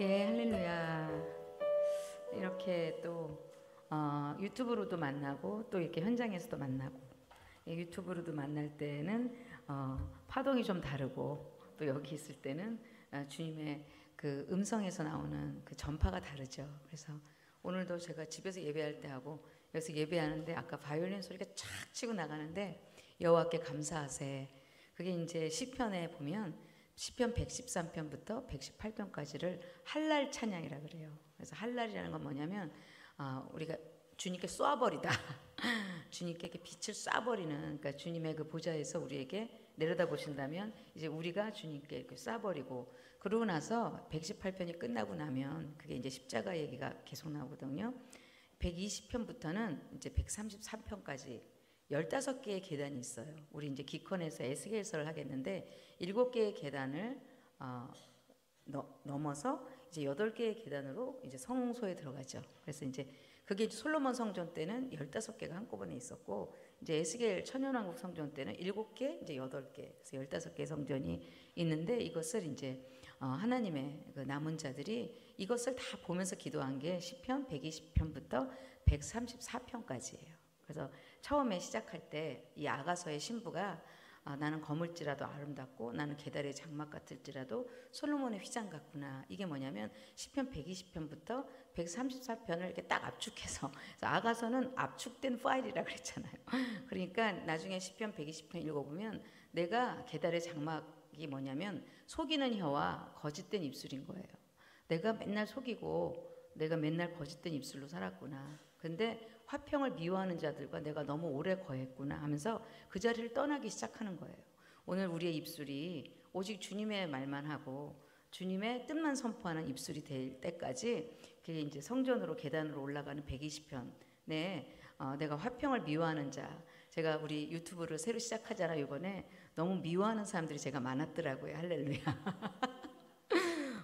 예, 할렐루야. 이렇게 또 유튜브로도 만나고 또 이렇게 현장에서도 만나고, 예, 유튜브로도 만날 때는 파동이 좀 다르고, 또 여기 있을 때는 주님의 그 음성에서 나오는 그 전파가 다르죠. 그래서 오늘도 제가 집에서 예배할 때 하고 여기서 예배하는데 아까 바이올린 소리가 쫙 치고 나가는데 여호와께 감사하세. 그게 이제 시편에 보면 시편 113편부터 118편까지를 할랄 찬양이라 그래요. 그래서 할랄이라는 건 뭐냐면 우리가 주님께 쏴버리다. 주님께 이렇게 빛을 쏴버리는, 그러니까 주님의 그 보좌에서 우리에게 내려다 보신다면 이제 우리가 주님께 이렇게 쏴버리고, 그러고 나서 118편이 끝나고 나면 그게 이제 십자가 얘기가 계속 나오거든요. 120편부터는 이제 133편까지 15개의 계단이 있어요. 우리 이제 기컨에서 에스겔서를 하겠는데 7개의 계단을 넘어서 이제 8개의 계단으로 이제 성소에 들어가죠. 그래서 이제 그게 솔로몬 성전 때는 15개가 한꺼번에 있었고, 이제 에스겔 천년왕국 성전 때는 7개, 이제 8개, 그래서 15개의 성전이 있는데, 이것을 이제 하나님의 그 남은 자들이 이것을 다 보면서 기도한 게 시편 120편부터 134편까지예요. 그래서 처음에 시작할 때 이 아가서의 신부가 나는 거물지라도 아름답고 나는 계달의 장막 같을지라도 솔로몬의 휘장 같구나. 이게 뭐냐면 시편 120편부터 134편을 이렇게 딱 압축해서, 아가서는 압축된 파일이라 그랬잖아요. 그러니까 나중에 시편 120편 읽어보면 내가 계달의 장막이 뭐냐면 속이는 혀와 거짓된 입술인 거예요. 내가 맨날 속이고 내가 맨날 거짓된 입술로 살았구나. 근데 화평을 미워하는 자들과 내가 너무 오래 거했구나 하면서 그 자리를 떠나기 시작하는 거예요. 오늘 우리의 입술이 오직 주님의 말만 하고 주님의 뜻만 선포하는 입술이 될 때까지, 그게 이제 성전으로 계단으로 올라가는 120편. 네, 내가 화평을 미워하는 자. 제가 우리 유튜브를 새로 시작하잖아요. 이번에 너무 미워하는 사람들이 제가 많았더라고요. 할렐루야.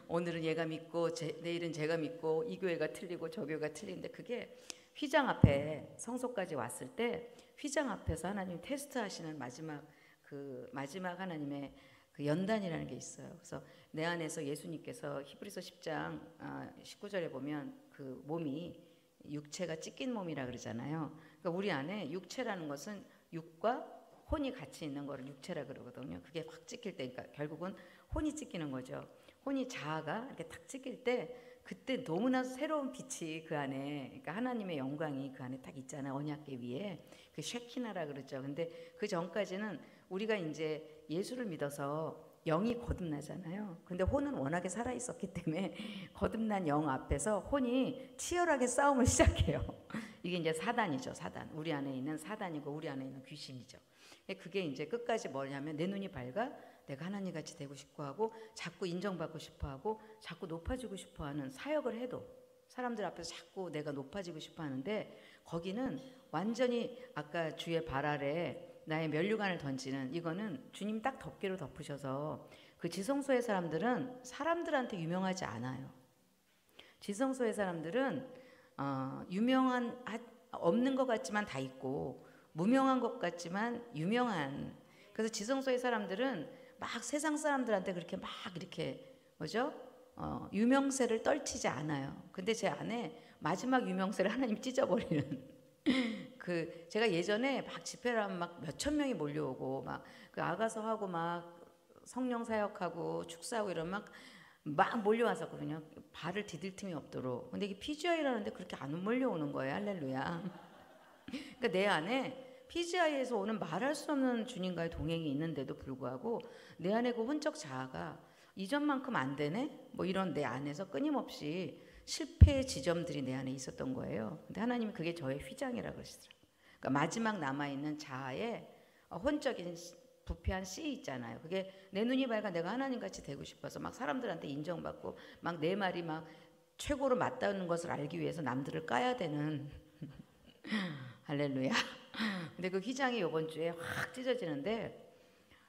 오늘은 얘가 믿고 내일은 제가 믿고 이 교회가 틀리고 저 교회가 틀린데, 그게 휘장 앞에 성소까지 왔을 때 휘장 앞에서 하나님 테스트하시는 마지막 하나님의 그 연단이라는 게 있어요. 그래서 내 안에서 예수님께서 히브리서 10장 19절에 보면 그 몸이 육체가 찢긴 몸이라 그러잖아요. 그러니까 우리 안에 육체라는 것은 육과 혼이 같이 있는 거를 육체라 그러거든요. 그게 확 찢길 때, 그러니까 결국은 혼이 찢기는 거죠. 혼이 자아가 이렇게 탁 찢길 때 그때 너무나 새로운 빛이 그 안에, 그러니까 하나님의 영광이 그 안에 딱 있잖아요. 언약궤 위에 그 쉐키나라 그러죠. 근데 그 전까지는 우리가 이제 예수를 믿어서 영이 거듭나잖아요. 근데 혼은 워낙에 살아 있었기 때문에 거듭난 영 앞에서 혼이 치열하게 싸움을 시작해요. 이게 이제 사단이죠. 사단. 우리 안에 있는 사단이고 우리 안에 있는 귀신이죠. 그게 이제 끝까지 뭐냐면 내 눈이 밝아 내가 하나님 같이 되고 싶어하고 자꾸 인정받고 싶어하고 자꾸 높아지고 싶어하는 사역을 해도 사람들 앞에서 자꾸 내가 높아지고 싶어하는데, 거기는 완전히 아까 주의 발 아래 나의 면류관을 던지는, 이거는 주님 딱 덮개로 덮으셔서 그 지성소의 사람들은 사람들한테 유명하지 않아요. 지성소의 사람들은 유명한 없는 것 같지만 다 있고 무명한 것 같지만 유명한, 그래서 지성소의 사람들은 막 세상 사람들한테 그렇게 막 이렇게 뭐죠? 유명세를 떨치지 않아요. 근데 제 안에 마지막 유명세를 하나님 찢어버리는 그, 제가 예전에 막 집회를 하면 막 몇천 명이 몰려오고 막 그 아가서 하고 막 성령 사역하고 축사하고 이러면 막 몰려왔었거든요. 발을 디딜 틈이 없도록. 근데 이게 PGI라는데 그렇게 안 몰려오는 거예요. 할렐루야. 그러니까 내 안에 PGI에서 오는 말할 수 없는 주님과의 동행이 있는데도 불구하고 내 안에 그 혼적 자아가 이전만큼 안 되네? 뭐 이런 내 안에서 끊임없이 실패의 지점들이 내 안에 있었던 거예요. 근데 하나님이 그게 저의 휘장이라고 그러시더라고요. 그러니까 마지막 남아있는 자아의 혼적인 부패한 씨 있잖아요. 그게 내 눈이 밝아 내가 하나님같이 되고 싶어서 막 사람들한테 인정받고 막 내 말이 막 최고로 맞다는 것을 알기 위해서 남들을 까야 되는 할렐루야. 근데 그 휘장이 이번 주에 확 찢어지는데,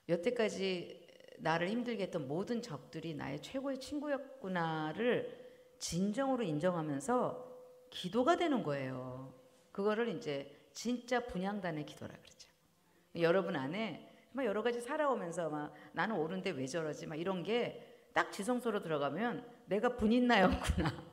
여태까지 나를 힘들게 했던 모든 적들이 나의 최고의 친구였구나를 진정으로 인정하면서 기도가 되는 거예요. 그거를 이제 진짜 분향단의 기도라 그러죠. 여러분 안에 막 여러 가지 살아오면서 막 나는 옳은데 왜 저러지 막 이런 게 딱 지성소로 들어가면 내가 분인나였구나.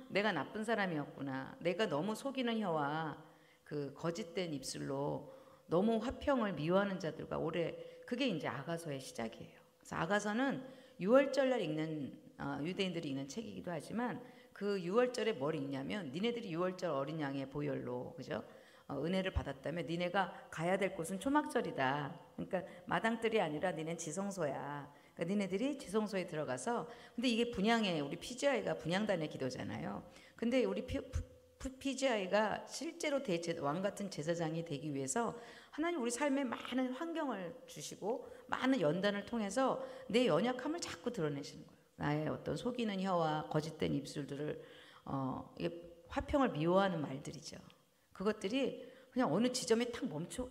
내가 나쁜 사람이었구나. 내가 너무 속이는 혀와 그 거짓된 입술로 너무 화평을 미워하는 자들과 오래, 그게 이제 아가서의 시작이에요. 그래서 아가서는 유월절날 읽는 유대인들이 읽는 책이기도 하지만 그 유월절에 뭘 읽냐면 니네들이 유월절 어린 양의 보혈로 그죠? 은혜를 받았다면 니네가 가야 될 곳은 초막절이다. 그러니까 마당들이 아니라 니네는 지성소야. 그러니까 니네들이 지성소에 들어가서, 근데 이게 분향의, 우리 PGI가 분향단의 기도잖아요. 근데 우리 PGI가 실제로 왕 같은 제사장이 되기 위해서 하나님 우리 삶에 많은 환경을 주시고 많은 연단을 통해서 내 연약함을 자꾸 드러내시는 거예요. 나의 어떤 속이는 혀와 거짓된 입술들을 이게 화평을 미워하는 말들이죠. 그것들이 그냥 어느 지점에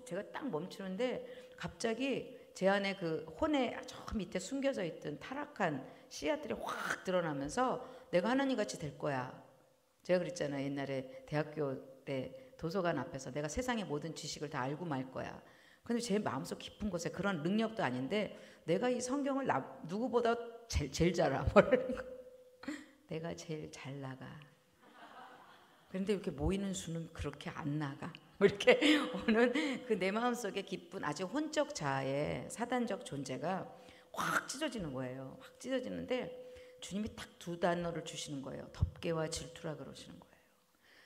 제가 딱 멈추는데 갑자기 제 안에 그 혼의 저 밑에 숨겨져 있던 타락한 씨앗들이 확 드러나면서 내가 하나님 같이 될 거야. 제가 그랬잖아요. 옛날에 대학교 때 도서관 앞에서 내가 세상의 모든 지식을 다 알고 말 거야. 근데 제 마음속 깊은 곳에 그런 능력도 아닌데 내가 이 성경을 누구보다 제일 잘 알아. 내가 제일 잘 나가. 그런데 이렇게 모이는 수는 그렇게 안 나가. 이렇게 오는 그 내 마음속에 깊은 아주 혼적 자아의 사단적 존재가 확 찢어지는 거예요. 확 찢어지는데 주님이 딱 두 단어를 주시는 거예요. 덮개와 질투라 그러시는 거예요.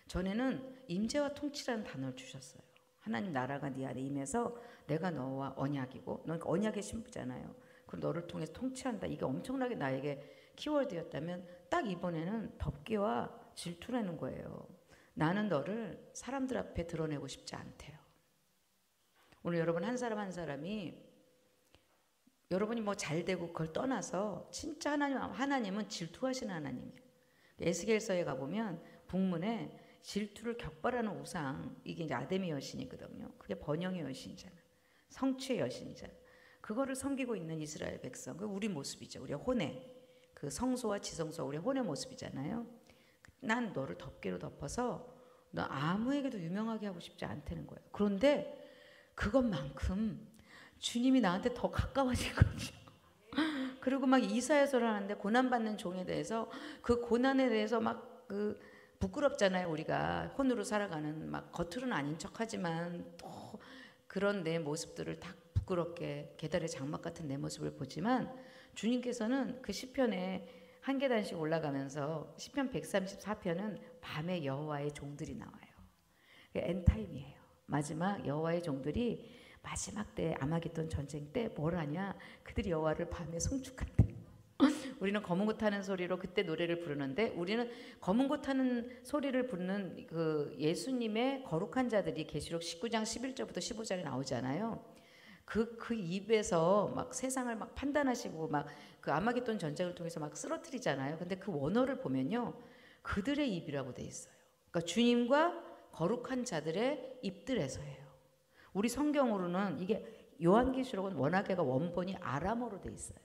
전에는 임재와 통치라는 단어를 주셨어요. 하나님 나라가 네 안에 임해서 내가 너와 언약이고, 너 언약의 신부잖아요. 그럼 너를 통해서 통치한다. 이게 엄청나게 나에게 키워드였다면 딱 이번에는 덮개와 질투라는 거예요. 나는 너를 사람들 앞에 드러내고 싶지 않대요. 오늘 여러분 한 사람 한 사람이 여러분이 뭐 잘되고 그걸 떠나서 진짜 하나님은 질투하시는 하나님이에요. 에스겔서에 가보면 북문에 질투를 격발하는 우상, 이게 이제 아데미 여신이거든요. 그게 번영의 여신이잖아. 성취의 여신이잖아. 그거를 섬기고 있는 이스라엘 백성, 그 우리 모습이죠. 우리 혼의 그 성소와 지성소, 우리 혼의 모습이잖아요. 난 너를 덮개로 덮어서 너 아무에게도 유명하게 하고 싶지 않다는 거예요. 그런데 그것만큼 주님이 나한테 더 가까워질 거죠. 그리고 막 이사야서를 하는데 고난받는 종에 대해서 그 고난에 대해서 막 그 부끄럽잖아요. 우리가 혼으로 살아가는, 막 겉으로는 아닌 척하지만 또 그런 내 모습들을 다 부끄럽게 계달의 장막 같은 내 모습을 보지만 주님께서는 그 시편에 한 계단씩 올라가면서 시편 134편은 밤에 여호와의 종들이 나와요. 엔타임이에요. 마지막 여호와의 종들이 마지막 때 아마겟돈 전쟁 때 뭘 하냐? 그들이 여호와를 밤에 송축한대. 우리는 검은 고 타는 소리로 그때 노래를 부르는데, 우리는 검은 고 타는 소리를 부르는 그 예수님의 거룩한 자들이 계시록 19장 11절부터 15절에 나오잖아요. 그 입에서 막 세상을 막 판단하시고 막 그 아마겟돈 전쟁을 통해서 막 쓰러뜨리잖아요. 근데 그 원어를 보면요, 그들의 입이라고 돼 있어요. 그러니까 주님과 거룩한 자들의 입들에서예요. 우리 성경으로는 이게 요한계시록은 워낙에가 원본이 아람어로 돼 있어요.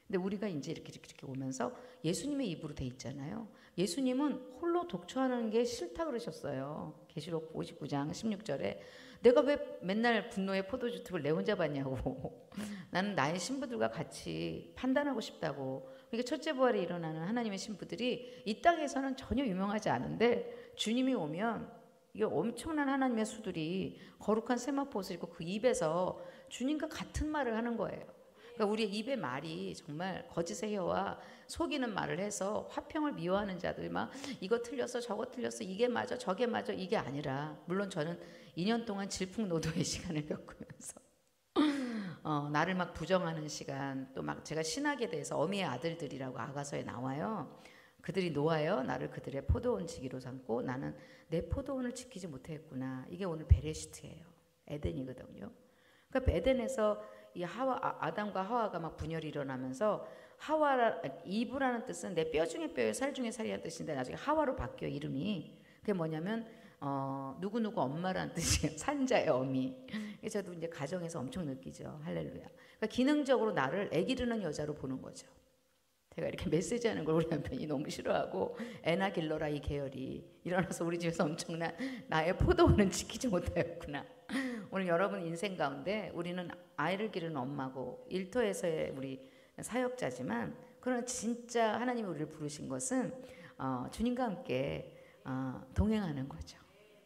근데 우리가 이제 이렇게 오면서 예수님의 입으로 돼 있잖아요. 예수님은 홀로 독처하는 게 싫다 그러셨어요. 계시록 59장 16절에 내가 왜 맨날 분노의 포도주특을 내 혼자 받냐고. 나는 나의 신부들과 같이 판단하고 싶다고. 그러니까 첫째 부활에 일어나는 하나님의 신부들이 이 땅에서는 전혀 유명하지 않은데 주님이 오면 이게 엄청난 하나님의 수들이 거룩한 세마포옷을 입고 그 입에서 주님과 같은 말을 하는 거예요. 그러니까 우리의 입의 말이 정말 거짓의 혀와 속이는 말을 해서 화평을 미워하는 자들, 막 이거 틀렸어 저거 틀렸어 이게 맞아 저게 맞아, 이게 아니라, 물론 저는 2년 동안 질풍노도의 시간을 겪으면서 나를 막 부정하는 시간, 또 막 제가 신학에 대해서 어미의 아들들이라고 아가서에 나와요. 그들이 놓아요. 나를 그들의 포도원 지기로 삼고 나는 내 포도원을 지키지 못했구나. 이게 오늘 베레시트예요. 에덴이거든요. 그러니까 에덴에서 이 아담과 하와가 막 분열이 일어나면서 이브라는 뜻은 내 뼈 중에 뼈요 살 중에 살이라는 뜻인데 나중에 하와로 바뀌어 이름이. 그게 뭐냐면 누구누구 엄마라는 뜻이에요. 산자의 어미. 저도 이제 가정에서 엄청 느끼죠. 할렐루야. 그러니까 기능적으로 나를 애기 르는 여자로 보는 거죠. 제가 이렇게 메시지하는 걸 우리 남편이 너무 싫어하고, 애나 길러라 이 계열이 일어나서 우리 집에서 엄청난 나의 포도원은 지키지 못하였구나. 오늘 여러분 인생 가운데 우리는 아이를 기르는 엄마고 일터에서의 우리 사역자지만 그러나 진짜 하나님이 우리를 부르신 것은 주님과 함께 동행하는 거죠.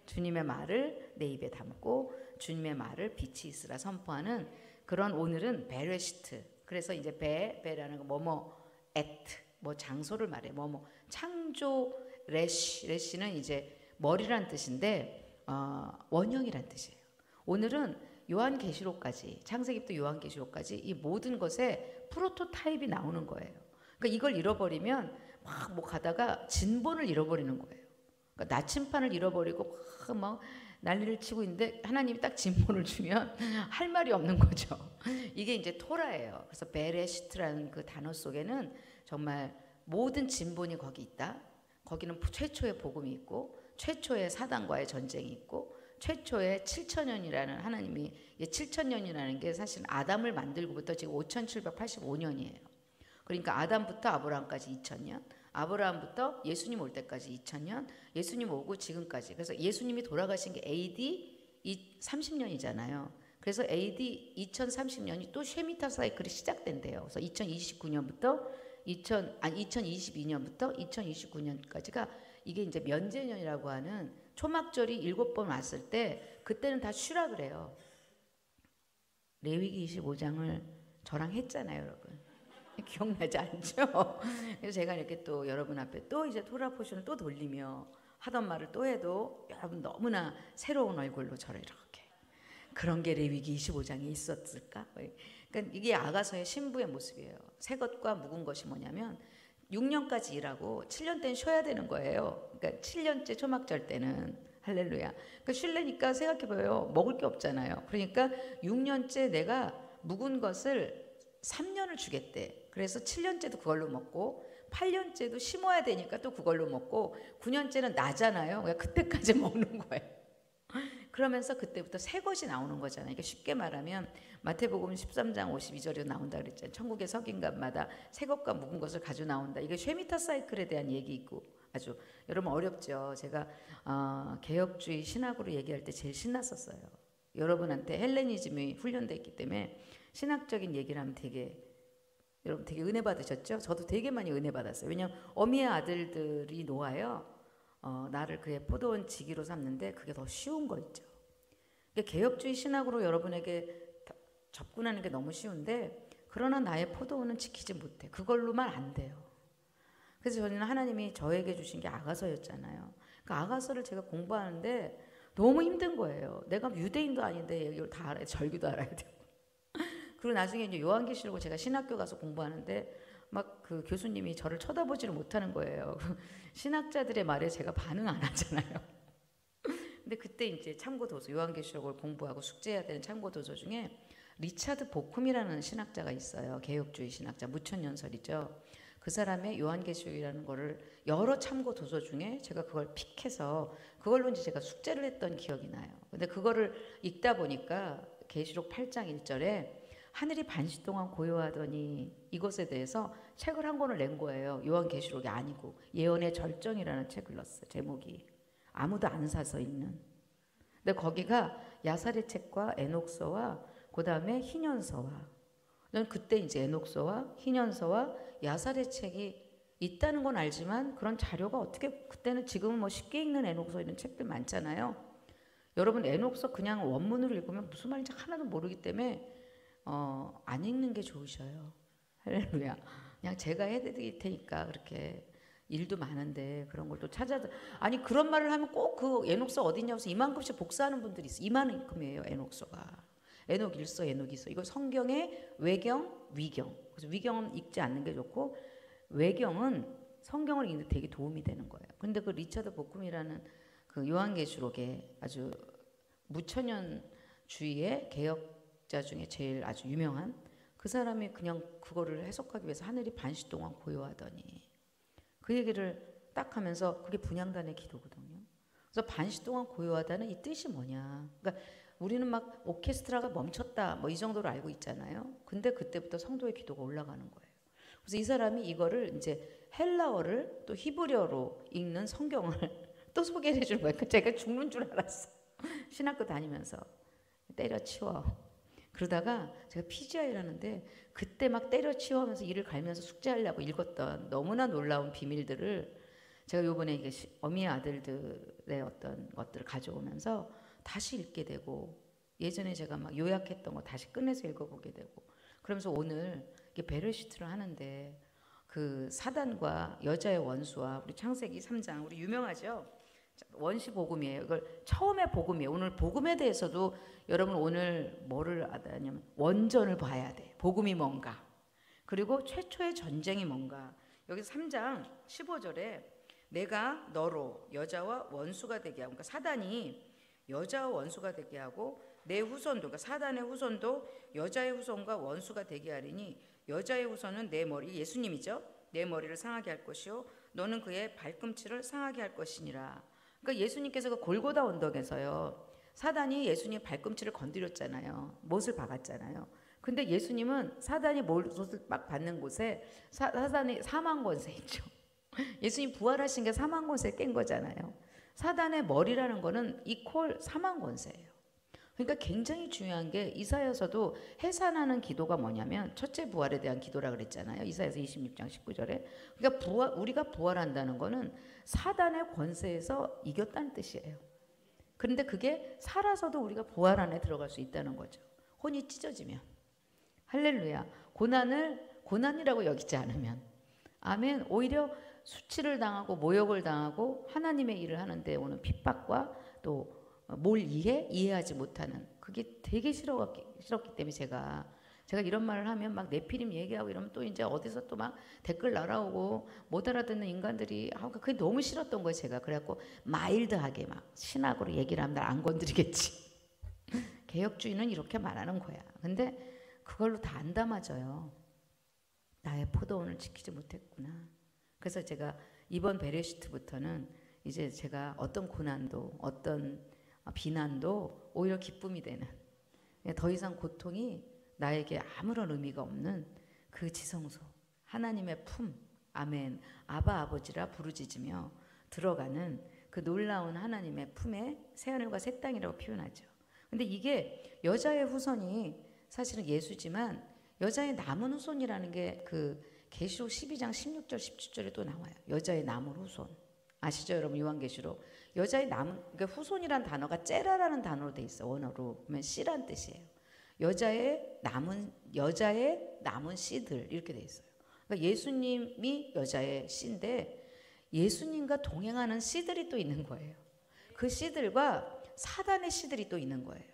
주님의 말을 내 입에 담고 주님의 말을 빛이 있으라 선포하는 그런 오늘은 베레시트. 그래서 이제 베라는 거 뭐뭐 액트 뭐 장소를 말해 뭐뭐 창조 레시는 이제 머리란 뜻인데 원형이란 뜻이에요. 오늘은 요한계시록까지 창세기부터 요한계시록까지 이 모든 것에 프로토타입이 나오는 거예요. 그러니까 이걸 잃어버리면 막 뭐 가다가 진본을 잃어버리는 거예요. 그러니까 나침판을 잃어버리고 막 난리를 치고 있는데 하나님이 딱 진본을 주면 할 말이 없는 거죠. 이게 이제 토라예요. 그래서 베레시트라는 그 단어 속에는 정말 모든 진본이 거기 있다. 거기는 최초의 복음이 있고 최초의 사단과의 전쟁이 있고 최초의 7천년이라는 하나님이 7천년이라는 게 사실 아담을 만들고부터 지금 5785년이에요. 그러니까 아담부터 아브라함까지 2000년, 아브라함부터 예수님 올 때까지 2000년, 예수님 오고 지금까지. 그래서 예수님이 돌아가신 게 AD 30년이잖아요. 그래서 AD 2030년이 또 쉐미타 사이클이 시작된대요. 그래서 2022년부터 2022년부터 2029년까지가 이게 이제 면제년이라고 하는 초막절이 7번 왔을 때 그때는 다 쉬라 그래요. 레위기 25장을 저랑 했잖아요, 여러분. 기억나지 않죠? 그래서 제가 이렇게 또 여러분 앞에 또 이제 토라 포션을 또 돌리며 하던 말을 또 해도 여러분 너무나 새로운 얼굴로 저를 이렇게 그런 게 레위기 25장에 있었을까? 그러니까 이게 아가서의 신부의 모습이에요. 새 것과 묵은 것이 뭐냐면 6년까지 일하고 7년 때는 쉬어야 되는 거예요. 그러니까 7년째 초막절 때는 할렐루야. 그러니까 쉴래니까 생각해봐요. 먹을 게 없잖아요. 그러니까 6년째 내가 묵은 것을 3년을 주겠대. 그래서 7년째도 그걸로 먹고 8년째도 심어야 되니까 또 그걸로 먹고 9년째는 나잖아요. 그러니까 그때까지 먹는 거예요. 그러면서 그때부터 새 것이 나오는 거잖아요. 그러니까 쉽게 말하면 마태복음 13장 52절에 나온다 그랬잖아요. 천국의 석인간마다 새 것과 묵은 것을 가져 나온다. 이게 쉐미타 사이클에 대한 얘기 있고 아주 여러분 어렵죠. 제가 개혁주의 신학으로 얘기할 때 제일 신났었어요. 여러분한테 헬레니즘이 훈련돼 있기 때문에 신학적인 얘기를 하면 여러분 되게 은혜 받으셨죠? 저도 되게 많이 은혜 받았어요. 왜냐하면 어미의 아들들이 놓아요. 나를 그의 포도원 지기로 삼는데 그게 더 쉬운 거 있죠. 그러니까 개혁주의 신학으로 여러분에게 접근하는 게 너무 쉬운데 그러나 나의 포도원은 지키지 못해. 그걸로만 안 돼요. 그래서 저는 하나님이 저에게 주신 게 아가서였잖아요. 그 아가서를 제가 공부하는데 너무 힘든 거예요. 내가 유대인도 아닌데 이걸 다 알아야 절기도 알아야 되고. 그리고 나중에 이제 요한계시록을 제가 신학교 가서 공부하는데 막 그 교수님이 저를 쳐다보지를 못하는 거예요. 신학자들의 말에 제가 반응 안 하잖아요. 근데 그때 이제 참고 도서 요한계시록을 공부하고 숙제해야 되는 참고 도서 중에 리차드 보쿰이라는 신학자가 있어요. 개혁주의 신학자, 무천년설이죠. 그 사람의 요한계시록이라는 거를 여러 참고 도서 중에 제가 그걸 픽해서 그걸로 이제 제가 숙제를 했던 기억이 나요. 근데 그거를 읽다 보니까 계시록 8장 1절에 하늘이 반시 동안 고요하더니 이것에 대해서 책을 한 권을 낸 거예요. 요한계시록이 아니고 예언의 절정이라는 책을 넣었어요. 제목이 아무도 안 사서 읽는. 근데 거기가 야살의 책과 에녹서와 그 다음에 희년서와 난 그때 이제 에녹서와 희년서와 야살의 책이 있다는 건 알지만 그런 자료가 어떻게 그때는 지금은 뭐 쉽게 읽는 에녹서 이런 책들 많잖아요. 여러분 에녹서 그냥 원문으로 읽으면 무슨 말인지 하나도 모르기 때문에 안 읽는 게 좋으셔요. 할렐루야. 그냥 제가 해드릴 테니까 그렇게 일도 많은데 그런 걸 또 찾아서 아니 그런 말을 하면 꼭 그 에녹서 어디냐고 해서 이만큼씩 복사하는 분들이 있어요. 이만큼이에요 에녹서가. 에녹 1서 에녹 2서 이거 성경의 외경 위경. 그래서 위경은 읽지 않는 게 좋고 외경은 성경을 읽는 데 되게 도움이 되는 거예요. 근데 그 리차드 보쿰이라는 그 요한계시록에 아주 무천년주의의 개혁자 중에 제일 아주 유명한 그 사람이 그냥 그거를 해석하기 위해서 하늘이 반시 동안 고요하더니 그 얘기를 딱 하면서 그게 분향단의 기도거든요. 그래서 반시 동안 고요하다는 이 뜻이 뭐냐. 그러니까 우리는 막 오케스트라가 멈췄다 뭐 이 정도로 알고 있잖아요. 근데 그때부터 성도의 기도가 올라가는 거예요. 그래서 이 사람이 이거를 이제 헬라어를 또 히브리어로 읽는 성경을 또 소개를 해주는 거예요. 제가 죽는 줄 알았어. 신학교 다니면서 때려치워. 그러다가 제가 PGI를 하는데 그때 막 때려치워하면서 일을 갈면서 숙제하려고 읽었던 너무나 놀라운 비밀들을 제가 요번에 이게 어미의 아들들의 어떤 것들을 가져오면서 다시 읽게 되고, 예전에 제가 막 요약했던 거 다시 꺼내서 읽어보게 되고, 그러면서 오늘 이게 베레시트를 하는데 그 사단과 여자의 원수와 우리 창세기 3장 우리 유명하죠? 원시 복음이에요. 이걸 처음에 복음이에요. 오늘 복음에 대해서도 여러분 오늘 뭐를 알아냐면 원전을 봐야 돼. 복음이 뭔가. 그리고 최초의 전쟁이 뭔가. 여기 3장 15절에 내가 너로 여자와 원수가 되게 하고, 그러니까 사단이 여자와 원수가 되게 하고 내 후손도, 그러니까 사단의 후손도 여자의 후손과 원수가 되게 하리니 여자의 후손은 내 머리, 예수님이죠. 내 머리를 상하게 할 것이요 너는 그의 발꿈치를 상하게 할 것이니라. 그러니까 예수님께서 그 골고다 언덕에서요, 사단이 예수님의 발꿈치를 건드렸잖아요. 못을 박았잖아요. 근데 예수님은 사단이 못을 막 받는 곳에 사단이 사망 권세 있죠. 예수님 부활하신 게 사망 권세를 깬 거잖아요. 사단의 머리라는 거는 이퀄 사망 권세예요. 그러니까 굉장히 중요한 게 이사야서도 해산하는 기도가 뭐냐면 첫째 부활에 대한 기도라 그랬잖아요. 이사야서 26장 19절에. 그러니까 우리가 부활한다는 거는 사단의 권세에서 이겼다는 뜻이에요. 그런데 그게 살아서도 우리가 부활 안에 들어갈 수 있다는 거죠. 혼이 찢어지면. 할렐루야. 고난이라고 여기지 않으면. 아멘. 오히려 수치를 당하고 모욕을 당하고 하나님의 일을 하는데 오는 핍박과 또 뭘 이해하지 못하는, 그게 되게 싫었기 때문에 제가 이런 말을 하면 막 네피림 얘기하고 이러면 또 이제 어디서 또 막 댓글 날아오고 못 알아듣는 인간들이, 그게 너무 싫었던 거예요. 제가 그래갖고 마일드하게 막 신학으로 얘기를 하면 날 안 건드리겠지. 개혁주의는 이렇게 말하는 거야. 근데 그걸로 다 안 담아져요. 나의 포도원을 지키지 못했구나. 그래서 제가 이번 베레시트부터는 이제 제가 어떤 고난도 어떤 비난도 오히려 기쁨이 되는, 더 이상 고통이 나에게 아무런 의미가 없는 그 지성소 하나님의 품, 아멘, 아바 아버지라 부르짖으며 들어가는 그 놀라운 하나님의 품에 새하늘과 새 땅이라고 표현하죠. 근데 이게 여자의 후손이 사실은 예수지만 여자의 남은 후손이라는 게 그 계시록 12장 16절 17절에 또 나와요. 여자의 남은 후손. 아시죠, 여러분? 요한계시록 여자의 남은, 그러니까 후손이란 단어가 째라라는 단어로 돼 있어. 원어로 보면 씨란 뜻이에요. 여자의 남은 씨들 이렇게 돼 있어요. 그러니까 예수님이 여자의 씨인데 예수님과 동행하는 씨들이 또 있는 거예요. 그 씨들과 사단의 씨들이 또 있는 거예요.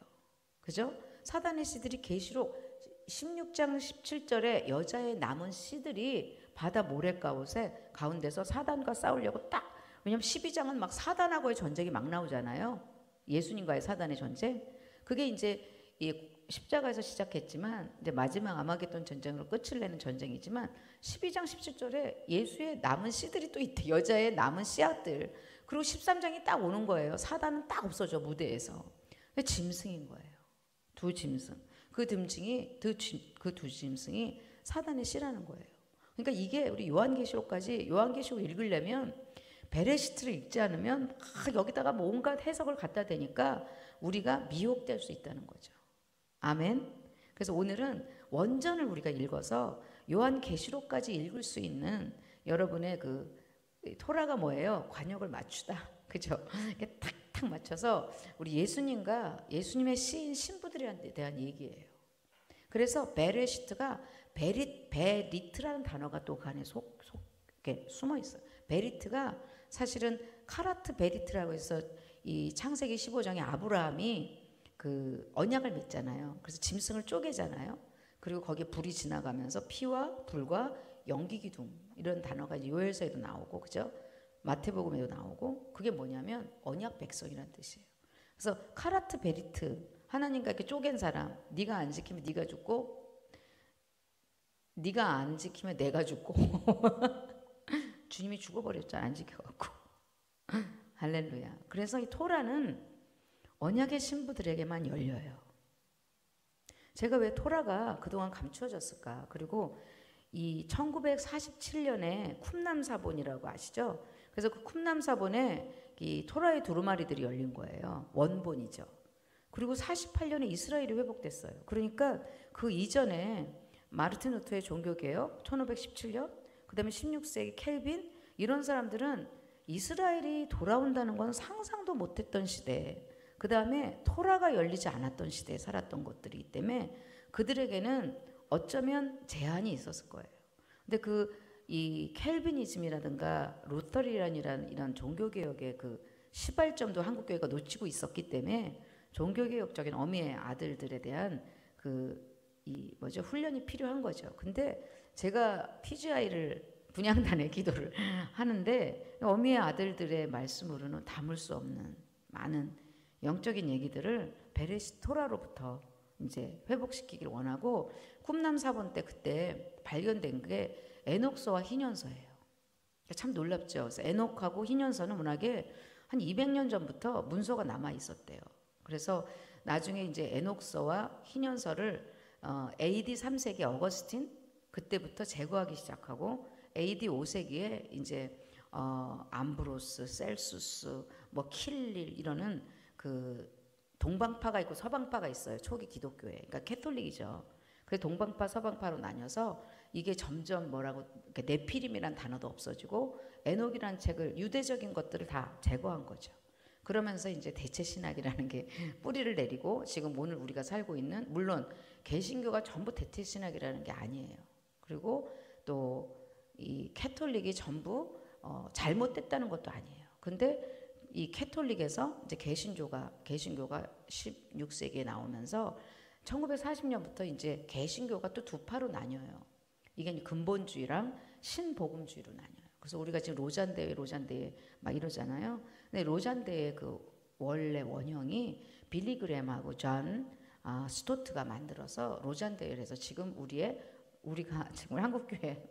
그죠? 사단의 씨들이 계시록 16장 17절에 여자의 남은 씨들이 바다 모래가운데서 사단과 싸우려고 딱, 왜냐면 12장은 막 사단하고의 전쟁이 막 나오잖아요. 예수님과의 사단의 전쟁. 그게 이제 이 십자가에서 시작했지만 이제 마지막 아마겟돈 전쟁으로 끝을 내는 전쟁이지만 12장 17절에 예수의 남은 씨들이 또 있대. 여자의 남은 씨앗들. 그리고 13장이 딱 오는 거예요. 사단은 딱 없어져, 무대에서. 짐승인 거예요. 두 짐승. 그 두 짐승이 사단의 씨라는 거예요. 그러니까 이게 우리 요한계시록 읽으려면 베레시트를 읽지 않으면 여기다가 온갖 해석을 갖다 대니까 우리가 미혹될 수 있다는 거죠. 아멘. 그래서 오늘은 원전을 우리가 읽어서 요한계시록까지 읽을 수 있는 여러분의 그 토라가 뭐예요? 관역을 맞추다. 그죠? 이렇게 탁탁 맞춰서 우리 예수님과 예수님의 시인 신부들에 대한 얘기예요. 그래서 베레시트가 베리트라는 단어가 또 그 안에 이렇게 숨어 있어요. 베리트가 사실은 카라트 베리트라고 해서 이 창세기 15장에 아브라함이 그 언약을 맺잖아요. 그래서 짐승을 쪼개잖아요. 그리고 거기에 불이 지나가면서 피와 불과 연기기둥 이런 단어가 요엘서에도 나오고, 그죠? 마태복음에도 나오고, 그게 뭐냐면 언약 백성이라는 뜻이에요. 그래서 카라트 베리트, 하나님과 이렇게 쪼갠 사람, 네가 안 지키면 네가 죽고 네가 안 지키면 내가 죽고 주님이 죽어버렸잖아, 안 지켜갖고. 할렐루야. 그래서 이 토라는 언약의 신부들에게만 열려요. 제가 왜 토라가 그동안 감추어졌을까? 그리고 이 1947년에 쿰남 사본이라고 아시죠? 그래서 그 쿰남 사본에 이 토라의 두루마리들이 열린 거예요. 원본이죠. 그리고 48년에 이스라엘이 회복됐어요. 그러니까 그 이전에 마르틴 루터의 종교개혁 1517년, 그 다음에 16세기 켈빈, 이런 사람들은 이스라엘이 돌아온다는 건 상상도 못했던 시대, 그 다음에 토라가 열리지 않았던 시대에 살았던 것들이기 때문에 그들에게는 어쩌면 제한이 있었을 거예요. 근데 이 켈비니즘이라든가 루터리안이라는 이런 종교개혁의 그 시발점도 한국교회가 놓치고 있었기 때문에 종교개혁적인 어미의 아들들에 대한 훈련이 필요한 거죠. 근데 제가 PGI를 분향단의 기도를 하는데 어미의 아들들의 말씀으로는 담을 수 없는 많은 영적인 얘기들을 베레시 토라로부터 이제 회복시키기를 원하고, 꿈남 사본 때 그때 발견된 게 에녹서와 희년서예요. 참 놀랍죠. 그래서 에녹하고 희년서는 워낙에 한 200년 전부터 문서가 남아 있었대요. 그래서 나중에 이제 에녹서와 희년서를 AD 3세기 어거스틴 그때부터 제거하기 시작하고, AD 5세기에 이제 암브로스, 셀수스, 뭐 킬릴 이러는 그 동방파가 있고 서방파가 있어요. 초기 기독교에. 그러니까 캐톨릭이죠. 그래서 동방파, 서방파로 나뉘어서 이게 점점 네피림이란 단어도 없어지고 에녹이라는 책을, 유대적인 것들을 다 제거한 거죠. 그러면서 이제 대체 신학이라는 게 뿌리를 내리고, 지금 오늘 우리가 살고 있는, 물론 개신교가 전부 대체 신학이라는 게 아니에요. 그리고 또 이 캐톨릭이 전부 잘못됐다는 것도 아니에요. 근데 이 캐톨릭에서 이제 개신교가 16세기에 나오면서 1940년부터 이제 개신교가 또 두 파로 나뉘어요. 이게 근본주의랑 신복음주의로 나뉘어요. 그래서 우리가 지금 로잔대회 막 이러잖아요. 근데 로잔대회 그 원래 원형이 빌리 그램하고 존 스토트가 만들어서 로잔대회를 해서 지금 우리가 지금 한국교회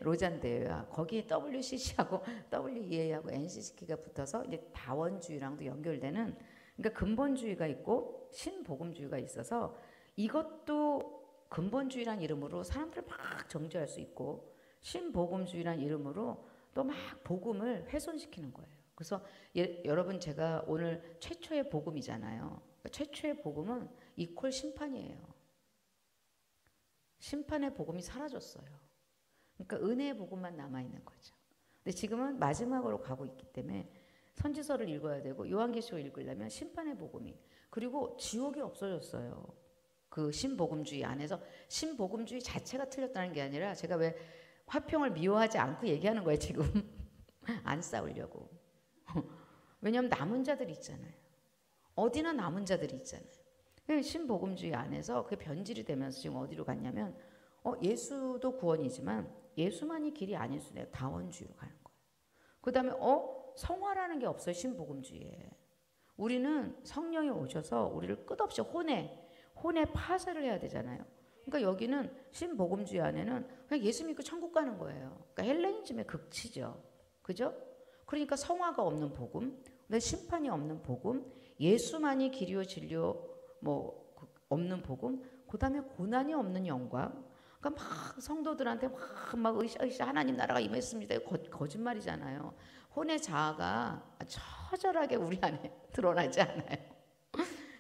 로잔대회와 거기에 WCC하고 WEA하고 NCC가 붙어서 이제 다원주의랑도 연결되는, 그러니까 근본주의가 있고 신복음주의가 있어서, 이것도 근본주의란 이름으로 사람들을 막 정죄할 수 있고, 신복음주의란 이름으로 또 막 복음을 훼손시키는 거예요. 그래서 여러분, 제가 오늘 최초의 복음이잖아요. 그러니까 최초의 복음은 이퀄 심판이에요. 심판의 복음이 사라졌어요. 그러니까 은혜의 복음만 남아있는 거죠. 근데 지금은 마지막으로 가고 있기 때문에 선지서를 읽어야 되고, 요한계시록 읽으려면 심판의 복음이, 그리고 지옥이 없어졌어요. 그 신복음주의 안에서. 신복음주의 자체가 틀렸다는 게 아니라, 제가 왜 화평을 미워하지 않고 얘기하는 거예요 지금. 안 싸우려고. 왜냐하면 남은 자들이 있잖아요. 어디나 남은 자들이 있잖아요. 신복음주의 안에서 그게 변질이 되면서 지금 어디로 갔냐면, 예수도 구원이지만 예수만이 길이 아닐 수 있어요. 다원주의로 가는 거예요. 그 다음에 성화라는 게 없어요. 신복음주의에. 우리는 성령이 오셔서 우리를 끝없이 혼의 파쇄를 해야 되잖아요. 그러니까 여기는 신복음주의 안에는 그냥 예수 믿고 천국 가는 거예요. 그러니까 헬레니즘의 극치죠. 그죠? 그러니까 성화가 없는 복음, 심판이 없는 복음, 예수만이 길이요 진리요 없는 복음, 그 다음에 고난이 없는 영광. 그러니까 막 성도들한테 막 으쌰으쌰 하나님 나라가 임했습니다. 거짓말이잖아요. 혼의 자아가 처절하게 우리 안에 드러나지 않아요.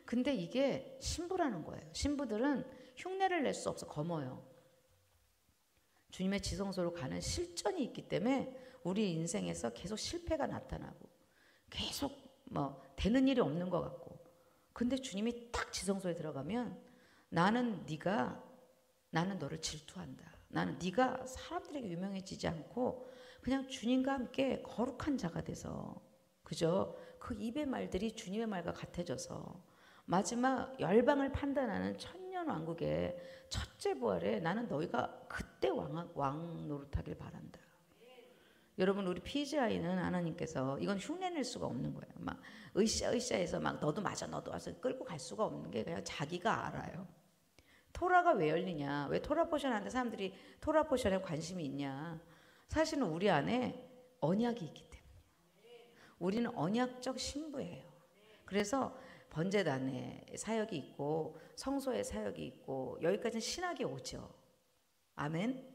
근데 이게 신부라는 거예요. 신부들은 흉내를 낼 수 없어. 검어요. 주님의 지성소로 가는 실전이 있기 때문에 우리 인생에서 계속 실패가 나타나고 계속 되는 일이 없는 것 같고, 근데 주님이 딱 지성소에 들어가면 나는 너를 질투한다. 나는 네가 사람들에게 유명해지지 않고 그냥 주님과 함께 거룩한 자가 돼서, 그죠? 그 입의 말들이 주님의 말과 같아져서 마지막 열방을 판단하는 천년왕국의 첫째 부활에 나는 너희가 그때 왕 노릇하길 바란다. 여러분, 우리 PGI는 하나님께서 이건 흉내낼 수가 없는 거예요. 막 으쌰으쌰해서 막 너도 맞아 너도 와서 끌고 갈 수가 없는 게 그냥 자기가 알아요. 토라가 왜 열리냐? 왜 토라 포션한테 사람들이 토라 포션에 관심이 있냐? 사실은 우리 안에 언약이 있기 때문에. 우리는 언약적 신부예요. 그래서 번제단의 사역이 있고 성소의 사역이 있고 여기까지는 신학이 오죠. 아멘.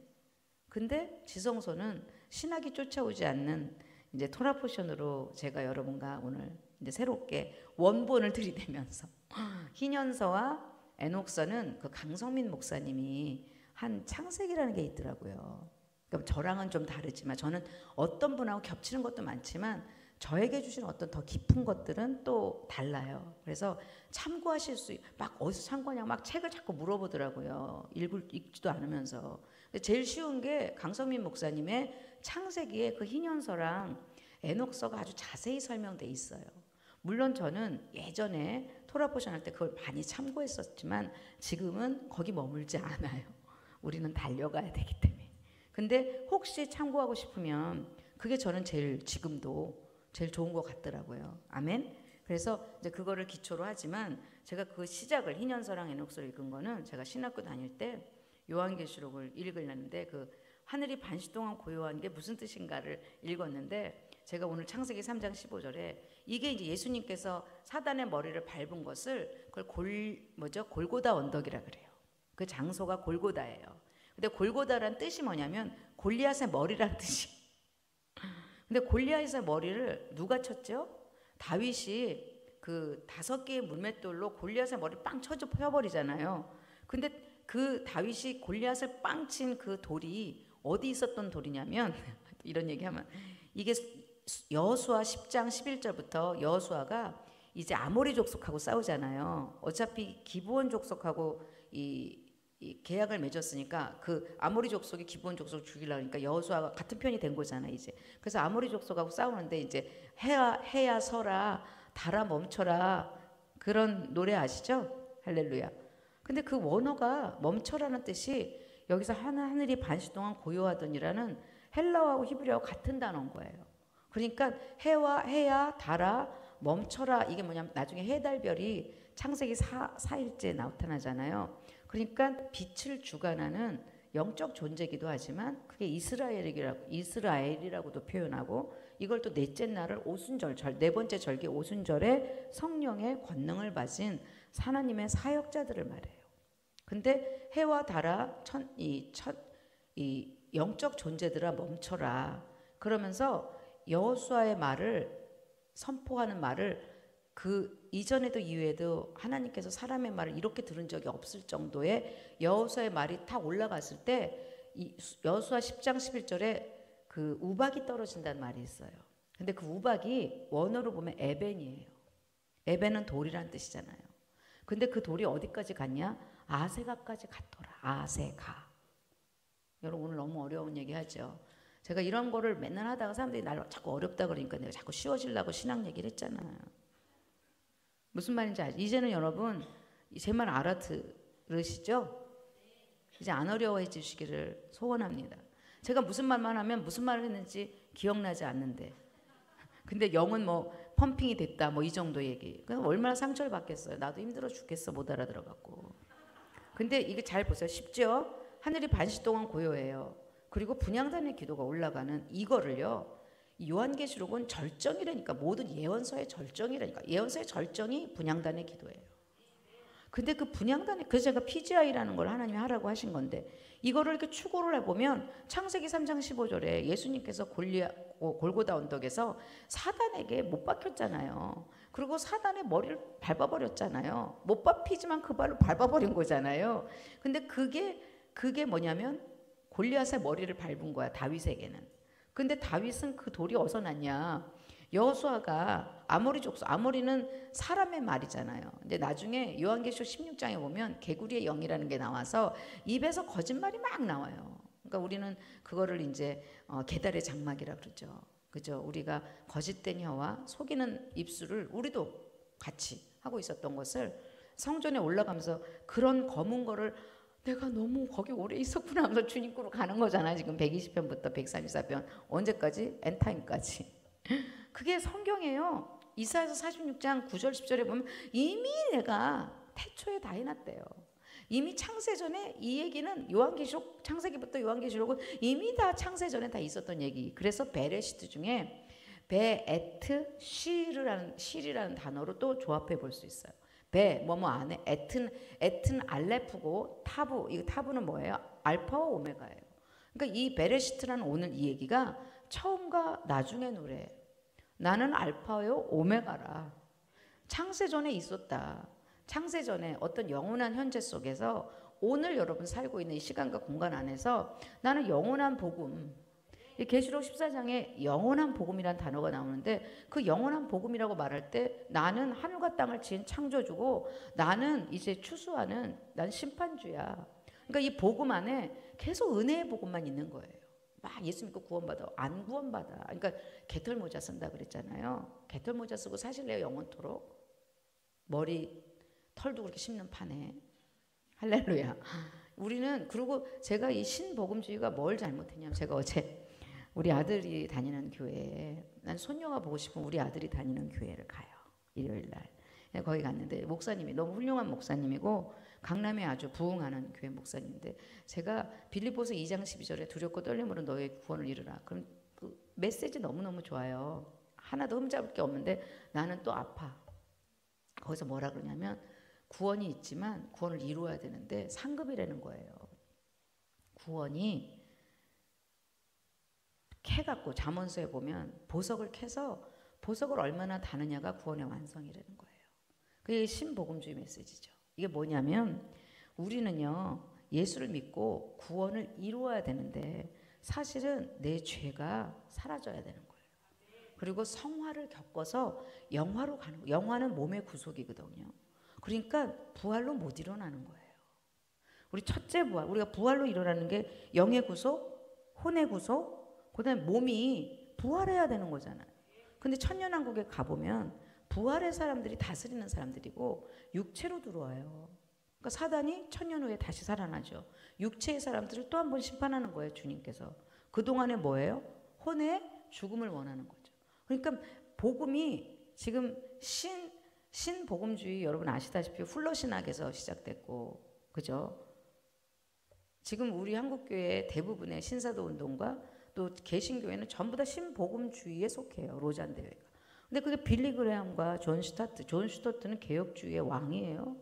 근데 지성소는 신학이 쫓아오지 않는 이제 토라 포션으로 제가 여러분과 오늘 이제 새롭게 원본을 들이대면서 희년서와 에녹서는 그 강성민 목사님이 한 창세기라는 게 있더라고요. 그러니까 저랑은 좀 다르지만 저는 어떤 분하고 겹치는 것도 많지만 저에게 주신 어떤 더 깊은 것들은 또 달라요. 그래서 참고하실 막 어디서 참고하냐고 막 책을 자꾸 물어보더라고요. 읽지도 않으면서. 근데 제일 쉬운 게 강성민 목사님의 창세기에 그 희년서랑 에녹서가 아주 자세히 설명돼 있어요. 물론 저는 예전에 토라포션 할 때 그걸 많이 참고했었지만 지금은 거기 머물지 않아요. 우리는 달려가야 되기 때문에. 근데 혹시 참고하고 싶으면 그게 저는 지금도 제일 좋은 것 같더라고요. 아멘. 그래서 이제 그거를 기초로 하지만 제가 그 시작을 희년서랑 에녹서를 읽은 거는 제가 신학교 다닐 때 요한계시록을 읽으려는데 그 하늘이 반시 동안 고요한 게 무슨 뜻인가를 읽었는데 제가 오늘 창세기 3장 15절에 이게 이제 예수님께서 사단의 머리를 밟은 것을 그걸 골고다 언덕이라 그래요. 그 장소가 골고다예요. 근데 골고다란 뜻이 뭐냐면 골리앗의 머리란 뜻이. 근데 골리앗의 머리를 누가 쳤죠? 다윗이 그 5개의 물맷돌로 골리앗의 머리 빵 펴버리잖아요. 근데 그 다윗이 골리앗을 빵 친 그 돌이 어디 있었던 돌이냐면 이런 얘기하면 이게 여호수아 10장 11절부터 여호수아가 이제 아모리 족속하고 싸우잖아요. 어차피 기브온 족속하고 이 계약을 맺었으니까 그 아모리 족속이 기브온 족속을 죽이려고 하니까 여호수아가 같은 편이 된 거잖아요. 이제 그래서 아모리 족속하고 싸우는데 이제 해야 서라 달아 멈춰라 그런 노래 아시죠? 할렐루야. 근데 그 원어가 멈춰라는 뜻이 여기서 하늘이 반시 동안 고요하더니라는 헬라어하고 히브리어하고 같은 단어인 거예요. 그러니까 해야 달아 멈춰라 이게 뭐냐면 나중에 해달별이 창세기 4일째 나타나잖아요. 그러니까 빛을 주관하는 영적 존재이기도 하지만 그게 이스라엘이라고도 표현하고 이걸 또 넷째 날을 오순절 네 번째 절기 오순절에 성령의 권능을 받은 하나님의 사역자들을 말해요. 근데 해와 달아 이 영적 존재들아 멈춰라 그러면서 여호수아의 말을 선포하는 말을 그 이전에도 이후에도 하나님께서 사람의 말을 이렇게 들은 적이 없을 정도의 여호수아의 말이 탁 올라갔을 때 이 여호수아 10장 11절에 그 우박이 떨어진다는 말이 있어요. 근데 그 우박이 원어로 보면 에벤이에요. 에벤은 돌이란 뜻이잖아요. 근데 그 돌이 어디까지 갔냐? 아세가까지 갔더라. 아세가. 여러분 오늘 너무 어려운 얘기 하죠. 제가 이런 거를 맨날 하다가 사람들이 날 자꾸 어렵다 그러니까 내가 자꾸 쉬워지려고 신학 얘기를 했잖아요. 무슨 말인지 알죠? 이제는 여러분 제 말 알아들으시죠? 이제 안 어려워해 주시기를 소원합니다. 제가 무슨 말만 하면 무슨 말을 했는지 기억나지 않는데 근데 영은 뭐 펌핑이 됐다 뭐 이 정도 얘기. 그럼 얼마나 상처를 받겠어요. 나도 힘들어 죽겠어 못 알아들어갖고. 근데 이게 잘 보세요. 쉽죠? 하늘이 반시 동안 고요해요. 그리고 분향단의 기도가 올라가는 이거를요. 요한계시록은 절정이라니까 모든 예언서의 절정이라니까 예언서의 절정이 분향단의 기도예요. 근데 그 분향단의 그래서 제가 PGI라는 걸 하나님이 하라고 하신 건데 이거를 이렇게 추구를 해보면 창세기 3장 15절에 예수님께서 골고다 언덕에서 사단에게 못 박혔잖아요. 그리고 사단의 머리를 밟아버렸잖아요. 못 밟히지만 그 발로 밟아버린 거잖아요. 근데 그게 뭐냐면 골리앗의 머리를 밟은 거야 다윗에게는. 근데 다윗은 그 돌이 어디서 났냐? 여호수아가 아모리 족속, 아모리는 사람의 말이잖아요. 근데 나중에 요한계시록 16장에 보면 개구리의 영이라는 게 나와서 입에서 거짓말이 막 나와요. 그러니까 우리는 그거를 이제 계달의 장막이라 그러죠. 그죠? 우리가 거짓된 혀와 속이는 입술을 우리도 같이 하고 있었던 것을 성전에 올라가면서 그런 검은 거를 내가 너무 거기 오래 있었구나 하면서 주님께로 가는 거잖아요. 지금 120편부터 134편 언제까지? 엔타임까지. 그게 성경이에요. 이사야서 46장 9절 10절에 보면 이미 내가 태초에 다 해놨대요. 이미 창세전에 이 얘기는 요한계시록 창세기부터 요한계시록은 이미 다 창세전에 다 있었던 얘기. 그래서 베레시트 중에 베에트 실이라는 단어로 또 조합해 볼 수 있어요. 베 뭐뭐 안에 에튼 알레프고 타부 이 타부는 뭐예요? 알파와 오메가예요. 그러니까 이 베레시트라는 오늘 이 얘기가 처음과 나중의 노래. 나는 알파요 오메가라. 창세전에 있었다. 창세전에 어떤 영원한 현재 속에서 오늘 여러분 살고 있는 이 시간과 공간 안에서 나는 영원한 복음, 이 계시록 14장에 영원한 복음이란 단어가 나오는데 그 영원한 복음이라고 말할 때 나는 하늘과 땅을 지은 창조주고 나는 이제 추수하는 난 심판주야. 그러니까 이 복음 안에 계속 은혜의 복음만 있는 거예요. 막 예수 믿고 구원받아. 안 구원받아. 그러니까 개털모자 쓴다 그랬잖아요. 개털모자 쓰고 사실래요 영원토록. 머리 털도 그렇게 심는 판에. 할렐루야. 우리는 그리고 제가 이 신복음주의가 뭘 잘못했냐면 제가 어제 우리 아들이 다니는 교회에 난 손녀가 보고 싶으면 우리 아들이 다니는 교회를 가요. 일요일 날. 거기 갔는데 목사님이 너무 훌륭한 목사님이고 강남에 아주 부흥하는 교회 목사님인데 제가 빌립보서 2장 12절에 두렵고 떨림으로 너의 구원을 이루라. 그럼 그 메시지 너무너무 좋아요. 하나도 흠잡을 게 없는데 나는 또 아파. 거기서 뭐라 그러냐면 구원이 있지만 구원을 이루어야 되는데 상급이라는 거예요. 구원이 캐갖고 잠언서에 보면 보석을 캐서 보석을 얼마나 다느냐가 구원의 완성이라는 거예요. 그게 신복음주의 메시지죠. 이게 뭐냐면 우리는요 예수를 믿고 구원을 이루어야 되는데 사실은 내 죄가 사라져야 되는 거예요. 그리고 성화를 겪어서 영화로 가는 거예요. 영화는 몸의 구속이거든요. 그러니까 부활로 못 일어나는 거예요. 우리 첫째 부활, 우리가 부활로 일어나는 게 영의 구속, 혼의 구속, 그 다음에 몸이 부활해야 되는 거잖아요. 근데 천년왕국에 가보면 부활의 사람들이 다스리는 사람들이고 육체로 들어와요. 그러니까 사단이 천년 후에 다시 살아나죠. 육체의 사람들을 또 한 번 심판하는 거예요. 주님께서. 그동안에 뭐예요? 혼의 죽음을 원하는 거죠. 그러니까 복음이 지금 신복음주의 여러분 아시다시피 훌러신학에서 시작됐고 그죠? 지금 우리 한국교회 대부분의 신사도 운동과 또 개신교회는 전부 다 신복음주의에 속해요. 로잔 대회가. 근데 그게 빌리 그레함과 존 슈터트는 개혁주의의 왕이에요.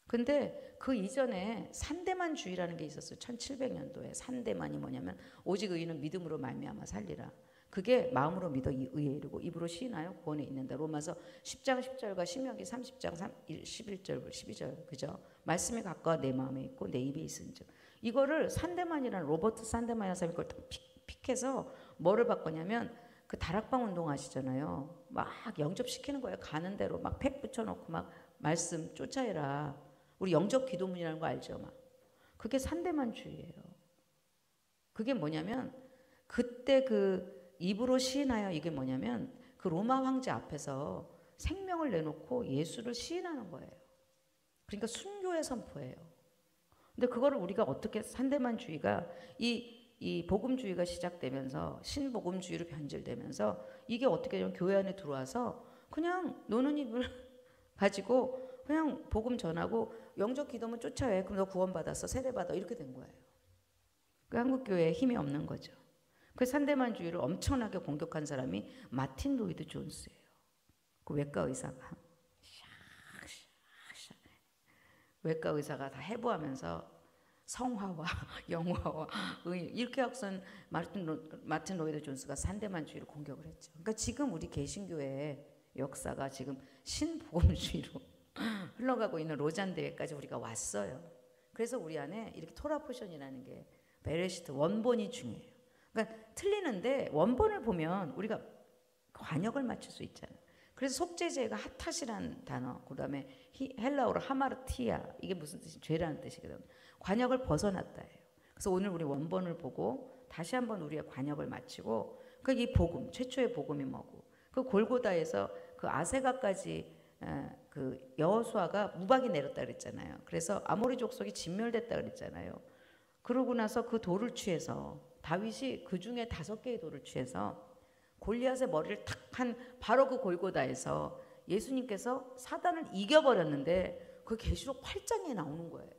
근데 그 이전에 산대만주의라는 게 있었어요. 1700년도에 산대만이 뭐냐면 오직 의인은 믿음으로 말미암아 살리라. 그게 마음으로 믿어 의에 이르고 입으로 시인하여 구원에 있는다. 로마서 10장 10절과 신명기 30장 11절 12절 그죠? 말씀이 각각 내 마음에 있고 내 입에 있은즉. 이거를 산대만이라는 로버트 산대만이라는 사람이 그걸 픽해서 뭐를 바꿨냐면 그 다락방 운동 하시잖아요. 막 영접시키는 거예요. 가는 대로 막 팩 붙여놓고 막 말씀 쫓아해라. 우리 영접 기도문이라는 거 알죠? 막 그게 산대만주의예요. 그게 뭐냐면 그때 그 입으로 시인하여 이게 뭐냐면 그 로마 황제 앞에서 생명을 내놓고 예수를 시인하는 거예요. 그러니까 순교의 선포예요. 근데 그거를 우리가 어떻게 산대만주의가 이 복음주의가 시작되면서 신복음주의로 변질되면서 이게 어떻게 되면 교회 안에 들어와서 그냥 노는 입을 가지고 그냥 복음 전하고 영접 기도문 쫓아해. 그럼 너 구원받았어. 세례받아. 이렇게 된 거예요. 그 한국교회에 힘이 없는 거죠. 그 산대만주의를 엄청나게 공격한 사람이 마틴 로이드 존스예요. 그 외과 의사가 외과 의사가 다 해부하면서 성화와 영화와 이렇게 역선 마틴 로이드 존스가 산대만주의를 공격을 했죠. 그러니까 지금 우리 개신교회의 역사가 지금 신복음주의로 흘러가고 있는 로잔 대회까지 우리가 왔어요. 그래서 우리 안에 이렇게 토라 포션이라는 게 베레시트 원본이 중요해요. 그러니까 틀리는데 원본을 보면 우리가 관역을 맞출 수 있잖아요. 그래서 속죄제가 핫핫이라는 단어, 그 다음에 헬라어로 하마르티아, 이게 무슨 뜻이 죄라는 뜻이거든요. 관역을 벗어났다예요. 그래서 오늘 우리 원본을 보고 다시 한번 우리의 관역을 맞추고 이 복음, 최초의 복음이 뭐고 그 골고다에서 그 아세가까지 그 여호수아가 무박이 내렸다 그랬잖아요. 그래서 아모리 족속이 진멸됐다 그랬잖아요. 그러고 나서 그 돌을 취해서 다윗이 그 중에 5개의 돌을 취해서 골리앗의 머리를 탁 한 바로 그 골고다에서 예수님께서 사단을 이겨버렸는데 그 계시록 8장에 나오는 거예요.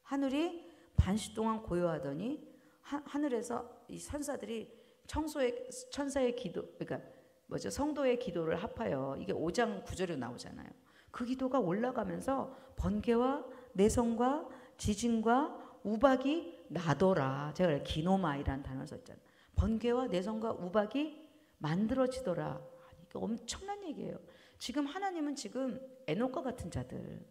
하늘이 반시 동안 고요하더니 하늘에서 이 천사들이 천사의 기도, 그러니까 뭐죠? 성도의 기도를 합하여 이게 5장 9절에 나오잖아요. 그 기도가 올라가면서 번개와 내성과 지진과 우박이 나더라. 제가 기노마이라는 단어를 썼잖아요. 번개와 내성과 우박이 만들어지더라. 이게 엄청난 얘기예요. 지금 하나님은 지금 에녹과 같은 자들,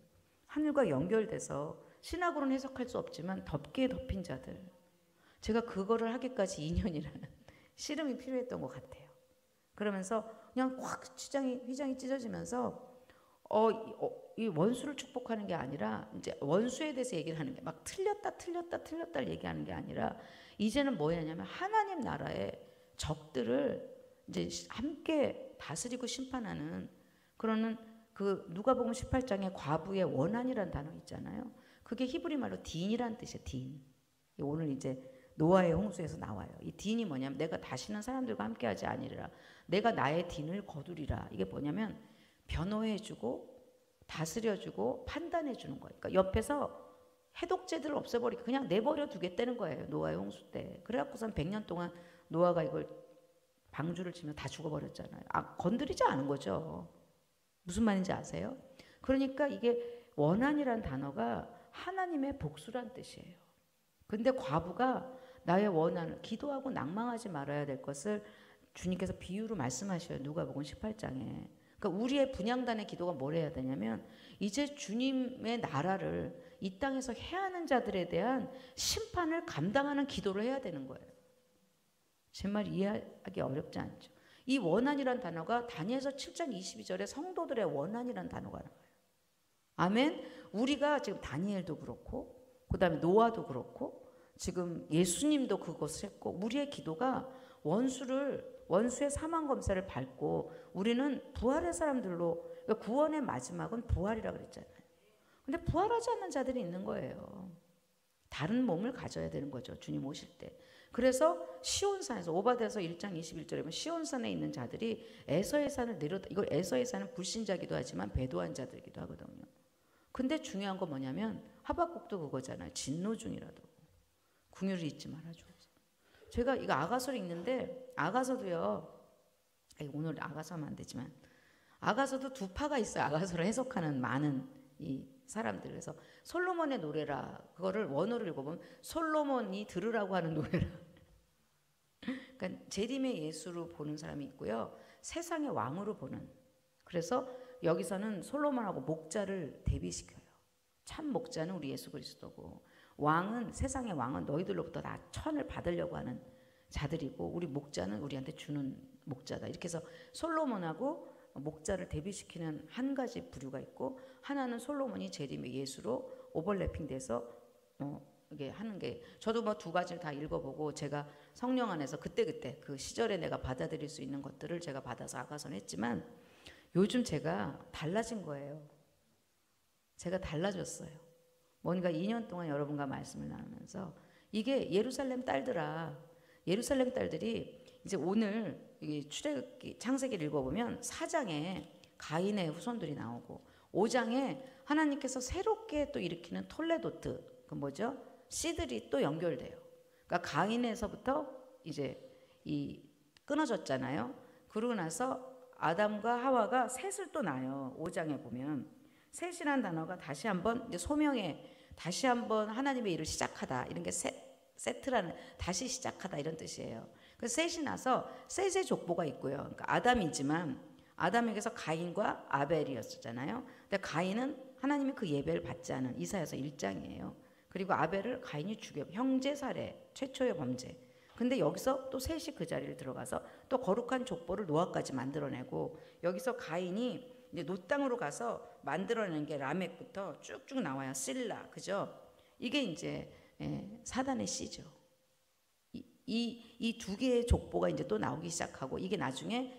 하늘과 연결돼서 신학으로는 해석할 수 없지만 덮개에 덮인 자들, 제가 그거를 하기까지 2년이라는 씨름이 필요했던 것 같아요. 그러면서 그냥 확 휘장이 찢어지면서 이 원수를 축복하는 게 아니라 이제 원수에 대해서 얘기를 하는 게 막 틀렸다를 얘기하는 게 아니라 이제는 뭐냐면 하나님 나라의 적들을 이제 함께 다스리고 심판하는 그러는 그 누가복음 18장에 과부의 원한이라는 단어 있잖아요. 그게 히브리 말로 딘이라는 뜻이에요. 딘. 오늘 이제 노아의 홍수에서 나와요. 이 딘이 뭐냐면 내가 다시는 사람들과 함께하지 아니리라. 내가 나의 딘을 거두리라. 이게 뭐냐면 변호해주고 다스려주고 판단해주는 거예요. 그러니까 옆에서 해독제들을 없애버리고 그냥 내버려 두겠다는 거예요. 노아의 홍수 때. 그래갖고선 100년 동안 노아가 이걸 방주를 치면 다 죽어버렸잖아요. 건드리지 않은 거죠. 무슨 말인지 아세요? 그러니까 이게 원한이란 단어가 하나님의 복수란 뜻이에요. 근데 과부가 나의 원한을 기도하고 낭망하지 말아야 될 것을 주님께서 비유로 말씀하셔요. 누가복음 18장에. 그러니까 우리의 분향단의 기도가 뭘 해야 되냐면 이제 주님의 나라를 이 땅에서 해하는 자들에 대한 심판을 감당하는 기도를 해야 되는 거예요. 제 말 이해하기 어렵지 않죠. 이 원한이란 단어가 다니엘서 7장 22절에 성도들의 원한이란 단어가 나와요. 아멘. 우리가 지금 다니엘도 그렇고 그 다음에 노아도 그렇고 지금 예수님도 그것을 했고 우리의 기도가 원수의 사망 검사를 밟고 우리는 부활의 사람들로 그러니까 구원의 마지막은 부활이라고 그랬잖아요. 근데 부활하지 않는 자들이 있는 거예요. 다른 몸을 가져야 되는 거죠. 주님 오실 때. 그래서 시온산에서 오바댜서 1장 21절에 보면 시온산에 있는 자들이 에서의 산을 이걸 에서의 산은 불신자기도 하지만 배도한 자들이기도 하거든요. 근데 중요한 건 뭐냐면 하박국도 그거잖아요. 진노 중이라도 궁유를 잊지 말아줘. 제가 이거 아가서를 읽는데 아가서도요. 오늘 아가서 하면 안 되지만 아가서도 두 파가 있어요. 아가서를 해석하는 많은 이 사람들. 그래서 솔로몬의 노래라 그거를 원어를 읽어보면 솔로몬이 들으라고 하는 노래라. 그러니까 재림의 예수로 보는 사람이 있고요. 세상의 왕으로 보는. 그래서 여기서는 솔로몬하고 목자를 대비시켜요. 참 목자는 우리 예수 그리스도고 왕은 세상의 왕은 너희들로부터 다 천을 받으려고 하는 자들이고 우리 목자는 우리한테 주는 목자다. 이렇게 해서 솔로몬하고 목자를 대비시키는 한 가지 부류가 있고 하나는 솔로몬이 재림의 예수로 오버래핑돼서 이게 하는 게 저도 뭐 두 가지를 다 읽어보고 제가 성령 안에서 그때 그 시절에 내가 받아들일 수 있는 것들을 제가 받아서 아가선 했지만 요즘 제가 달라진 거예요. 제가 달라졌어요. 뭔가 2년 동안 여러분과 말씀을 나누면서 이게 예루살렘 딸들아 예루살렘 딸들이 이제 오늘 출애굽기 창세기를 읽어보면 4장에 가인의 후손들이 나오고 5장에 하나님께서 새롭게 또 일으키는 톨레도트 그 뭐죠? 씨들이 또 연결돼요. 그러니까 가인에서부터 이제 이 끊어졌잖아요. 그러고 나서 아담과 하와가 셋을 또 낳아요. 5장에 보면 셋이라는 단어가 다시 한번 이제 소명에 다시 한번 하나님의 일을 시작하다 이런 게 세트라는 다시 시작하다 이런 뜻이에요. 그래서 셋이 나서 셋의 족보가 있고요. 그러니까 아담이지만 아담에게서 가인과 아벨이었잖아요. 근데 가인은 하나님이 그 예배를 받지 않은 이사야서 1장이에요. 그리고 아벨을 가인이 죽여 형제 살해 최초의 범죄. 근데 여기서 또 셋이 그 자리를 들어가서 또 거룩한 족보를 노아까지 만들어내고 여기서 가인이 이제 노 땅으로 가서 만들어낸 게 라멕부터 쭉쭉 나와요. 실라 그죠? 이게 이제 사단의 씨죠. 이 두 개의 족보가 이제 또 나오기 시작하고 이게 나중에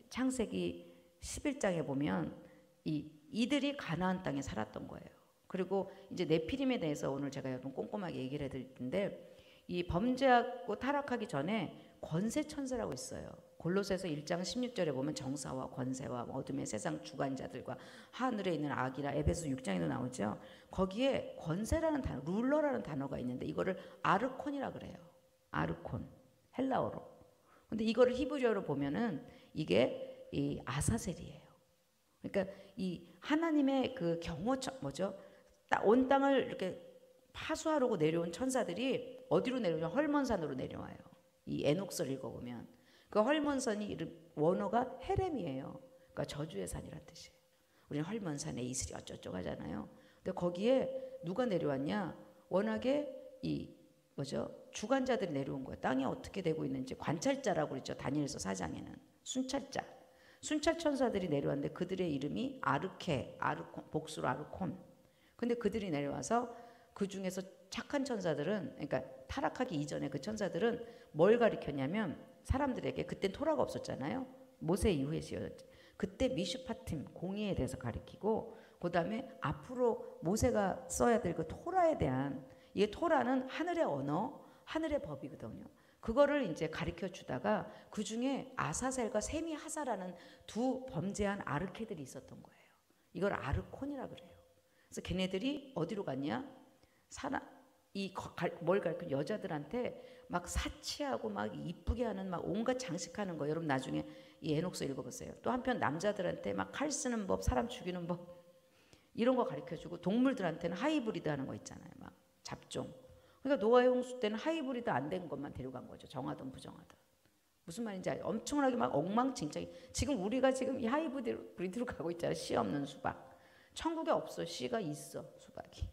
창세기 11장에 보면 이들이 가나안 땅에 살았던 거예요. 그리고 이제 네피림에 대해서 오늘 제가 여러분 꼼꼼하게 얘기를 해드릴 텐데 이 범죄하고 타락하기 전에 권세 천사라고 있어요. 골로새서 1장 16절에 보면 정사와 권세와 어둠의 세상 주관자들과 하늘에 있는 악이라 에베소 6장에도 나오죠. 거기에 권세라는 단어, 룰러라는 단어가 있는데 이거를 아르콘이라 그래요. 아르콘, 헬라어로. 근데 이거를 히브리어로 보면은 이게 이 아사셀이에요. 그러니까 이 하나님의 그 경호처 뭐죠? 온 땅을 이렇게 파수하려고 내려온 천사들이 어디로 내려오냐? 헐몬산으로 내려와요. 이 에녹서를 읽어보면 그 헐몬선이 원어가 헤렘이에요. 그러니까 그러니까 저주의 산이란 뜻이에요. 우리는 헐몬산에 이슬이 어쩌고저쩌고 하잖아요. 근데 거기에 누가 내려왔냐? 워낙에 이 뭐죠? 주관자들이 내려온 거예요. 땅이 어떻게 되고 있는지 관찰자라고 그랬죠. 다니엘서 4장에는 순찰자, 순찰 천사들이 내려왔는데 그들의 이름이 아르케, 아르콘, 복수로 아르콘. 근데 그들이 내려와서 그 중에서 착한 천사들은, 그러니까 타락하기 이전에 그 천사들은 뭘 가리켰냐면 사람들에게, 그땐 토라가 없었잖아요. 모세 이후에 지어졌지. 그때 미슈파팀, 공의에 대해서 가리키고, 그 다음에 앞으로 모세가 써야 될 그 토라에 대한, 이게 토라는 하늘의 언어, 하늘의 법이거든요. 그거를 이제 가르쳐 주다가 그 중에 아사셀과 세미 하사라는 두 범죄한 아르케들이 있었던 거예요. 이걸 아르콘이라 그래요. 그래서 걔네들이 어디로 갔냐? 뭘 가르쳐? 여자들한테 막 사치하고 막 이쁘게 하는 막 온갖 장식하는 거. 여러분 나중에 이 에녹서 읽어보세요. 또 한편 남자들한테 막 칼 쓰는 법, 사람 죽이는 법 이런 거 가르쳐주고, 동물들한테는 하이브리드 하는 거 있잖아요. 막 잡종. 그러니까 노아의 홍수 때는 하이브리드 안 된 것만 데려간 거죠. 정하든 부정하든. 무슨 말인지 알죠? 엄청나게 막 엉망진창이. 지금 우리가 지금 이 하이브리드로 가고 있잖아요. 씨 없는 수박. 천국에 없어. 씨가 있어. 수박이.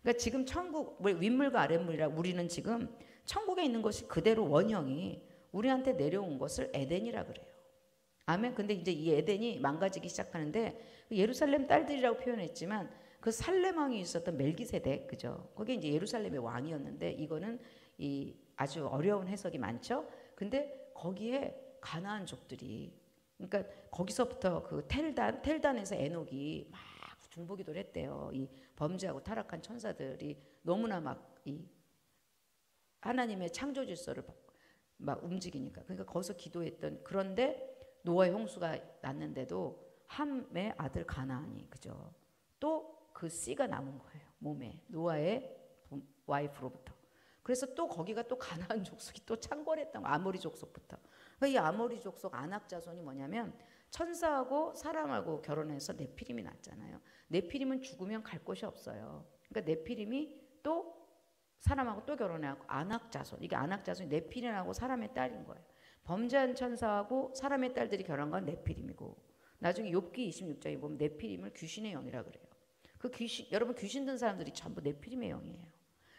그러니까 지금 천국, 윗물과 아랫물이라, 우리는 지금 천국에 있는 것이 그대로 원형이 우리한테 내려온 것을 에덴이라 그래요. 아멘. 근데 이제 이 에덴이 망가지기 시작하는데, 예루살렘 딸들이라고 표현했지만 그 살렘 왕이 있었던 멜기세덱, 그죠? 그게 이제 예루살렘의 왕이었는데, 이거는 이 아주 어려운 해석이 많죠. 근데 거기에 가나안족들이, 그러니까 거기서부터 그 텔단에서 에녹이 막 중보기도를 했대요. 이 범죄하고 타락한 천사들이 너무나 막 이 하나님의 창조 질서를 막 움직이니까. 그러니까 거기서 기도했던. 그런데 노아의 홍수가 났는데도 함의 아들 가나안이, 그죠? 또 그 씨가 남은 거예요. 몸에. 노아의 와이프로부터. 그래서 또 거기가 또 가나안 족속이 또 창궐했던 거. 아모리 족속부터. 그러니까 이 아모리 족속 아낙 자손이 뭐냐면 천사하고 사람하고 결혼해서 네피림이 났잖아요. 네피림은 죽으면 갈 곳이 없어요. 그러니까 네피림이 또 사람하고 또 결혼해갖고 아낙 자손. 이게 아낙 자손이 네피림하고 사람의 딸인 거예요. 범죄한 천사하고 사람의 딸들이 결혼한 건 네피림이고, 나중에 욥기 26장에 보면 네피림을 귀신의 영이라 그래요. 그 귀신, 여러분 귀신 든 사람들이 전부 네피림의 영이에요.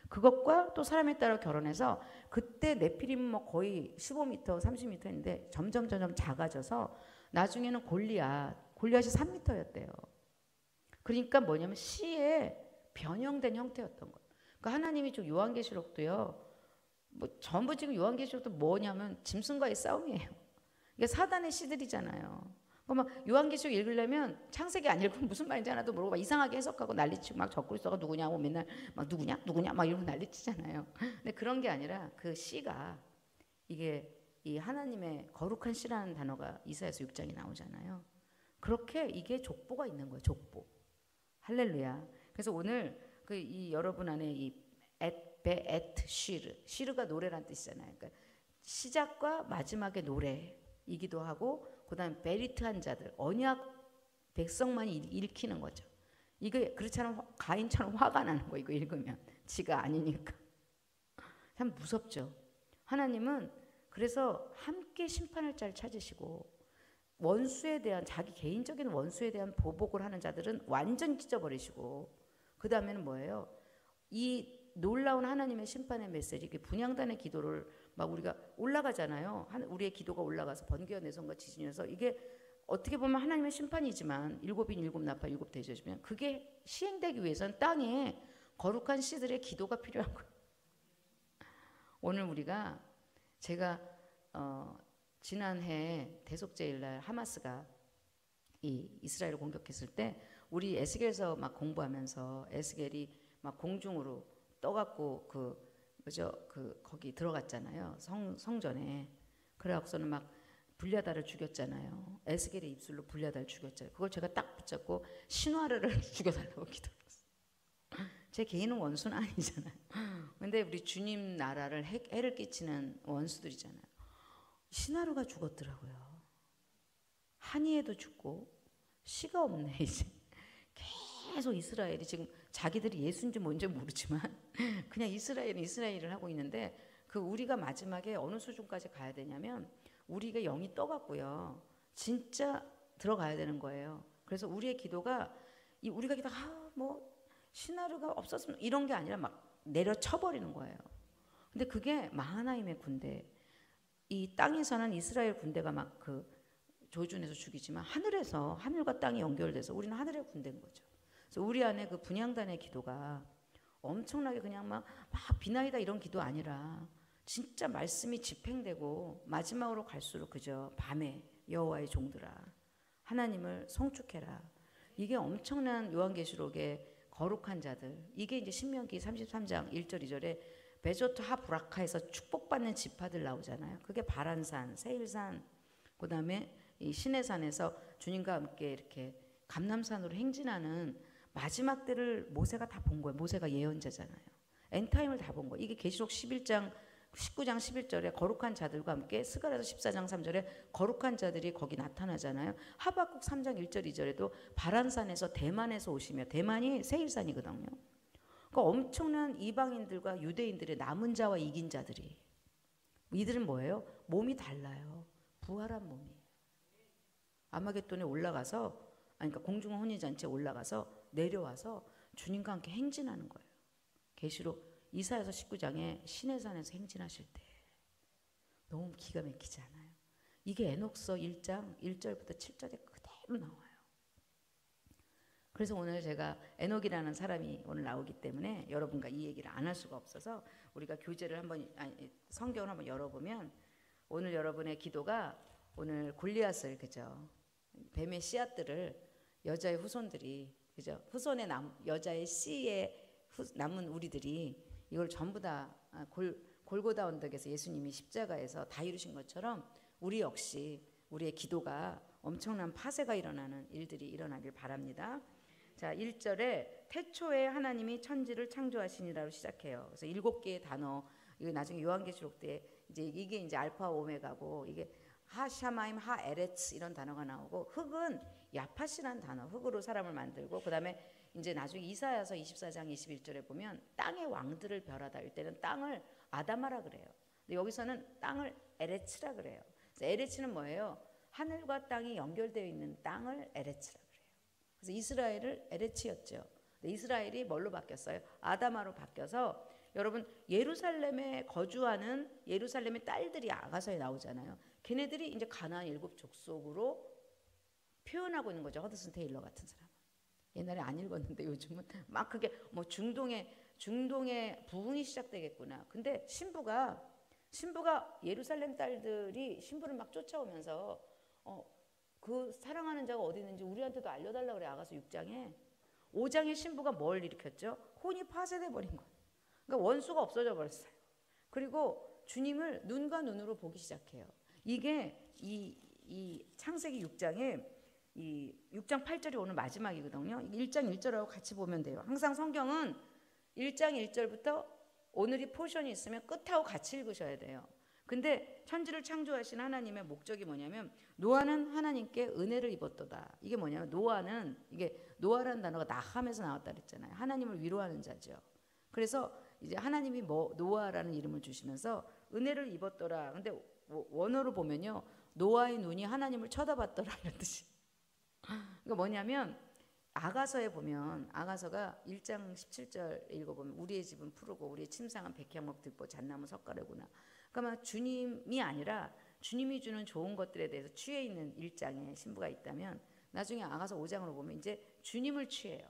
그것과 또 사람의 딸을 결혼해서, 그때 네피림은 뭐 거의 15m, 30m인데 점점 작아져서 나중에는 골리앗이 3m였대요. 그러니까 뭐냐면 씨의 변형된 형태였던 거예요. 그러니까 하나님이 좀 요한계시록도요, 뭐 전부 지금 요한계시록도 뭐냐면 짐승과의 싸움이에요. 이게 사단의 씨들이잖아요. 막 요한계시록 읽으려면 창세기 안 읽으면 무슨 말인지 하나도 모르고 막 이상하게 해석하고 난리치고, 막 적그리스도가 누구냐고 맨날 막 누구냐 막 이러고 난리치잖아요. 근데 그런 게 아니라 그 씨가, 이게 이 하나님의 거룩한 씨라는 단어가 이사야서 6장에 나오잖아요. 그렇게 이게 족보가 있는 거예요. 족보. 할렐루야. 그래서 오늘 그 이 여러분 안에 이 시르가 노래란 뜻이잖아요. 그러니까 시작과 마지막의 노래이기도 하고, 그다음에 베리트한 자들, 언약 백성만이 읽히는 거죠. 이게 그렇지 않으면 가인처럼 화가 나는 거예요. 이거 읽으면 지가 아니니까. 참 무섭죠. 하나님은 그래서 함께 심판할 자를 찾으시고, 원수에 대한, 자기 개인적인 원수에 대한 보복을 하는 자들은 완전 찢어버리시고, 그 다음에는 뭐예요? 이 놀라운 하나님의 심판의 메시지, 분향단의 기도를 막 우리가 올라가잖아요. 우리의 기도가 올라가서 번개와 내성과 지진이어서, 이게 어떻게 보면 하나님의 심판이지만, 일곱인 일곱 나팔 일곱 대접이면 그게 시행되기 위해서는 땅에 거룩한 씨들의 기도가 필요한 거예요. 오늘 우리가, 제가 지난해 대속제일날 하마스가 이 이스라엘을 공격했을 때, 우리 에스겔서 막 공부하면서 에스겔이 막 공중으로 떠갖고 거기 들어갔잖아요. 성전에. 그래갖고서는 막 불야다를 죽였잖아요. 에스겔의 입술로 불야다를 죽였잖아요. 그걸 제가 딱 붙잡고 신화를 죽여달라고 기도했어요. 제 개인은 원수는 아니잖아요. 근데 우리 주님 나라를 해를 끼치는 원수들이잖아요. 신하루가 죽었더라고요. 한이에도 죽고, 씨가 없네 이제. 계속 이스라엘이 지금 자기들이 예수인지 뭔지 모르지만 그냥 이스라엘은 이스라엘을 하고 있는데, 그 우리가 마지막에 어느 수준까지 가야 되냐면, 우리가 영이 떠갖고요, 진짜 들어가야 되는 거예요. 그래서 우리의 기도가 우리가 기도 뭐 시나리오가 없었으면 이런 게 아니라 막 내려쳐버리는 거예요. 근데 그게 마하나임의 군대, 이 땅에서는 이스라엘 군대가 막 그 조준해서 죽이지만 하늘에서 하늘과 땅이 연결돼서 우리는 하늘의 군대인 거죠. 그래서 우리 안에 그 분향단의 기도가 엄청나게 그냥 막 비나이다 이런 기도 아니라 진짜 말씀이 집행되고 마지막으로 갈수록 그저 밤에 여호와의 종들아 하나님을 송축해라. 이게 엄청난 요한계시록의 거룩한 자들. 이게 이제 신명기 33장 1절 2절에 베조트 하브라카에서 축복받는 지파들 나오잖아요. 그게 바란산, 세일산, 그 다음에 이 시내산에서 주님과 함께 이렇게 감람산으로 행진하는 마지막 때를 모세가 다 본 거예요. 모세가 예언자잖아요. 엔타임을 다 본 거예요. 이게 계시록 19장 11절에 거룩한 자들과 함께 스가랴서 14장 3절에 거룩한 자들이 거기 나타나잖아요. 하박국 3장 1절 2절에도 바란산에서 대만에서 오시며 대만이 세일산이거든요. 그러니까 엄청난 이방인들과 유대인들의 남은 자와 이긴 자들이 이들은 뭐예요? 몸이 달라요. 부활한 몸이. 아마겟돈에 올라가서 그러니까 공중 혼인잔치에 올라가서 내려와서 주님과 함께 행진하는 거예요. 계시록 이사야서 19장에 시내산에서 행진하실 때 너무 기가 막히지 않아요? 이게 에녹서 1장 1절부터 7절에 그대로 나와요. 그래서 오늘 제가 에녹이라는 사람이 오늘 나오기 때문에 여러분과 이 얘기를 안 할 수가 없어서 우리가 교재를 한번 성경을 한번 열어보면 오늘 여러분의 기도가 오늘 골리앗을 그죠? 뱀의 씨앗들을 여자의 후손들이 그죠? 후손의 여자의 씨에 남은 우리들이 이걸 전부 다 골고다 언덕에서 예수님이 십자가에서 다 이루신 것처럼 우리 역시 우리의 기도가 엄청난 파쇄가 일어나는 일들이 일어나길 바랍니다. 자, 1절에 태초에 하나님이 천지를 창조하시니라로 시작해요. 그래서 7개의 단어, 이거 나중에 요한계시록 때 이게 이제 알파 오메가고 이게 하샤마임 하에레츠 이런 단어가 나오고 흙은 야팟이라는 단어, 흙으로 사람을 만들고 그다음에 이제 나중에 이사야서 24장 21절에 보면 땅의 왕들을 멸하다 할 때는 땅을 아다마라 그래요. 근데 여기서는 땅을 에레츠라 그래요. 그래서 에레츠는 뭐예요? 하늘과 땅이 연결되어 있는 땅을 에레츠라 그래요. 그래서 이스라엘을 에레츠였죠. 근데 이스라엘이 뭘로 바뀌었어요? 아다마로 바뀌어서 여러분 예루살렘에 거주하는 예루살렘의 딸들이 아가서에 나오잖아요. 걔네들이 이제 가나안 7 족속으로 표현하고 있는 거죠. 허드슨 테일러 같은 사람. 옛날에 안 읽었는데 요즘은 막 그게 뭐 중동의 부흥이 시작되겠구나. 근데 신부가 예루살렘 딸들이 신부를 막 쫓아오면서 그 사랑하는 자가 어디 있는지 우리한테도 알려달라고 그래. 아가서 6장에 5장의 신부가 뭘 일으켰죠? 혼이 파쇄돼 버린 거예요. 그러니까 원수가 없어져 버렸어요. 그리고 주님을 눈과 눈으로 보기 시작해요. 이게 이 창세기 6장에 이 6장 8절이 오늘 마지막이거든요. 1장 1절하고 같이 보면 돼요. 항상 성경은 1장 1절부터 오늘이 포션이 있으면 끝하고 같이 읽으셔야 돼요. 근데 천지를 창조하신 하나님의 목적이 뭐냐면 노아는 하나님께 은혜를 입었도다. 이게 뭐냐면 노아는 이게 노아라는 단어가 나함에서 나왔다 그랬잖아요. 하나님을 위로하는 자죠. 그래서 이제 하나님이 노아라는 이름을 주시면서 은혜를 입었더라. 근데 원어로 보면요. 노아의 눈이 하나님을 쳐다봤더라 이런 뜻이. 그러니까 뭐냐면 아가서에 보면 아가서가 1장 17절 읽어보면 우리의 집은 푸르고 우리의 침상은 백향목 들보 잣나무 석가래구나. 그러니까 주님이 아니라 주님이 주는 좋은 것들에 대해서 취해 있는 1장에 신부가 있다면 나중에 아가서 5장으로 보면 이제 주님을 취해요.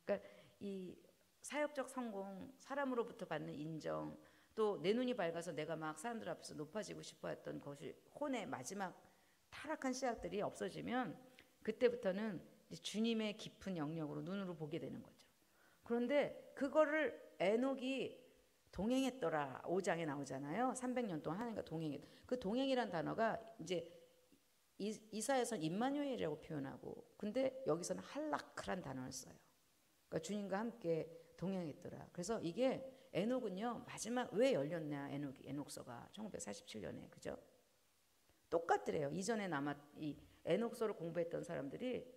그러니까 이 사역적 성공, 사람으로부터 받는 인정, 또 내 눈이 밝아서 내가 막 사람들 앞에서 높아지고 싶어 했던 것이 혼의 마지막 타락한 씨앗들이 없어지면 그때부터는 이제 주님의 깊은 영역으로 눈으로 보게 되는 거죠. 그런데 그거를 에녹이 동행했더라 5장에 나오잖아요. 300년 동안 하나님과 동행했. 그 동행이란 단어가 이제 이사야서는 임마누엘이라고 표현하고 근데 여기서는 할라크란 단어를 써요. 그러니까 주님과 함께 동행했더라. 그래서 이게 에녹은요 마지막 왜 열렸냐 에녹서가 1947년에 그죠? 똑같더래요. 이전에 이 에녹서를 공부했던 사람들이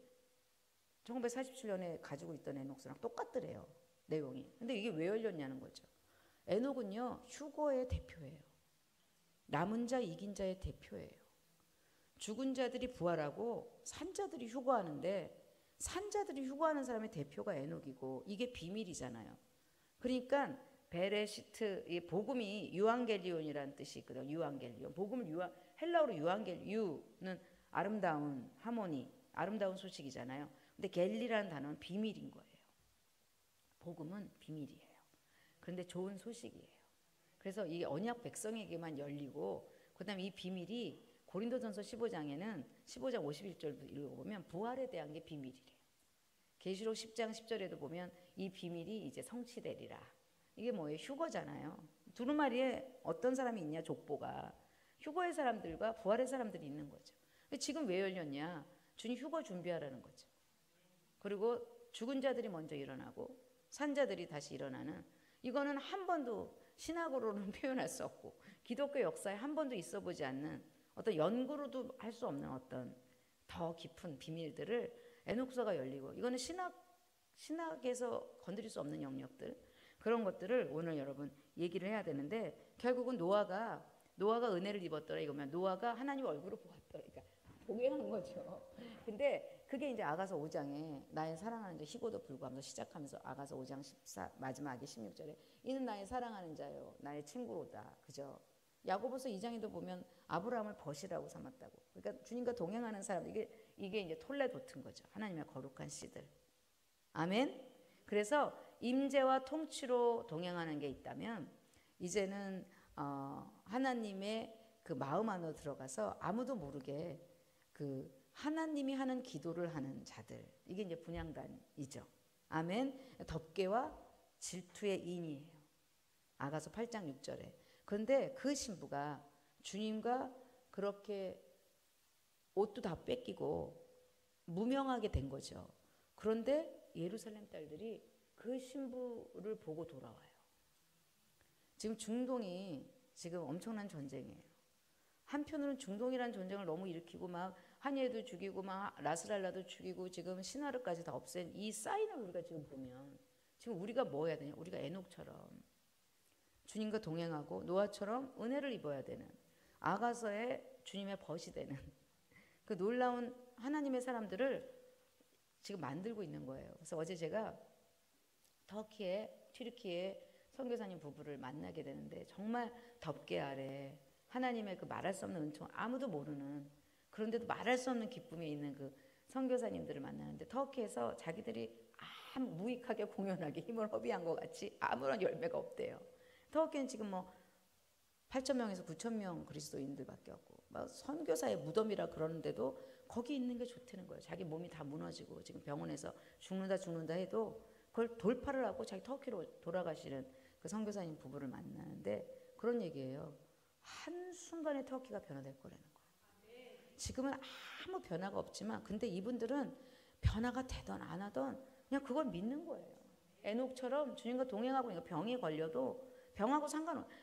1947년에 가지고 있던 에녹서랑 똑같더래요. 내용이. 근데 이게 왜 열렸냐는 거죠. 에녹은요 휴거의 대표예요. 남은 자 이긴 자의 대표예요. 죽은 자들이 부활하고 산자들이 휴거하는데 산자들이 휴거하는 사람의 대표가 에녹이고 이게 비밀이잖아요. 그러니까 베레시트, 이 복음이 유앙겔리온이라는 뜻이 있거든요. 유앙겔리온. 복음을 헬라어로 유는 아름다운 하모니, 아름다운 소식이잖아요. 근데 겔리라는 단어는 비밀인 거예요. 복음은 비밀이에요. 그런데 좋은 소식이에요. 그래서 이게 언약 백성에게만 열리고 그다음에 이 비밀이 고린도전서 15장에는 15장 51절도 읽어보면 부활에 대한 게 비밀이래요. 계시록 10장 10절에도 보면 이 비밀이 이제 성취되리라. 이게 뭐예요? 휴거잖아요. 두루마리에 어떤 사람이 있냐? 족보가. 휴거의 사람들과 부활의 사람들이 있는 거죠. 지금 왜 열렸냐? 주님 휴거 준비하라는 거죠. 그리고 죽은 자들이 먼저 일어나고 산자들이 다시 일어나는, 이거는 한 번도 신학으로는 표현할 수 없고 기독교 역사에 한 번도 있어 보지 않는 어떤 연구로도 할 수 없는 어떤 더 깊은 비밀들을 에녹서가 열리고, 이거는 신학에서 건드릴 수 없는 영역들, 그런 것들을 오늘 여러분 얘기를 해야 되는데, 결국은 노아가 은혜를 입었더라 이거면 노아가 하나님 얼굴을 보았더라, 그러니까 동행한 거죠. 근데 그게 이제 아가서 5장에 나의 사랑하는 자 희고도 불구하면서 시작하면서 아가서 5장 14 마지막에 16절에 이는 나의 사랑하는 자요 나의 친구로다. 그죠? 야고보서 2장에도 보면 아브라함을 벗이라고 삼았다고. 그러니까 주님과 동행하는 사람, 이게 이제 톨레도트인 거죠. 하나님의 거룩한 씨들. 아멘. 그래서 임재와 통치로 동행하는 게 있다면 이제는 하나님의 그 마음 안으로 들어가서 아무도 모르게 그 하나님이 하는 기도를 하는 자들, 이게 이제 분향단이죠. 아멘. 덮개와 질투의 인이에요. 아가서 8장 6절에. 그런데 그 신부가 주님과 그렇게 옷도 다 뺏기고 무명하게 된 거죠. 그런데 예루살렘 딸들이 그 신부를 보고 돌아와요. 지금 중동이 지금 엄청난 전쟁이에요. 한편으로는 중동이라는 전쟁을 너무 일으키고 막 한예도 죽이고 막 라스랄라도 죽이고 지금 신하르까지 다 없앤 이 사인을 우리가 지금 보면 지금 우리가 뭐 해야 되냐? 우리가 에녹처럼 주님과 동행하고 노아처럼 은혜를 입어야 되는, 아가서의 주님의 벗이 되는 그 놀라운 하나님의 사람들을 지금 만들고 있는 거예요. 그래서 어제 제가 튀르키예 선교사님 부부를 만나게 되는데 정말 덮개 아래 하나님의 그 말할 수 없는 은총, 아무도 모르는, 그런데도 말할 수 없는 기쁨이 있는 그 선교사님들을 만나는데 터키에서 자기들이 아무 무익하게 공연하게 힘을 허비한 것 같이 아무런 열매가 없대요. 터키는 지금 뭐 8,000명에서 9,000명 그리스도인들밖에 없고 막 선교사의 무덤이라 그러는데도 거기 있는 게 좋다는 거예요. 자기 몸이 다 무너지고 지금 병원에서 죽는다 해도 그걸 돌파를 하고 자기 터키로 돌아가시는 그 선교사님 부부를 만나는데 그런 얘기예요. 한순간에 터키가 변화될 거라는 거예요. 지금은 아무 변화가 없지만 근데 이분들은 변화가 되던 안 하던 그냥 그걸 믿는 거예요. 에녹처럼 주님과 동행하고 있는, 병이 걸려도 병하고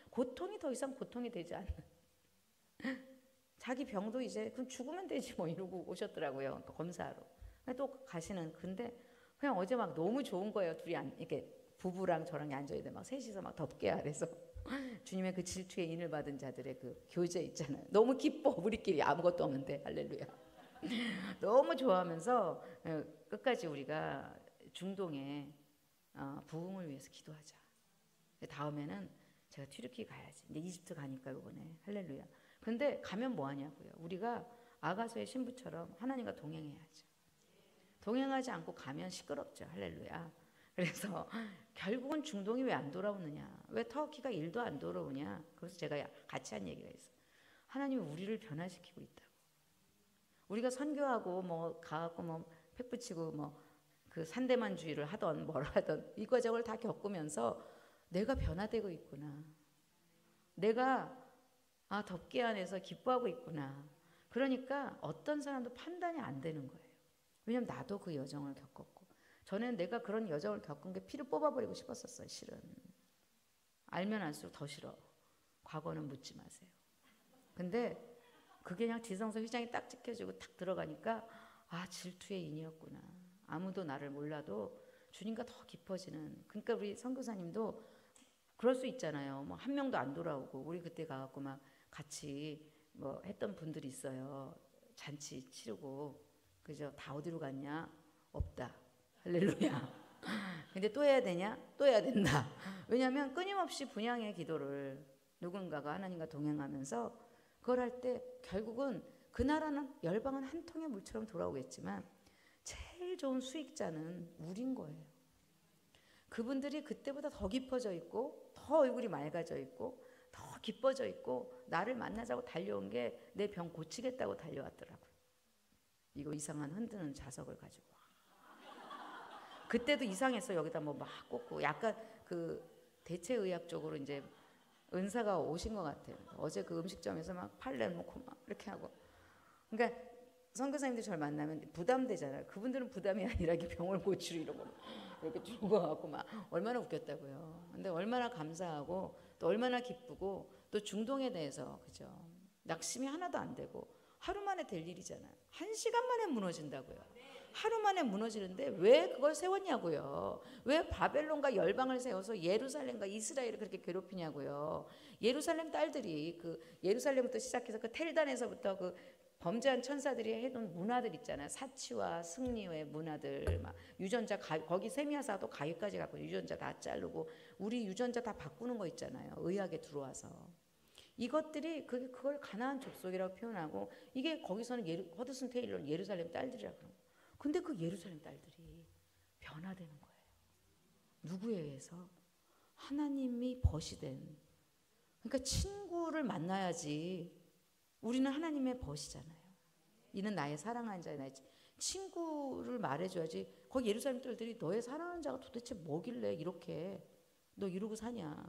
고통이 더 이상 고통이 되지 않는 자기 병도 이제 그럼 죽으면 되지 뭐 이러고 오셨더라고요. 검사하러. 또 가시는. 근데 그냥 어제 막 너무 좋은 거예요. 둘이 이렇게 부부랑 저랑 앉아야 돼. 막 셋이서 막 덮개 아래서 주님의 그 질투의 인을 받은 자들의 그 교제 있잖아요. 너무 기뻐. 우리끼리 아무것도 없는데 할렐루야. 너무 좋아하면서 끝까지 우리가 중동에 부흥을 위해서 기도하자. 다음에는 제가 튀르키 가야지. 이제 이집트 가니까 이번에 할렐루야. 근데 가면 뭐 하냐고요. 우리가 아가서의 신부처럼 하나님과 동행해야죠. 동행하지 않고 가면 시끄럽죠. 할렐루야. 그래서 결국은 중동이 왜 안 돌아오느냐, 왜 터키가 일도 안 돌아오냐. 그래서 제가 같이 한 얘기가 있어요. 하나님이 우리를 변화시키고 있다고. 우리가 선교하고 뭐 가갖고 뭐 팩 붙이고 뭐 그 산대만주의를 하던 뭘 하던 이 과정을 다 겪으면서 내가 변화되고 있구나. 내가 덮개 안에서 기뻐하고 있구나. 그러니까 어떤 사람도 판단이 안 되는 거예요. 왜냐면 나도 그 여정을 겪었고, 저는 내가 그런 여정을 겪은 게 피를 뽑아버리고 싶었었어요. 실은 알면 알수록 더 싫어. 과거는 묻지 마세요. 근데 그게 그냥 지성소 휘장이 딱 찍혀지고 탁 들어가니까 질투의 인이었구나. 아무도 나를 몰라도 주님과 더 깊어지는. 그러니까 우리 선교사님도 그럴 수 있잖아요. 뭐 한 명도 안 돌아오고 우리 그때 가갖고 막 같이 뭐 했던 분들이 있어요. 잔치 치르고 그죠? 다 어디로 갔냐? 없다. 할렐루야. 근데 또 해야 되냐? 또 해야 된다. 왜냐하면 끊임없이 분향의 기도를 누군가가 하나님과 동행하면서 그걸 할 때 결국은 그 나라는 열방은 한 통의 물처럼 돌아오겠지만 제일 좋은 수익자는 우린 거예요. 그분들이 그때보다 더 깊어져 있고 더 얼굴이 맑아져 있고 더 기뻐져 있고 나를 만나자고 달려온 게 내 병 고치겠다고 달려왔더라고요. 이거 이상한 흔드는 자석을 가지고 그때도 이상했어. 여기다 뭐 막 꽂고 약간 그 대체의학적으로 이제 은사가 오신 것 같아요. 어제 그 음식점에서 막 팔 내놓고 막 이렇게 하고. 그러니까 선교사님들 저를 만나면 부담되잖아요. 그분들은 부담이 아니라 이렇게 병을 고치러 이러고 이렇게 죽어갖고 막 얼마나 웃겼다고요. 근데 얼마나 감사하고 또 얼마나 기쁘고 또 중동에 대해서 그죠. 낙심이 하나도 안 되고 하루 만에 될 일이잖아요. 1시간 만에 무너진다고요. 하루 만에 무너지는데 왜 그걸 세웠냐고요. 왜 바벨론과 열방을 세워서 예루살렘과 이스라엘을 그렇게 괴롭히냐고요. 예루살렘 딸들이 그 예루살렘부터 시작해서 그 텔단에서부터 그 범죄한 천사들이 해놓은 문화들 있잖아요. 사치와 승리의 문화들, 막 유전자 거기 세미야사도 가위까지 갖고 유전자 다 자르고 우리 유전자 다 바꾸는 거 있잖아요. 의학에 들어와서 이것들이 그걸 가나안 족속이라고 표현하고 이게 거기서는 허드슨 테일러는 예루살렘 딸들이라고 그러는 거예요. 근데 그 예루살렘 딸들이 변화되는 거예요. 누구에 의해서? 하나님이 벗이 된. 그러니까 친구를 만나야지. 우리는 하나님의 벗이잖아요. 이는 나의 사랑하는 자의 나의 친구를 말해줘야지. 거기 예루살렘 딸들이 너의 사랑하는 자가 도대체 뭐길래 이렇게 너 이러고 사냐.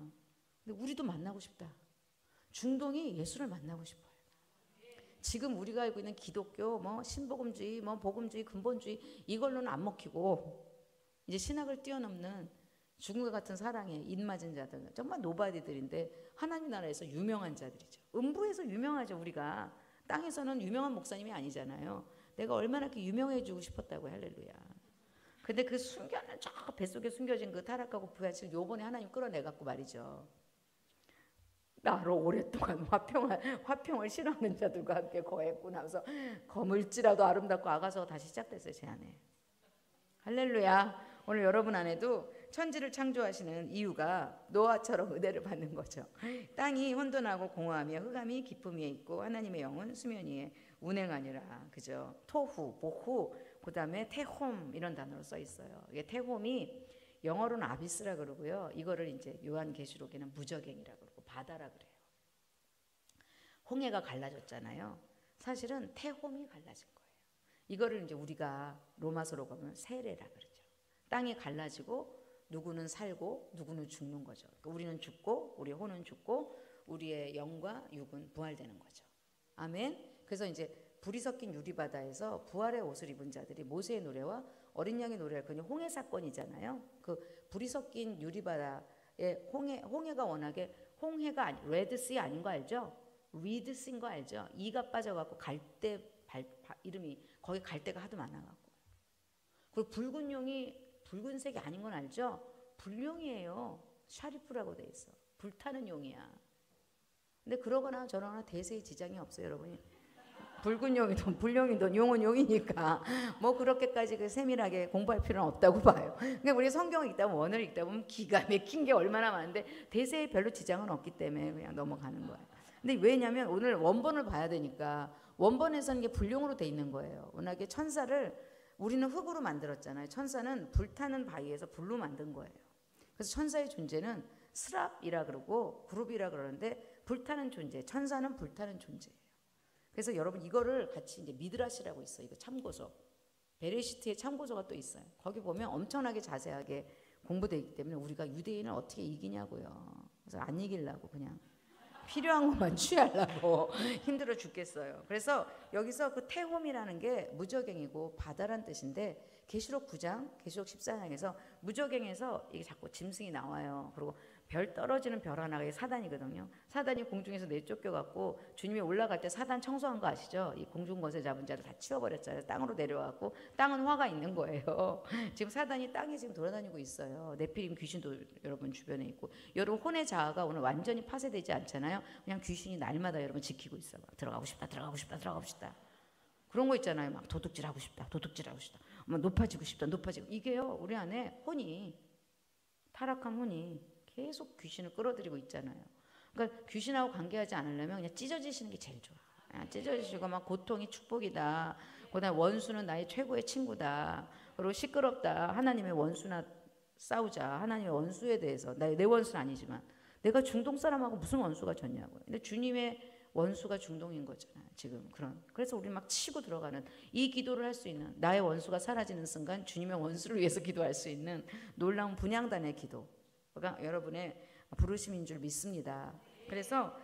근데 우리도 만나고 싶다. 중동이 예수를 만나고 싶어요. 지금 우리가 알고 있는 기독교, 뭐 신복음주의, 뭐 복음주의, 근본주의 이걸로는 안 먹히고 이제 신학을 뛰어넘는 죽음과 같은 사랑에 입맞은 자들, 정말 노바디들인데 하나님 나라에서 유명한 자들이죠. 음부에서 유명하죠. 우리가 땅에서는 유명한 목사님이 아니잖아요. 내가 얼마나 이렇게 유명해지고 싶었다고. 할렐루야. 근데 그 숨겨는 저 뱃속에 숨겨진 그 타락하고 부야칠 요번에 하나님 끌어내갖고 말이죠. 나로 오랫동안 화평을 싫어하는 자들과 함께 거했고 나서 거물지라도 아름답고 아가서가 다시 시작됐어요. 제 안에. 할렐루야. 오늘 여러분 안에도 천지를 창조하시는 이유가 노아처럼 은혜를 받는 거죠. 땅이 혼돈하고 공허하며 흑암이 깊음 위에 있고 하나님의 영은 수면 위에 운행하니라. 그죠? 토후, 보후, 그 다음에 테홈 이런 단어로 써 있어요. 이게 테홈이 영어로는 아비스라 그러고요. 이거를 이제 요한계시록에는 무저갱이라 그러고 바다라 그래요. 홍해가 갈라졌잖아요. 사실은 태홈이 갈라진 거예요. 이거를 이제 우리가 로마서로 가면 세례라 그러죠. 땅이 갈라지고 누구는 살고 누구는 죽는 거죠. 그러니까 우리는 죽고 우리의 혼은 죽고 우리의 영과 육은 부활되는 거죠. 아멘. 그래서 이제 불이 섞인 유리바다에서 부활의 옷을 입은 자들이 모세의 노래와 어린 양의 노래를 그냥 홍해 사건이잖아요. 그 불이 섞인 유리바다에 홍해가 워낙에 홍해가 레드씨 아닌 거 알죠? 리드씨인 거 알죠? 이가 빠져갖고 갈대 이름이 거기 갈대가 하도 많아갖고. 그리고 붉은 용이 붉은색이 아닌 건 알죠? 불용이에요. 샤리프라고 돼 있어. 불타는 용이야. 근데 그러거나 저러거나 대세에 지장이 없어요, 여러분이. 붉은 용이든 불용이든 용은 용이니까 뭐 그렇게까지 그 세밀하게 공부할 필요는 없다고 봐요. 그러니까 우리 성경을 읽다 보면 원어를 읽다 보면 기가 막힌 게 얼마나 많은데 대세에 별로 지장은 없기 때문에 그냥 넘어가는 거예요. 근데 왜냐하면 오늘 원본을 봐야 되니까 원본에서는 이게 불용으로 돼 있는 거예요. 워낙에 천사를 우리는 흙으로 만들었잖아요. 천사는 불타는 바위에서 불로 만든 거예요. 그래서 천사의 존재는 스랍이라 그러고 그룹이라 그러는데 불타는 존재, 천사는 불타는 존재예요. 그래서 여러분 이거를 같이 이제 미드라시라고 있어요. 이거 참고서. 베레시트의 참고서가 또 있어요. 거기 보면 엄청나게 자세하게 공부되어 있기 때문에 우리가 유대인을 어떻게 이기냐고요. 그래서 안 이기려고 그냥 필요한 것만 취하려고 힘들어 죽겠어요. 그래서 여기서 그 태홈이라는 게 무저갱이고 바다란 뜻인데 계시록 9장, 계시록 14장에서 무저갱에서 이게 자꾸 짐승이 나와요. 그리고 별 떨어지는 별 하나가 사단이거든요. 사단이 공중에서 내쫓겨갖고 주님이 올라갈 때 사단 청소한 거 아시죠? 이 공중 거세 잡은 자를 다 치워버렸잖아요. 땅으로 내려와갖고 땅은 화가 있는 거예요. 지금 사단이 땅에 지금 돌아다니고 있어요. 네피림 귀신도 여러분 주변에 있고. 여러분 혼의 자아가 오늘 완전히 파쇄되지 않잖아요. 그냥 귀신이 날마다 여러분 지키고 있어요. 들어가고 싶다, 들어가고 싶다, 들어가고 싶다. 그런 거 있잖아요. 막 도둑질하고 싶다, 도둑질하고 싶다, 막 높아지고 싶다, 높아지고. 이게요, 우리 안에 혼이, 타락한 혼이 계속 귀신을 끌어들이고 있잖아요. 그러니까 귀신하고 관계하지 않으려면 그냥 찢어지시는 게 제일 좋아. 그냥 찢어지시고 막 고통이 축복이다. 그다음에 원수는 나의 최고의 친구다. 그리고 시끄럽다. 하나님의 원수나 싸우자. 하나님의 원수에 대해서 내 원수는 아니지만 내가 중동 사람하고 무슨 원수가 졌냐고요. 근데 주님의 원수가 중동인 거잖아요. 지금 그래서 우리 막 치고 들어가는 이 기도를 할 수 있는, 나의 원수가 사라지는 순간 주님의 원수를 위해서 기도할 수 있는 놀라운 분향단의 기도. 그러니까 여러분의 부르심인 줄 믿습니다. 그래서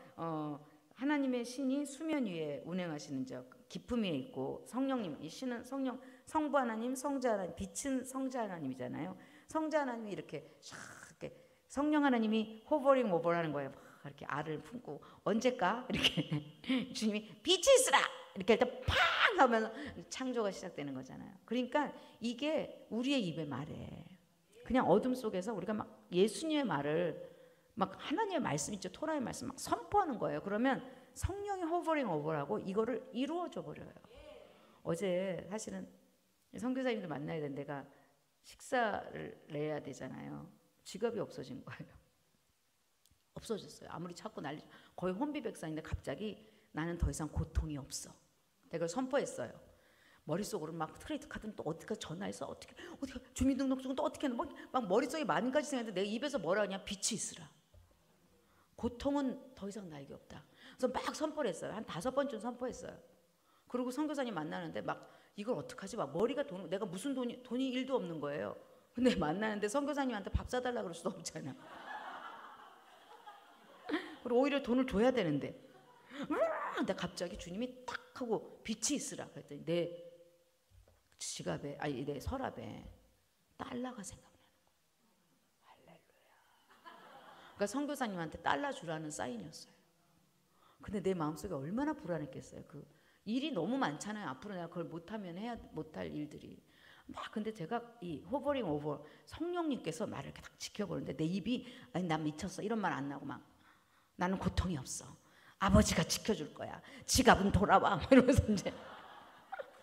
하나님의 신이 수면 위에 운행하시는 적, 기품 위에 있고, 성령님, 이 신은 성부 하나님, 성자 하나님, 빛은 성자 하나님이잖아요. 성자 하나님이 이렇게 성령 하나님이 호버링 오버하는 거예요. 막 이렇게 알을 품고 언제까 이렇게 주님이 빛이 있으라 이렇게 할 때 팡 하면 창조가 시작되는 거잖아요. 그러니까 이게 우리의 입에 말해. 그냥 어둠 속에서 우리가 막 예수님의 말을 막 하나님의 말씀 있죠. 토라의 말씀 막 선포하는 거예요. 그러면 성령이 호버링 오버하고 이거를 이루어져 버려요. 어제 사실은 선교사님들 만나야 되는데 내가 식사를 내야 되잖아요. 지갑이 없어진 거예요. 없어졌어요. 아무리 찾고 난리, 거의 혼비백산인데 갑자기 나는 더 이상 고통이 없어. 내가 선포했어요. 머릿속으로 막 크레디트 카드는 또 어떻게 전화해서 어떻게 주민등록증은 또 어떻게 하는 막 머릿속에 많은 가지 생각했는데 내가 입에서 뭐라 하냐, 빛이 있으라. 고통은 더 이상 나에게 없다. 그래서 막 선포를 했어요. 한 5번쯤 선포했어요. 그리고 선교사님 만나는데 막 이걸 어떡하지? 막 머리가 내가 무슨 돈이 1도 없는 거예요. 근데 만나는데 선교사님한테 밥 사달라 그럴 수도 없잖아. 그리고 오히려 돈을 줘야 되는데 근데 갑자기 주님이 딱 하고 빛이 있으라 그랬더니 내 지갑에, 아니 내 서랍에 달러가 생각나는 거야. 할렐루야. 그러니까 선교사님한테 달러 주라는 사인이었어요. 근데 내 마음속에 얼마나 불안했겠어요. 그 일이 너무 많잖아요. 앞으로 내가 그걸 못할 일들이 막. 근데 제가 이 호버링 오버, 성령님께서 나를 이렇게 딱 지켜보는데 내 입이 아니 난 미쳤어 이런 말 안 나고 막 나는 고통이 없어. 아버지가 지켜줄 거야. 지갑은 돌아와. 이러면서 이제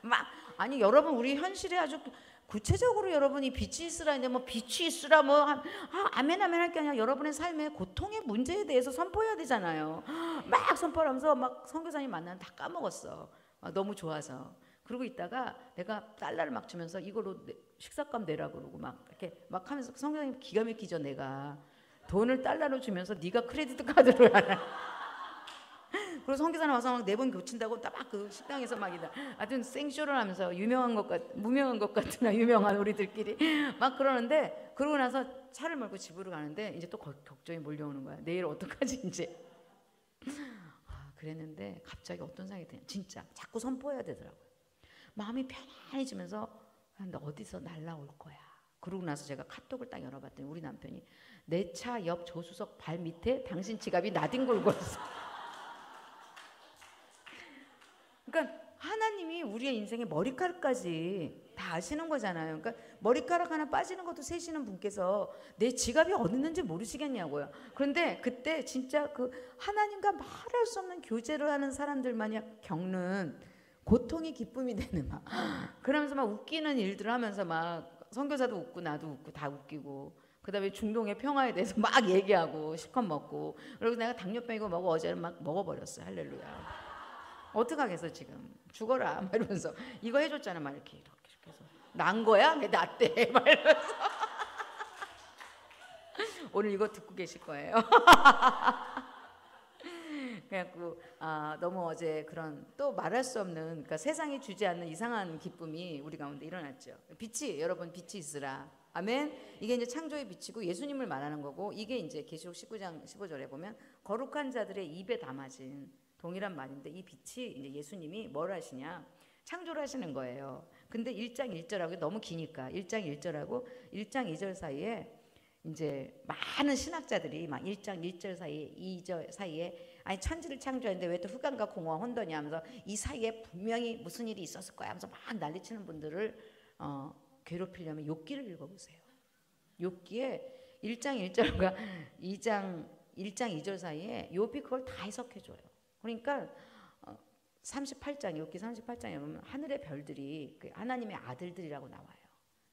막, 아니 여러분 우리 현실에 아주 구체적으로 여러분이 빛이 있으라 했는데 뭐 빛이 있으라 뭐 아멘 아멘 할 게 아니라 여러분의 삶의 고통의 문제에 대해서 선포해야 되잖아요. 막 선포하면서 막 선교사님 만나면 다 까먹었어. 너무 좋아서. 그러고 있다가 내가 달러를 막 주면서 이걸로 식사값 내라 그러고 막 이렇게 막 하면서 선교사님 기가 막히죠. 내가 돈을 달러로 주면서 네가 크레디트 카드로 하라. 그리고 선교사님 와서 막 4번 고친다고 딱 그 식당에서 막 하여튼 생쇼를 하면서 무명한 것 같으나 유명한 우리들끼리 막 그러는데, 그러고 나서 차를 몰고 집으로 가는데 이제 또 걱정이 몰려오는 거야. 내일 어떡하지 이제. 그랬는데 갑자기 어떤 생각이 드냐. 진짜 자꾸 선포해야 되더라고요. 마음이 편안해지면서 너 어디서 날라올 거야. 그러고 나서 제가 카톡을 딱 열어봤더니 우리 남편이 내 차 옆 조수석 발 밑에 당신 지갑이 나뒹굴고 있어. 그러니까 하나님이 우리의 인생의 머리카락까지 다 아시는 거잖아요. 그러니까 머리카락 하나 빠지는 것도 세시는 분께서 내 지갑이 어디 있는지 모르시겠냐고요. 그런데 그때 진짜 그 하나님과 말할 수 없는 교제를 하는 사람들만이 겪는 고통이 기쁨이 되는 막 그러면서 막 웃기는 일들을 하면서 막 선교사도 웃고 나도 웃고 다 웃기고, 그 다음에 중동의 평화에 대해서 막 얘기하고 실컷 먹고, 그리고 내가 당뇨병이고 뭐고 어제는 막 먹어버렸어요. 할렐루야. 어떡하겠어 지금 죽어라 막 이러면서 이거 해줬잖아 막 이렇게 해서 난 거야? 왜 낫대? 막 이러면서 오늘 이거 듣고 계실 거예요. 그래갖고 너무 어제 그런 또 말할 수 없는, 그러니까 세상이 주지 않는 이상한 기쁨이 우리 가운데 일어났죠. 빛이, 여러분 빛이 있으라. 아멘. 이게 이제 창조의 빛이고 예수님을 말하는 거고, 이게 이제 계시록 19장 15절에 보면 거룩한 자들의 입에 담아진 동일한 말인데, 이 빛이 이제 예수님이 뭘 하시냐, 창조를 하시는 거예요. 근데 1장 1절하고 너무 기니까 1장 1절하고 1장 2절 사이에 이제 많은 신학자들이 막 1장 1절 사이에 2절 사이에 아니 천지를 창조했는데 왜 또 흑암과 공허와 혼돈이 하면서 이 사이에 분명히 무슨 일이 있었을 거야 하면서 막 난리치는 분들을 괴롭히려면 욥기를 읽어보세요. 욥기에 1장 1절과 2장 1장 2절 사이에 욥이 그걸 다 해석해줘요. 그러니까 38장 욥기 38장에 보면 하늘의 별들이 하나님의 아들들이라고 나와요.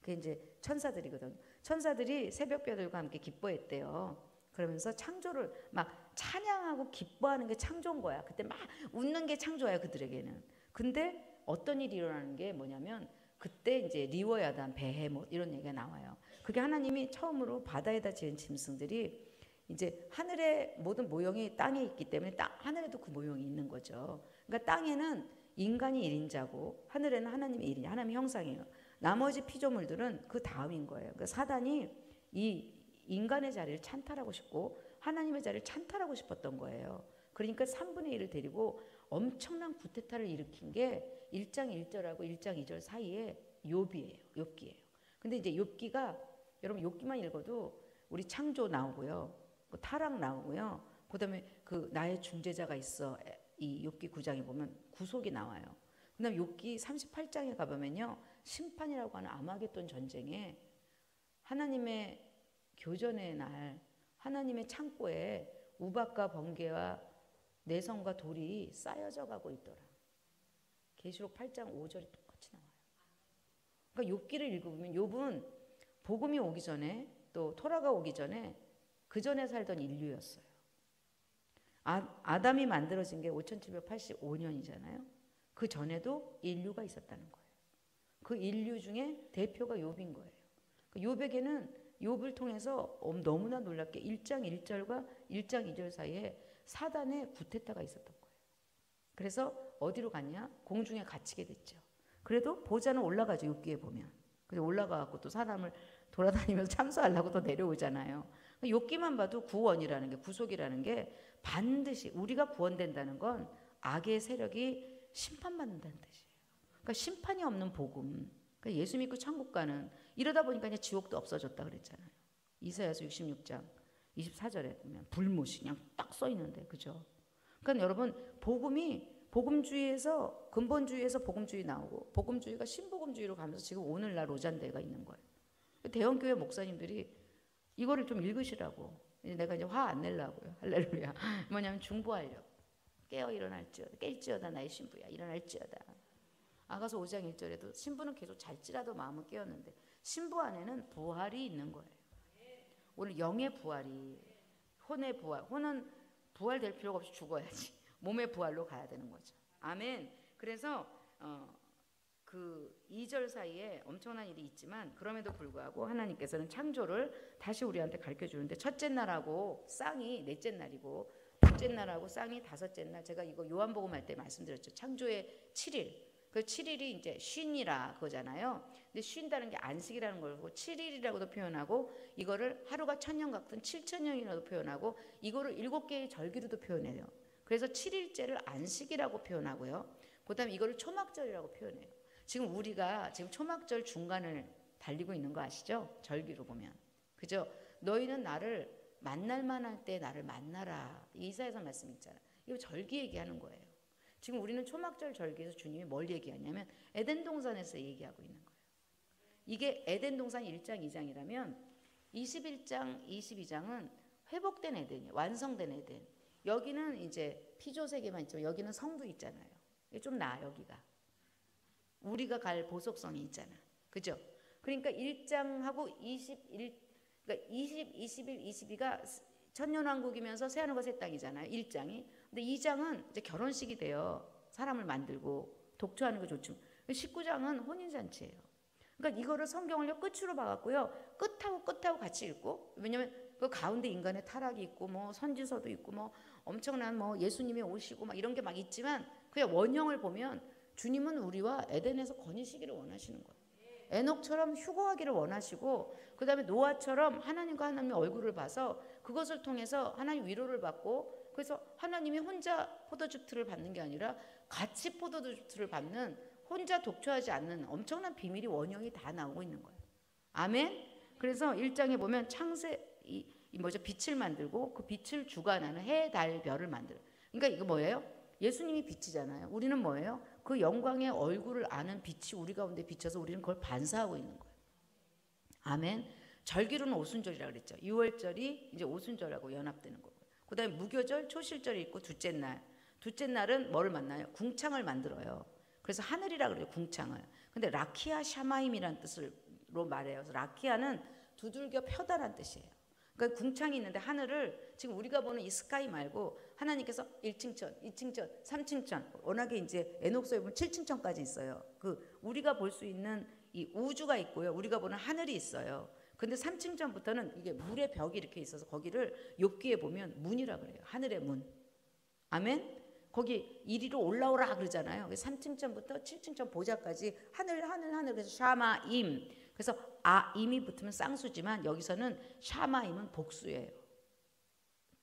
그게 이제 천사들이거든. 천사들이 새벽별들과 함께 기뻐했대요. 그러면서 창조를 막 찬양하고 기뻐하는 게 창조인 거야. 그때 막 웃는 게 창조야 그들에게는. 근데 어떤 일이 일어나는 게 뭐냐면 그때 이제 리워야단, 베헤못 이런 얘기가 나와요. 그게 하나님이 처음으로 바다에다 지은 짐승들이 이제 하늘의 모든 모형이 땅에 있기 때문에 하늘에도 그 모형이 있는 거죠. 그러니까 땅에는 인간이 1인자고 하늘에는 하나님이 1인자, 하나님의 형상이에요. 나머지 피조물들은 그 다음인 거예요. 그러니까 사단이 이 인간의 자리를 찬탈하고 싶고 하나님의 자리를 찬탈하고 싶었던 거예요. 그러니까 3분의 1을 데리고 엄청난 구테타를 일으킨 게 1장 1절하고 1장 2절 사이에 욥기예요. 근데 이제 욥기가 여러분 욥기만 읽어도 우리 창조 나오고요. 타락 나오고요. 그다음에 그 나의 중재자가 있어. 이 욥기 9장에 보면 구속이 나와요. 그다음에 욥기 38장에 가보면요. 심판이라고 하는 아마겟돈 전쟁에 하나님의 교전의 날 하나님의 창고에 우박과 번개와 내성과 돌이 쌓여져 가고 있더라. 계시록 8장 5절이 똑같이 나와요. 그러니까 욥기를 읽어보면 욥은 복음이 오기 전에 또 토라가 오기 전에 그 전에 살던 인류였어요. 아담이 만들어진 게 5785년이잖아요. 그 전에도 인류가 있었다는 거예요. 그 인류 중에 대표가 욥인 거예요. 욥에게는 욥을 통해서 너무나 놀랍게 1장 1절과 1장 2절 사이에 사단의 구테타가 있었던 거예요. 그래서 어디로 갔냐? 공중에 갇히게 됐죠. 그래도 보좌는 올라가죠. 욥기에 보면. 그래서 올라가고 또 사람을 돌아다니면서 참수하려고 또 내려오잖아요. 욥기만 봐도 구원이라는 게, 구속이라는 게 반드시 우리가 구원된다는 건 악의 세력이 심판받는다는 뜻이에요. 그러니까 심판이 없는 복음. 그러니까 예수 믿고 천국 가는, 이러다 보니까 이제 지옥도 없어졌다 그랬잖아요. 이사야서 66장 24절에 보면 불못이 그냥 딱 써 있는데, 그죠? 그러니까 여러분 복음이 복음주의에서 근본주의에서 복음주의 나오고 복음주의가 신복음주의로 가면서 지금 오늘날 로잔대가 있는 거예요. 대형교회 목사님들이 이거를 좀 읽으시라고. 내가 이제 화 안 내려고요. 할렐루야. 뭐냐면 중보하려고. 깨어 일어날지어다. 깰지어다 나의 신부야. 일어날지어다. 아가서 5장 1절에도 신부는 계속 잘지라도 마음은 깨었는데 신부 안에는 부활이 있는 거예요. 오늘 영의 부활이, 혼의 부활. 혼은 부활될 필요가 없이 죽어야지. 몸의 부활로 가야 되는 거죠. 아멘. 그래서 그 2절 사이에 엄청난 일이 있지만 그럼에도 불구하고 하나님께서는 창조를 다시 우리한테 가르쳐 주는데, 첫째 날하고 쌍이 넷째 날이고 둘째 날하고 쌍이 다섯째 날. 제가 이거 요한복음 할 때 말씀드렸죠. 창조의 7일. 그 7일이 이제 쉰이라 그거잖아요. 근데 쉰다는 게 안식이라는 걸고 7일이라고도 표현하고 이거를 하루가 1000년 같은 7000년이라도 표현하고 이거를 7개의 절기로도 표현해요. 그래서 7일째를 안식이라고 표현하고요. 그다음에 이거를 초막절이라고 표현해요. 지금 우리가 지금 초막절 중간을 달리고 있는 거 아시죠? 절기로 보면. 그죠? 너희는 나를 만날만 할 때 나를 만나라. 이사야서 말씀 있잖아요. 이거 절기 얘기하는 거예요. 지금 우리는 초막절 절기에서 주님이 뭘 얘기하냐면 에덴 동산에서 얘기하고 있는 거예요. 이게 에덴 동산 1장 2장이라면 21장 22장은 회복된 에덴이에요. 완성된 에덴. 여기는 이제 피조 세계만 있지만 여기는 성도 있잖아요. 좀 나아 여기가. 우리가 갈 보속성이 있잖아. 그죠? 그러니까 1장하고 그러니까 20, 21, 22가 천년왕국이면서 새하늘과 새 땅이잖아요. 1장이. 근데 2장은 이제 결혼식이 돼요. 사람을 만들고 독초하는 거 좋죠. 19장은 혼인잔치예요. 그러니까 이거를 성경을 끝으로 봐갖고요. 끝하고 같이 읽고, 왜냐면 그 가운데 인간의 타락이 있고 뭐 선지서도 있고 뭐 엄청난 뭐 예수님이 오시고 막 이런 게 막 있지만 그냥 원형을 보면 주님은 우리와 에덴에서 거니시기를 원하시는 거예요. 에녹처럼 휴거하기를 원하시고, 그 다음에 노아처럼 하나님과 하나님의 얼굴을 봐서 그것을 통해서 하나님 위로를 받고, 그래서 하나님이 혼자 포도주트를 받는 게 아니라 같이 포도주트를 받는, 혼자 독초하지 않는 엄청난 비밀이 원형이 다 나오고 있는 거예요. 아멘. 그래서 1장에 보면 창세 빛을 만들고 그 빛을 주관하는 해, 달, 별을 만들어요. 그러니까 이거 뭐예요? 예수님이 빛이잖아요. 우리는 뭐예요? 그 영광의 얼굴을 아는 빛이 우리 가운데 비쳐서 우리는 그걸 반사하고 있는 거예요. 아멘. 절기로는 오순절이라고 그랬죠. 6월절이 이제 오순절하고 연합되는 거고요. 그 다음에 무교절, 초실절이 있고 둘째 날. 둘째 날은 뭐를 만나요? 궁창을 만들어요. 그래서 하늘이라 그래요. 궁창을. 근데 라키아 샤마임이라는 뜻으로 말해요. 그래서 라키아는 두들겨 펴다란 뜻이에요. 그러니까 궁창이 있는데 하늘을 지금 우리가 보는 이 스카이 말고 하나님께서 1층천, 2층천, 3층천, 워낙에 이제 에녹서에 보면 7층천까지 있어요. 그 우리가 볼 수 있는 이 우주가 있고요. 우리가 보는 하늘이 있어요. 근데 3층전부터는 이게 물의 벽이 이렇게 있어서 거기를 욥기에 보면 문이라 그래요. 하늘의 문. 아멘. 거기 이리로 올라오라 그러잖아요. 3층전부터 7층전 보좌까지 하늘 그래서 샤마임. 그래서 임이 붙으면 쌍수지만 여기서는 샤마임은 복수예요.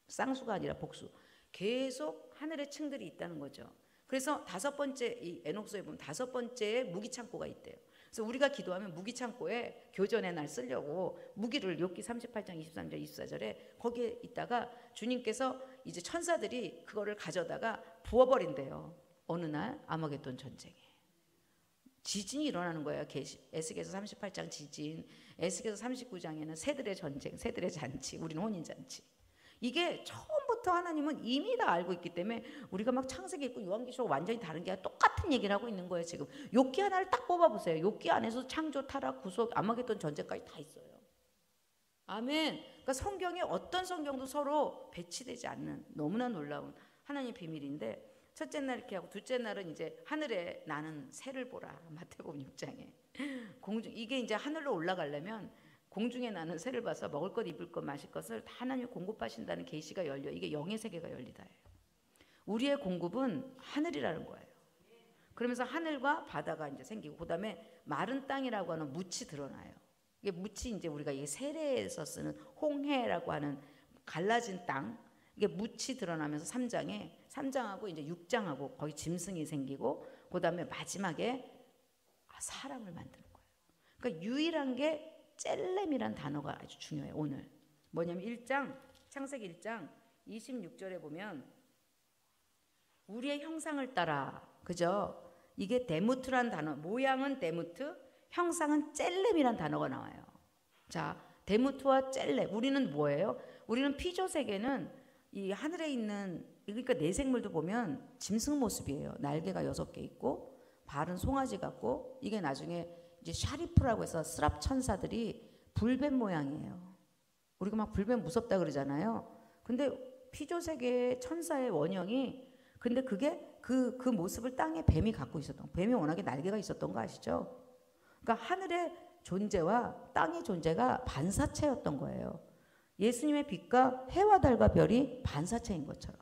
쌍수가 아니라 복수. 계속 하늘의 층들이 있다는 거죠. 그래서 다섯 번째 이 에녹서에 보면 다섯 번째에 무기 창고가 있대요. 그래서 우리가 기도하면 무기 창고에 교전의 날 쓰려고 무기를 욥기 38장 23절 24절에 거기에 있다가 주님께서 이제 천사들이 그거를 가져다가 부어버린대요. 어느 날 아마겟돈 전쟁에 지진이 일어나는 거예요. 에스겔서 38장 지진, 에스겔서 39장에는 새들의 전쟁, 새들의 잔치, 우리는 혼인잔치. 이게 처음부터 하나님은 이미 다 알고 있기 때문에 우리가 막 창세기 있고 요한계시록 완전히 다른 게 아니라 똑같은 얘기를 하고 있는 거예요. 지금 욥기 하나를 딱 뽑아보세요. 욥기 안에서 창조, 타락, 구속, 아마겟돈 전쟁까지 다 있어요. 아멘. 그러니까 성경에 어떤 성경도 서로 배치되지 않는 너무나 놀라운 하나님의 비밀인데 첫째 날 이렇게 하고 둘째 날은 이제 하늘에 나는 새를 보라. 마태복음 6장에 공중 이게 이제 하늘로 올라가려면 공중에 나는 새를 봐서 먹을 것, 입을 것, 마실 것을 다 하나님 공급하신다는 계시가 열려. 이게 영의 세계가 열리다예요. 우리의 공급은 하늘이라는 거예요. 그러면서 하늘과 바다가 이제 생기고 그다음에 마른 땅이라고 하는 묻이 드러나요. 이게 묻이 이제 우리가 이 세례에서 쓰는 홍해라고 하는 갈라진 땅. 이게 묻이 드러나면서 3장하고 이제 6장하고 거기 짐승이 생기고 그다음에 마지막에 사람을 만드는 거예요. 그러니까 유일한 게 젤렘이란 단어가 아주 중요해요. 오늘 뭐냐면 1장 창세기 1장 26절에 보면 우리의 형상을 따라 그죠? 이게 데무트란 단어 모양은 데무트 형상은 젤렘이란 단어가 나와요. 자 데무트와 젤렘 우리는 뭐예요? 우리는 피조 세계는 이 하늘에 있는 그러니까 내생물도 보면 짐승 모습이에요. 날개가 6개 있고 발은 송아지 같고 이게 나중에 이제 샤리프라고 해서 스랍 천사들이 불뱀 모양이에요. 우리가 막 불뱀 무섭다 그러잖아요. 근데 피조 세계의 천사의 원형이 근데 그게 그 모습을 땅에 뱀이 갖고 있었던 뱀이 워낙에 날개가 있었던 거 아시죠? 그러니까 하늘의 존재와 땅의 존재가 반사체였던 거예요. 예수님의 빛과 해와 달과 별이 반사체인 것처럼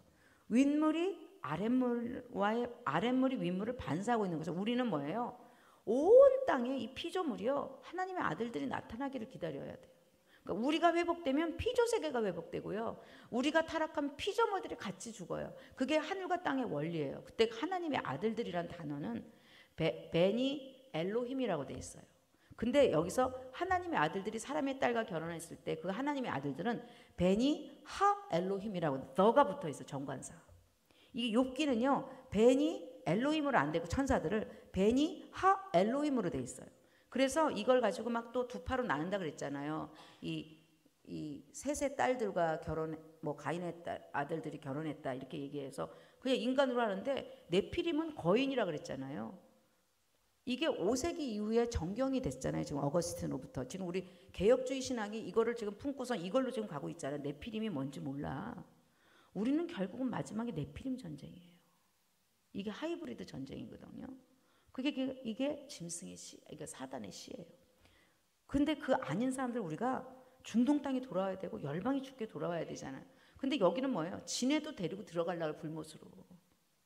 윗물이 아랫물이 윗물을 반사하고 있는 거죠. 우리는 뭐예요? 온 땅에 이 피조물이요 하나님의 아들들이 나타나기를 기다려야 돼요. 그러니까 우리가 회복되면 피조 세계가 회복되고요. 우리가 타락하면 피조물들이 같이 죽어요. 그게 하늘과 땅의 원리예요. 그때 하나님의 아들들이란 단어는 베니 엘로힘이라고 돼 있어요. 근데 여기서 하나님의 아들들이 사람의 딸과 결혼했을 때 그 하나님의 아들들은 베니 하 엘로힘이라고 너가 붙어 있어 정관사. 이 욥기는요 베니 엘로힘으로 안 되고 천사들을 베니 하 엘로힘으로 돼 있어요. 그래서 이걸 가지고 막 또 두 파로 나눈다 그랬잖아요. 이 셋의 딸들과 뭐 가인의 아들들이 결혼했다 이렇게 얘기해서 그냥 인간으로 하는데 네피림은 거인이라 그랬잖아요. 이게 5세기 이후에 정경이 됐잖아요. 지금 어거스틴으로부터 지금 우리 개혁주의 신학이 이거를 지금 품고서 이걸로 지금 가고 있잖아요. 네피림이 뭔지 몰라. 우리는 결국은 마지막에 네피림 전쟁이에요. 이게 하이브리드 전쟁이거든요. 이게 짐승의 씨, 이게 사단의 씨예요. 근데 그 아닌 사람들 우리가 중동 땅에 돌아와야 되고 열방이 죽게 돌아와야 되잖아요. 근데 여기는 뭐예요? 지네도 데리고 들어가려고 불못으로.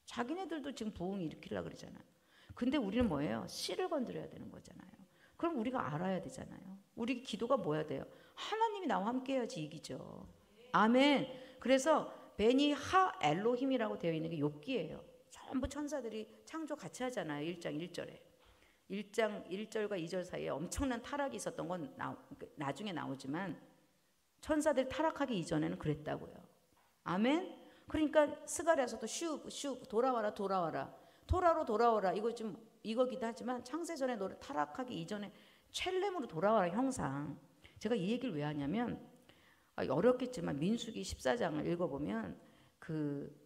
자기네들도 지금 부흥 일으키려고 그러잖아요. 근데 우리는 뭐예요? 씨를 건드려야 되는 거잖아요. 그럼 우리가 알아야 되잖아요. 우리 기도가 뭐야 돼요? 하나님이 나와 함께 해야지 이기죠. 아멘. 그래서 베니 하 엘로힘이라고 되어 있는 게 욥기예요. 전부 천사들이 창조 같이 하잖아요. 1장 1절에. 1장 1절과 2절 사이에 엄청난 타락이 있었던 건 나중에 나오지만 천사들이 타락하기 이전에는 그랬다고요. 아멘. 그러니까 스가랴에서도 슈 돌아와라 토라로 돌아오라 이거 좀 이거기도 하지만 창세전에 너를 타락하기 이전에 첼렘으로 돌아와라 형상. 제가 이 얘기를 왜 하냐면 어렵겠지만 민수기 14장을 읽어보면 그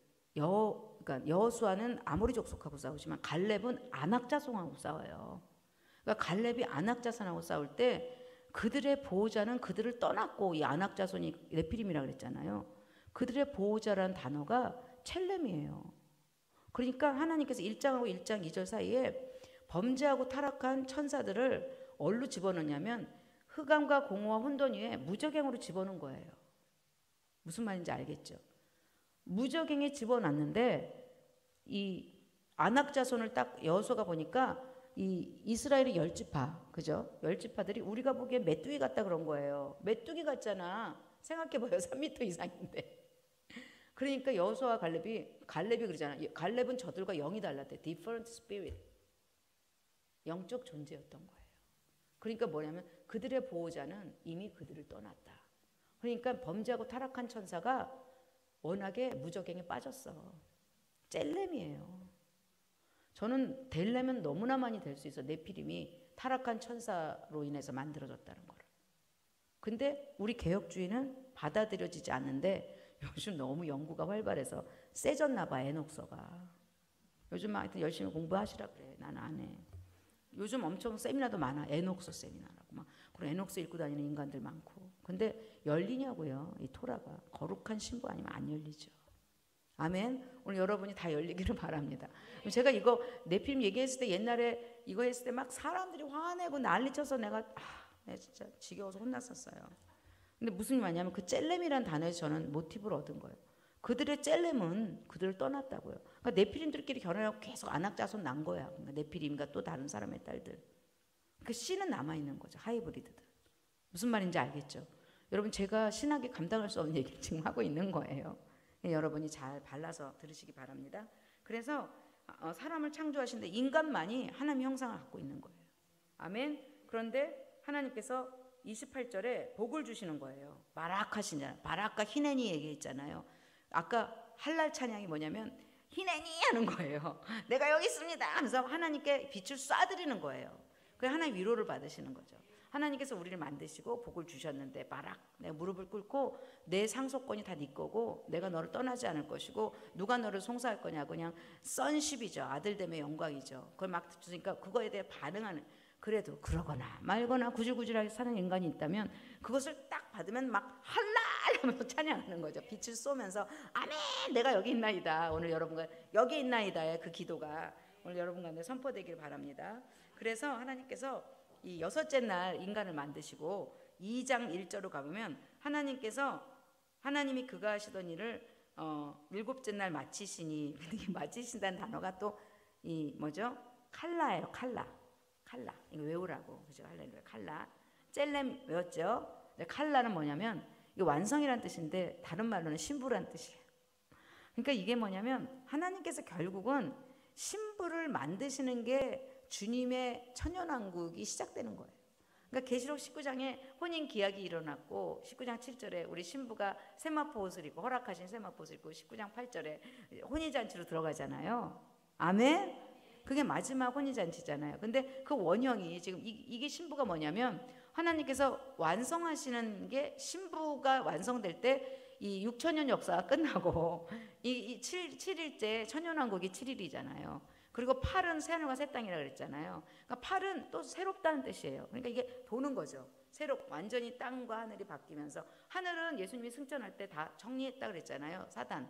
그러니까 여호수아는 아모리 족속하고 싸우지만 갈렙은 아낙 자손하고 싸워요. 그러니까 갈렙이 아낙 자손하고 싸울 때 그들의 보호자는 그들을 떠났고, 이 아낙 자손이 네피림이라고 그랬잖아요. 그들의 보호자라는 단어가 첼렘이에요. 그러니까 하나님께서 1장하고 1장 2절 사이에 범죄하고 타락한 천사들을 어디로 집어넣냐면 흑암과 공허와 혼돈 위에 무저갱으로 집어넣은 거예요. 무슨 말인지 알겠죠? 무저갱에 집어넣는데 이 아낙 자손을 딱 여호수아가 보니까 이 이스라엘의 10지파, 그죠? 10지파들이 우리가 보기에 메뚜기 같다 그런 거예요. 메뚜기 같잖아. 생각해봐요. 3m 이상인데. 그러니까 여호수아와 갈렙이 그러잖아. 갈렙은 저들과 영이 달랐대. different spirit. 영적 존재였던 거예요. 그러니까 뭐냐면 그들의 보호자는 이미 그들을 떠났다. 그러니까 범죄하고 타락한 천사가 워낙에 무저갱에 빠졌어. 젤렘이에요. 저는 되려면 너무나 많이 될 수 있어. 네피림이 타락한 천사로 인해서 만들어졌다는 거를. 근데 우리 개혁주의는 받아들여지지 않는데 요즘 너무 연구가 활발해서 세졌나 봐, 에녹서가. 요즘 하여튼 열심히 공부하시라 그래. 나는 안 해. 요즘 엄청 세미나도 많아. 에녹서 세미나라고 막. 그리고 에녹서 읽고 다니는 인간들 많고. 근데 열리냐고요. 이 토라가. 거룩한 신부 아니면 안 열리죠. 아멘. 오늘 여러분이 다 열리기를 바랍니다. 제가 이거 네피림 얘기했을 때, 옛날에 이거 했을 때 막 사람들이 화내고 난리쳐서 내가 진짜 지겨워서 혼났었어요. 근데 무슨 말이냐면 그 젤렘이라는 단어에서 저는 모티브를 얻은 거예요. 그들의 젤렘은 그들을 떠났다고요. 그러니까 네피림들끼리 결혼하고 계속 아낙 자손 난 거야. 그러니까 네피림과 또 다른 사람의 딸들. 그 씨는 남아있는 거죠. 하이브리드들. 무슨 말인지 알겠죠? 여러분, 제가 신학이 감당할 수 없는 얘기를 지금 하고 있는 거예요. 여러분이 잘 발라서 들으시기 바랍니다. 그래서 사람을 창조하신데 인간만이 하나님의 형상을 갖고 있는 거예요. 아멘. 그런데 하나님께서 28절에 복을 주시는 거예요. 바락하시잖아요. 바락과 히네니 얘기했잖아요. 아까 할랄 찬양이 뭐냐면 히네니 하는 거예요. 내가 여기 있습니다 하면서 하나님께 빛을 쏴드리는 거예요. 그래서 하나님 위로를 받으시는 거죠. 하나님께서 우리를 만드시고 복을 주셨는데 바락, 내가 무릎을 꿇고 내 상속권이 다 네 거고 내가 너를 떠나지 않을 것이고 누가 너를 송사할 거냐고, 그냥 선십이죠. 아들됨의 영광이죠. 그걸 막 주니까 그거에 대해 반응하는, 그래도 그러거나 말거나 구질구질하게 사는 인간이 있다면 그것을 딱 받으면 막 할랄 하면서 찬양하는 거죠. 빛을 쏘면서 아멘, 내가 여기 있나이다. 오늘 여러분과 여기 있나이다의 그 기도가 오늘 여러분 가운데 선포되길 바랍니다. 그래서 하나님께서 이 여섯째 날 인간을 만드시고 2장 1절로 가보면 하나님이 그가 하시던 일을 일곱째 날 마치시니, 마치신다는 단어가 또 이 뭐죠? 칼라예요. 칼라. 이거 외우라고. 그죠? 칼라. 젤렘 외웠죠? 칼라는 뭐냐면 이게 완성이란 뜻인데 다른 말로는 신부란 뜻이에요. 그러니까 이게 뭐냐면 하나님께서 결국은 신부를 만드시는 게 주님의 천연왕국이 시작되는 거예요. 그러니까 계시록 19장에 혼인 기약이 일어났고 19장 7절에 우리 신부가 세마포 옷을 입고, 허락하신 세마포 옷을 입고 19장 8절에 혼인잔치로 들어가잖아요. 아멘. 그게 마지막 혼인잔치잖아요. 근데 그 원형이 지금 이게 신부가 뭐냐면 하나님께서 완성하시는 게, 신부가 완성될 때 이 6천년 역사가 끝나고 이 7일째 천년왕국이 7일이잖아요. 그리고 8은 새하늘과 새 땅이라 그랬잖아요. 그러니까 8은 또 새롭다는 뜻이에요. 그러니까 이게 도는 거죠. 완전히 땅과 하늘이 바뀌면서, 하늘은 예수님이 승천할 때 다 정리했다 그랬잖아요. 사단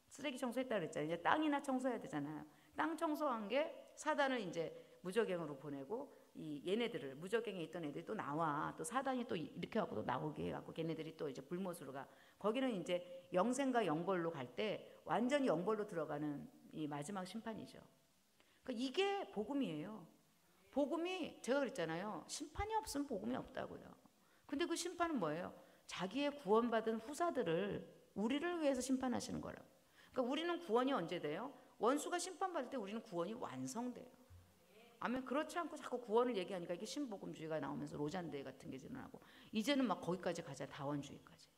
쓰레기 청소했다 그랬잖아요. 이제 땅이나 청소해야 되잖아요. 땅 청소한 게 사단을 이제 무저갱으로 보내고, 이 얘네들을, 무저갱에 있던 애들이 또 나와, 또 사단이 또 이렇게 하고 또 나오게 해갖고 걔네들이 또 이제 불못으로 가. 거기는 이제 영생과 영벌로 갈 때 완전히 영벌로 들어가는 이 마지막 심판이죠. 그러니까 이게 복음이에요. 복음이, 제가 그랬잖아요. 심판이 없으면 복음이 없다고요. 근데 그 심판은 뭐예요? 자기의 구원받은 후사들을, 우리를 위해서 심판하시는 거라고. 그러니까 우리는 구원이 언제 돼요? 원수가 심판받을 때 우리는 구원이 완성돼요. 아멘. 그렇지 않고 자꾸 구원을 얘기하니까 이게 신복음주의가 나오면서 로잔대 같은 게 일어나고, 이제는 막 거기까지 가자, 다원주의까지.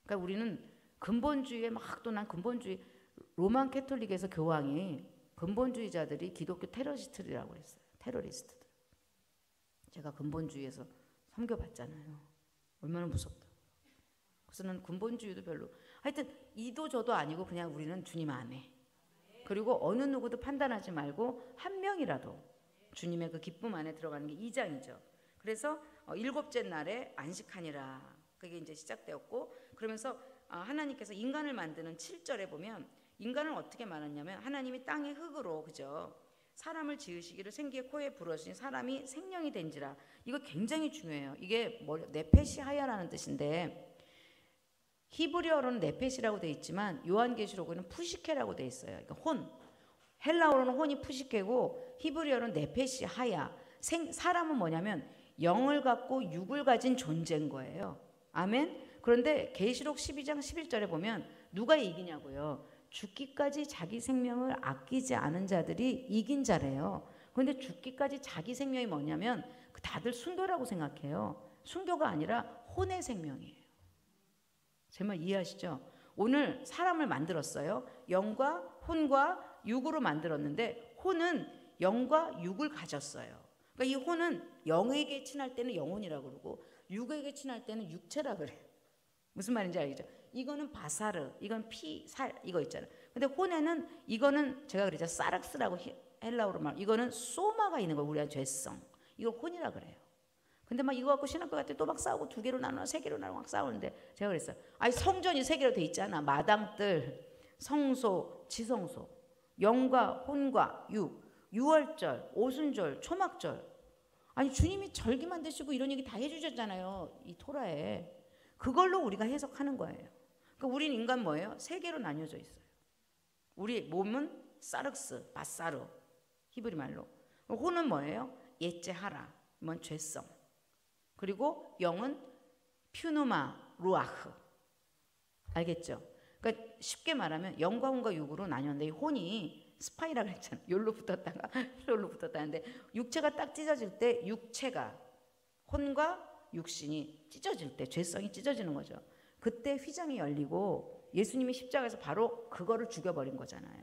그러니까 우리는 근본주의에 막, 또 난 근본주의, 로만 캐톨릭에서 교황이 근본주의자들이 기독교 테러리스트라고 그랬어요. 테러리스트들. 제가 근본주의에서 섬겨봤잖아요. 얼마나 무섭다. 그래서 난 근본주의도 별로, 하여튼 이도 저도 아니고 그냥 우리는 주님 안에, 그리고 어느 누구도 판단하지 말고 한 명이라도 주님의 그 기쁨 안에 들어가는 게 2장이죠. 그래서 일곱째 날에 안식하니라. 그게 이제 시작되었고, 그러면서 하나님께서 인간을 만드는 7절에 보면 인간을 어떻게 말하냐면 하나님이 땅의 흙으로, 그죠? 사람을 지으시기를 생기의 코에 불어주신 사람이 생명이 된지라. 이거 굉장히 중요해요. 이게 네페시 하야라는 뜻인데 히브리어로는 네페시라고 되어 있지만 요한계시록에는 푸시케라고 되어 있어요. 그러니까 혼. 헬라어로는 혼이 푸시케고 히브리어로는 네페시 하야. 사람은 뭐냐면 영을 갖고 육을 가진 존재인 거예요. 아멘. 그런데 계시록 12장 11절에 보면 누가 이기냐고요. 죽기까지 자기 생명을 아끼지 않은 자들이 이긴 자래요. 그런데 죽기까지 자기 생명이 뭐냐면 다들 순교라고 생각해요. 순교가 아니라 혼의 생명이에요. 제 말 이해하시죠? 오늘 사람을 만들었어요. 영과 혼과 육으로 만들었는데 혼은 영과 육을 가졌어요. 그러니까 이 혼은 영에게 친할 때는 영혼이라고 그러고 육에게 친할 때는 육체라 그래요. 무슨 말인지 알겠죠? 이거는 바사르, 이건 피, 살, 이거 있잖아요. 근데 혼에는 이거는 제가 그랬죠. 사락스라고 헬라어로 말. 이거는 소마가 있는 거예요. 우리가 죄성. 이걸 혼이라 그래요. 근데 막 이거 갖고 신학교 갈 때 또 막 싸우고 2개로 나눠 3개로 나눠 막 싸우는데 제가 그랬어요. 아니 성전이 3개로 돼 있잖아. 마당뜰, 성소, 지성소, 영과 혼과 육, 유월절, 오순절, 초막절. 아니 주님이 절기 만드시고 이런 얘기 다 해주셨잖아요. 이 토라에. 그걸로 우리가 해석하는 거예요. 그러니까 우린 인간 뭐예요? 3개로 나뉘어져 있어요. 우리 몸은 사륵스, 바사르, 히브리 말로. 혼은 뭐예요? 예제하라, 뭔 죄성. 그리고 영은 퓨누마, 루아흐. 알겠죠? 그러니까 쉽게 말하면 영과 혼과 육으로 나뉘었는데 이 혼이 스파이라 그랬잖아요. 여기로 붙었다가 여기로 붙었다는데 육체가 딱 찢어질 때 육체가 혼과 육신이 찢어질 때 죄성이 찢어지는 거죠. 그때 휘장이 열리고 예수님이 십자가에서 바로 그거를 죽여버린 거잖아요.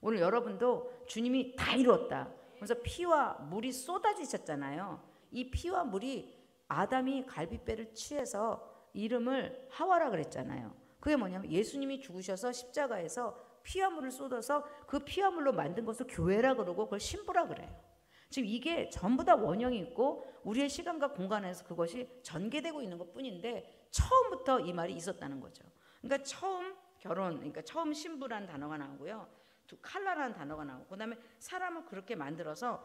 오늘 여러분도 주님이 다 이루었다. 그래서 피와 물이 쏟아지셨잖아요. 이 피와 물이 아담이 갈빗배를 취해서 이름을 하와라 그랬잖아요. 그게 뭐냐면 예수님이 죽으셔서 십자가에서 피와 물을 쏟아서 그 피와 물로 만든 것을 교회라 그러고 그걸 신부라 그래요. 지금 이게 전부 다 원형이 있고 우리의 시간과 공간에서 그것이 전개되고 있는 것뿐인데 처음부터 이 말이 있었다는 거죠. 그러니까 처음 결혼, 그러니까 처음 신부라는 단어가 나오고요. 칼라라는 단어가 나오고 그다음에 사람을 그렇게 만들어서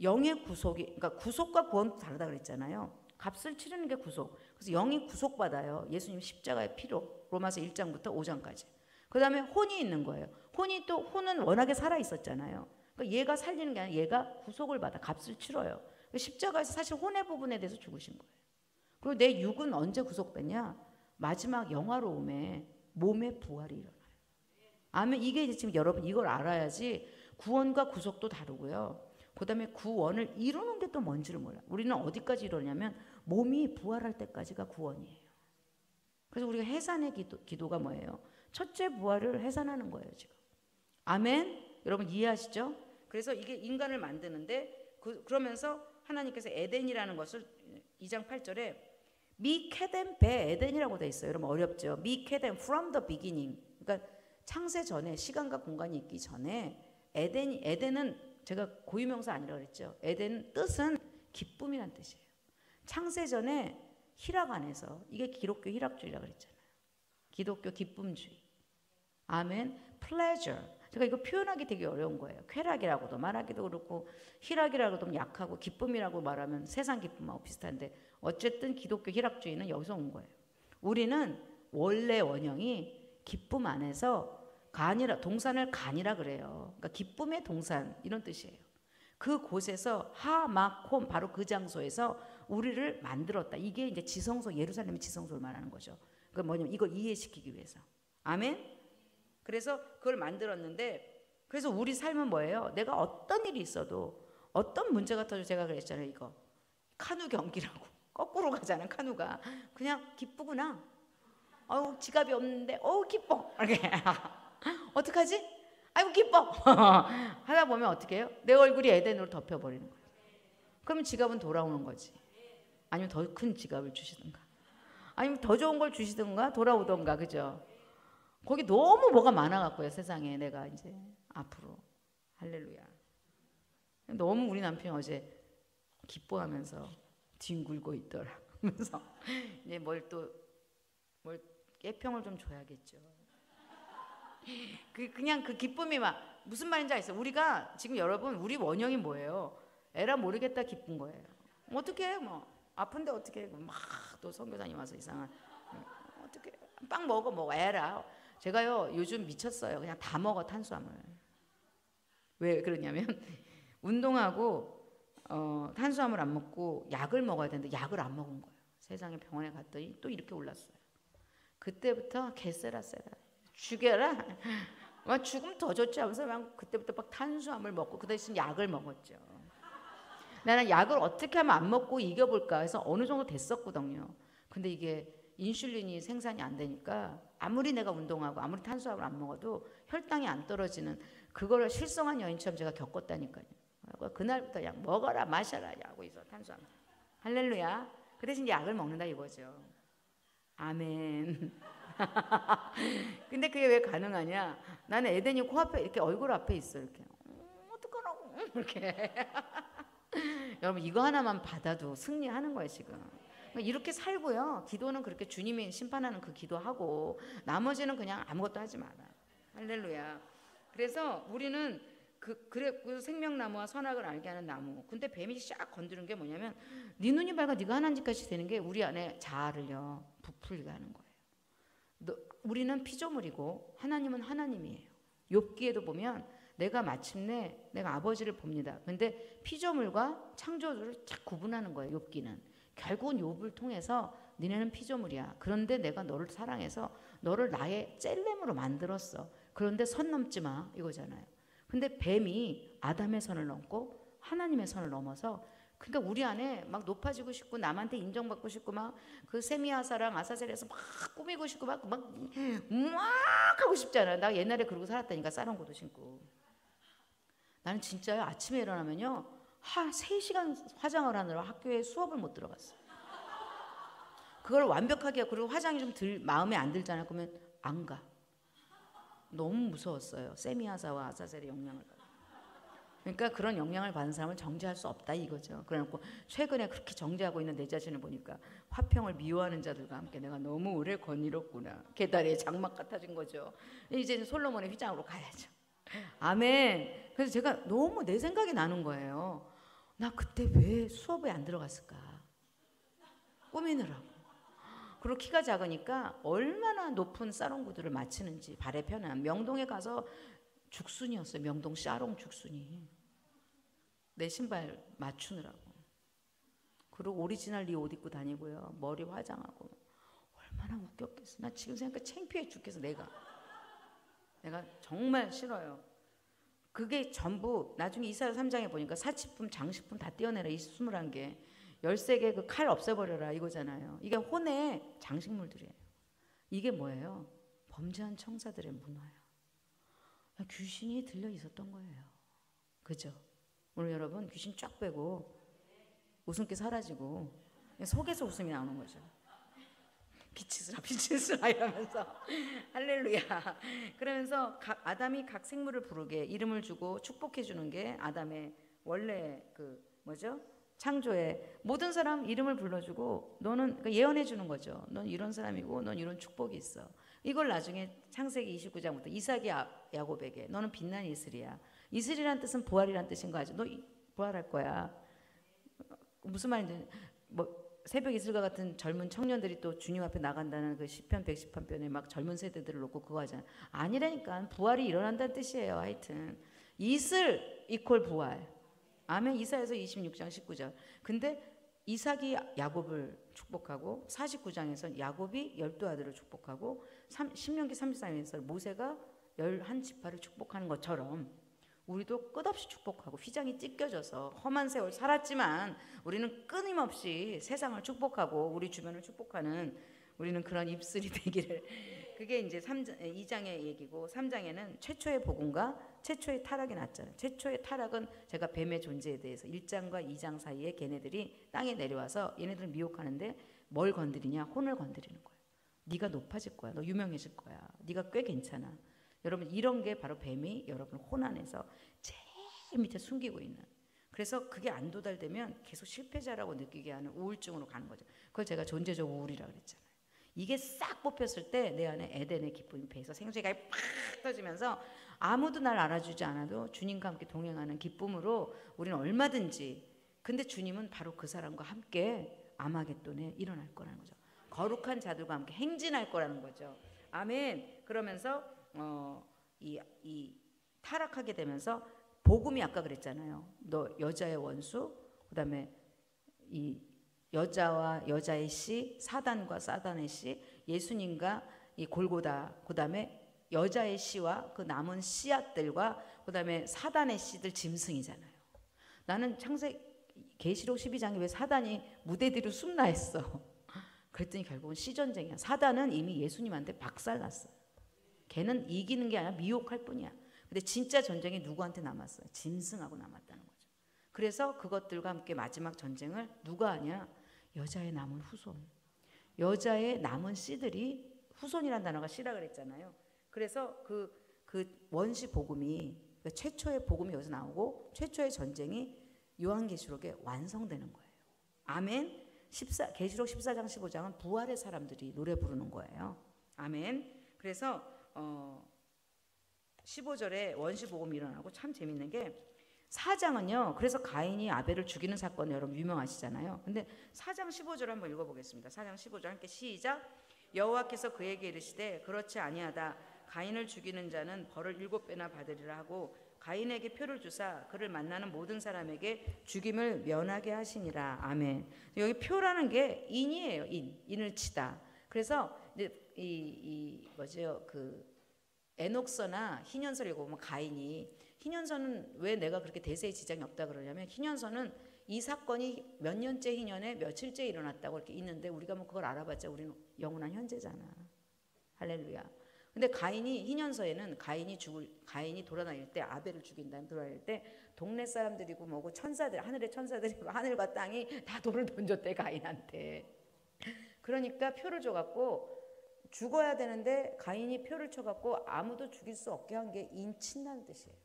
영의 구속이, 그러니까 구속과 구원도 다르다 그랬잖아요. 값을 치르는 게 구속. 그래서 영이 구속받아요. 예수님 십자가의 피로. 로마서 1장부터 5장까지. 그 다음에 혼이 있는 거예요. 혼은 워낙에 살아 있었잖아요. 그러니까 얘가 살리는 게 아니라 얘가 구속을 받아 값을 치러요. 십자가에서 사실 혼의 부분에 대해서 죽으신 거예요. 그리고 내 육은 언제 구속되냐? 마지막 영화로움에 몸의 부활이 일어나요. 아멘. 이게 지금 여러분 이걸 알아야지 구원과 구속도 다르고요. 그 다음에 구원을 이루는 게 또 뭔지를 몰라요. 우리는 어디까지 이루냐면 몸이 부활할 때까지가 구원이에요. 그래서 우리가 해산의 기도가 뭐예요? 첫째 부활을 해산하는 거예요 지금. 아멘. 여러분 이해하시죠? 그래서 이게 인간을 만드는데 그러면서 하나님께서 에덴이라는 것을 2장 8절에 미케덴 배 에덴이라고 돼 있어요. 여러분 어렵죠? 미케덴 from the beginning. 그러니까 창세 전에 시간과 공간이 있기 전에 에덴은 제가 고유명사 아니라고 그랬죠. 에덴 뜻은 기쁨이란 뜻이에요. 창세 전에 희락 안에서 이게 기독교 희락주의라고 그랬잖아요. 기독교 기쁨주의. 아멘. pleasure. 제가 이거 표현하기 되게 어려운 거예요. 쾌락이라고도 말하기도 그렇고 희락이라고도 약하고 기쁨이라고 말하면 세상 기쁨하고 비슷한데 어쨌든 기독교 희락주의는 여기서 온 거예요. 우리는 원래 원형이 기쁨 안에서 간이라 동산을 간이라 그래요. 그러니까 기쁨의 동산 이런 뜻이에요. 그 곳에서 하마콤 바로 그 장소에서 우리를 만들었다. 이게 이제 지성소 예루살렘의 지성소를 말하는 거죠. 그 뭐냐면 이걸 이해시키기 위해서. 아멘. 그래서 그걸 만들었는데 그래서 우리 삶은 뭐예요? 내가 어떤 일이 있어도 어떤 문제가 터져 제가 그랬잖아요. 이거 카누 경기라고 거꾸로 가자는 카누가 그냥 기쁘구나. 지갑이 없는데 기뻐. 이렇게 어떡하지? 아이고 기뻐. 하다 보면 어떻게 해요? 내 얼굴이 에덴으로 덮여버리는 거예요. 그러면 지갑은 돌아오는 거지. 아니면 더 큰 지갑을 주시든가 아니면 더 좋은 걸 주시든가 돌아오던가. 그죠? 거기 너무 뭐가 많아갖고요. 세상에 내가 이제 앞으로 할렐루야. 너무 우리 남편이 어제 기뻐하면서 뒹굴고 있더라. 그래서 이제 뭘 깨평을 좀 줘야겠죠. 그냥 그 기쁨이 막 무슨 말인지 알겠어요. 우리가 지금 여러분 우리 원형이 뭐예요? 에라 모르겠다 기쁜 거예요. 어떻게 뭐 아픈데 어떻게 막 또 선교사님 와서 이상한 어떻게 빵 먹어 에라. 제가요 요즘 미쳤어요. 그냥 다 먹어 탄수화물. 왜 그러냐면 운동하고 탄수화물 안 먹고 약을 먹어야 되는데 약을 안 먹은 거예요. 세상에 병원에 갔더니 또 이렇게 올랐어요. 그때부터 개쎄라 죽여라. 막 죽으면 더 좋지 하면서 막 그때부터 막 탄수화물 먹고 그 대신 약을 먹었죠. 나는 약을 어떻게 하면 안 먹고 이겨볼까 해서 어느 정도 됐었거든요. 근데 이게 인슐린이 생산이 안 되니까 아무리 내가 운동하고 아무리 탄수화물 안 먹어도 혈당이 안 떨어지는 그거를 실성한 여인처럼 제가 겪었다니까요. 그날부터 약 먹어라 마셔라 하고 있어 탄수화물. 할렐루야. 그 대신 약을 먹는다 이거죠. 아멘. 근데 그게 왜 가능하냐? 나는 에덴이 코앞에 이렇게 얼굴 앞에 있어 이렇게. 어떡하라고 이렇게. 여러분 이거 하나만 받아도 승리하는 거예요 지금. 이렇게 살고요. 기도는 그렇게 주님이 심판하는 그 기도하고 나머지는 그냥 아무것도 하지 마라. 할렐루야. 그래서 우리는 그 생명나무와 선악을 알게 하는 나무. 근데 뱀이 싹 건드는 게 뭐냐면 네 눈이 밝아 네가 하나님 같이 되는 게 우리 안에 자아를요 부풀리게 하는 거예요. 우리는 피조물이고 하나님은 하나님이에요. 욥기에도 보면 내가 마침내 내가 아버지를 봅니다. 근데 피조물과 창조주를 쫙 구분하는 거예요. 욥기는. 결국은 욥을 통해서 니네는 피조물이야. 그런데 내가 너를 사랑해서 너를 나의 젤렘으로 만들었어. 그런데 선 넘지 마 이거잖아요. 근데 뱀이 아담의 선을 넘고 하나님의 선을 넘어서 그러니까 우리 안에 막 높아지고 싶고 남한테 인정받고 싶고 막 그 세미아사랑 아사셀에서 막 꾸미고 싶고 막 하고 싶잖아요. 나 옛날에 그러고 살았다니까 싸롱구도 신고. 나는 진짜요 아침에 일어나면요 3시간 화장을 하느라 학교에 수업을 못 들어갔어요. 그걸 완벽하게 그리고 화장이 좀 마음에 안 들잖아요. 그러면 안 가. 너무 무서웠어요. 세미아사와 아사셀의 영향을 받아. 그러니까 그런 영향을 받은 사람은 정죄할 수 없다 이거죠. 그래놓고 최근에 그렇게 정죄하고 있는 내 자신을 보니까 화평을 미워하는 자들과 함께 내가 너무 오래 거닐었구나. 계다리에 장막 같아진 거죠. 이제는 솔로몬의 휘장으로 가야죠. 아멘. 그래서 제가 너무 내 생각이 나는 거예요. 나 그때 왜 수업에 안 들어갔을까? 꾸미느라고. 그리고 키가 작으니까 얼마나 높은 사롱구들을 맞히는지 발의 편한 명동에 가서 죽순이었어요. 명동 샤롱 죽순이. 내 신발 맞추느라고. 그리고 오리지널 리 옷 입고 다니고요. 머리 화장하고. 얼마나 웃겼겠어. 나 지금 생각해 창피해 죽겠어. 내가 정말 싫어요. 그게 전부 나중에 이사야 3장에 보니까 사치품, 장식품 다 떼어내라. 이 21개. 13개 그 칼 없애버려라 이거잖아요. 이게 혼의 장식물들이에요. 이게 뭐예요? 범죄한 청사들의 문화예요. 귀신이 들려 있었던 거예요. 그죠? 오늘 여러분 귀신 쫙 빼고 웃음기 사라지고 속에서 웃음이 나오는 거죠. 빛이스라 이러면서 할렐루야. 그러면서 아담이 각 생물을 부르게 이름을 주고 축복해 주는 게 아담의 원래 그 뭐죠? 창조의 모든 사람 이름을 불러주고 너는 그러니까 예언해 주는 거죠. 넌 이런 사람이고 넌 이런 축복이 있어. 이걸 나중에 창세기 29장부터 이삭이 야곱에게 너는 빛난 이슬이야. 이슬이란 뜻은 부활이란 뜻인 거 알죠? 너 부활할 거야. 무슨 말인지 뭐 새벽 이슬과 같은 젊은 청년들이 또 주님 앞에 나간다는 그 시편 110편에 막 젊은 세대들을 놓고 그거 하잖아요. 아니라니까 부활이 일어난다는 뜻이에요. 하여튼 이슬 이퀄 부활. 아멘. 이사야서 26장 19절. 근데 이삭이 야곱을 축복하고 49장에서 야곱이 12아들을 축복하고 신명기 33장에서 모세가 11지파를 축복하는 것처럼 우리도 끝없이 축복하고 휘장이 찢겨져서 험한 세월 살았지만 우리는 끊임없이 세상을 축복하고 우리 주변을 축복하는 우리는 그런 입술이 되기를. 그게 이제 2장의 얘기고 3장에는 최초의 복음과 최초의 타락이 났잖아요. 최초의 타락은 제가 뱀의 존재에 대해서 1장과 2장 사이에 걔네들이 땅에 내려와서 얘네들을 미혹하는데 뭘 건드리냐? 혼을 건드리는 거예요. 네가 높아질 거야. 너 유명해질 거야. 네가 꽤 괜찮아. 여러분 이런 게 바로 뱀이 여러분 혼안에서 제일 밑에 숨기고 있는. 그래서 그게 안 도달되면 계속 실패자라고 느끼게 하는 우울증으로 가는 거죠. 그걸 제가 존재적 우울이라고 그랬잖아요. 이게 싹 뽑혔을 때 내 안에 에덴의 기쁨이 배에서 생수가 팍 터지면서 아무도 날 알아주지 않아도 주님과 함께 동행하는 기쁨으로 우리는 얼마든지, 근데 주님은 바로 그 사람과 함께 아마겟돈에 일어날 거라는 거죠. 거룩한 자들과 함께 행진할 거라는 거죠. 아멘. 그러면서 이 타락하게 되면서 복음이 아까 그랬잖아요. 너 여자의 원수, 그다음에 이 여자와 여자의 씨, 사단과 사단의 씨, 예수님과 이 골고다, 그다음에 여자의 씨와 그 남은 씨앗들과 그다음에 사단의 씨들 짐승이잖아요. 나는 계시록 12장에 왜 사단이 무대 뒤로 숨나 했어. 그랬더니 결국은 씨전쟁이야. 사단은 이미 예수님한테 박살났어요. 걔는 이기는 게 아니라 미혹할 뿐이야. 근데 진짜 전쟁이 누구한테 남았어요? 짐승하고 남았다는 거죠. 그래서 그것들과 함께 마지막 전쟁을 누가 하냐? 여자의 남은 후손. 여자의 남은 씨들이, 후손이라는 단어가 씨라 그랬잖아요. 그래서 그 원시 복음이, 그러니까 최초의 복음이 여기서 나오고 최초의 전쟁이 요한계시록에 완성되는 거예요. 아멘. 계시록 14장 15장은 부활의 사람들이 노래 부르는 거예요. 아멘. 그래서 15절에 원시 복음이 일어나고 참 재밌는 게 4장은요. 그래서 가인이 아벨을 죽이는 사건 여러분 유명하시잖아요. 근데 4장 15절 한번 읽어보겠습니다. 4장 15절 함께 시작. 여호와께서 그에게 이르시되 그렇지 아니하다. 가인을 죽이는 자는 벌을 7배나 받으리라 하고 가인에게 표를 주사 그를 만나는 모든 사람에게 죽임을 면하게 하시니라. 아멘. 여기 표라는 게 인이에요. 인을 치다. 그래서 이제 이 뭐죠? 그 에녹서나 희년서를 읽어보면 가인이, 희년서는 왜 내가 그렇게 대세에 지장이 없다 그러냐면 희년서는 이 사건이 몇 년째 희년에 며칠째 일어났다고 이렇게 있는데 우리가 뭐 그걸 알아봤자 우리는 영원한 현재잖아. 할렐루야. 근데 희년서에는 가인이 돌아다닐 때, 아벨을 죽인 다음에 돌아다닐 때 동네 사람들이고 뭐고 천사들, 하늘의 천사들이고 하늘과 땅이 다 돌을 던졌대 가인한테. 그러니까 표를 줘갖고 죽어야 되는데 가인이 표를 쳐갖고 아무도 죽일 수 없게 한 게 인친다는 뜻이에요.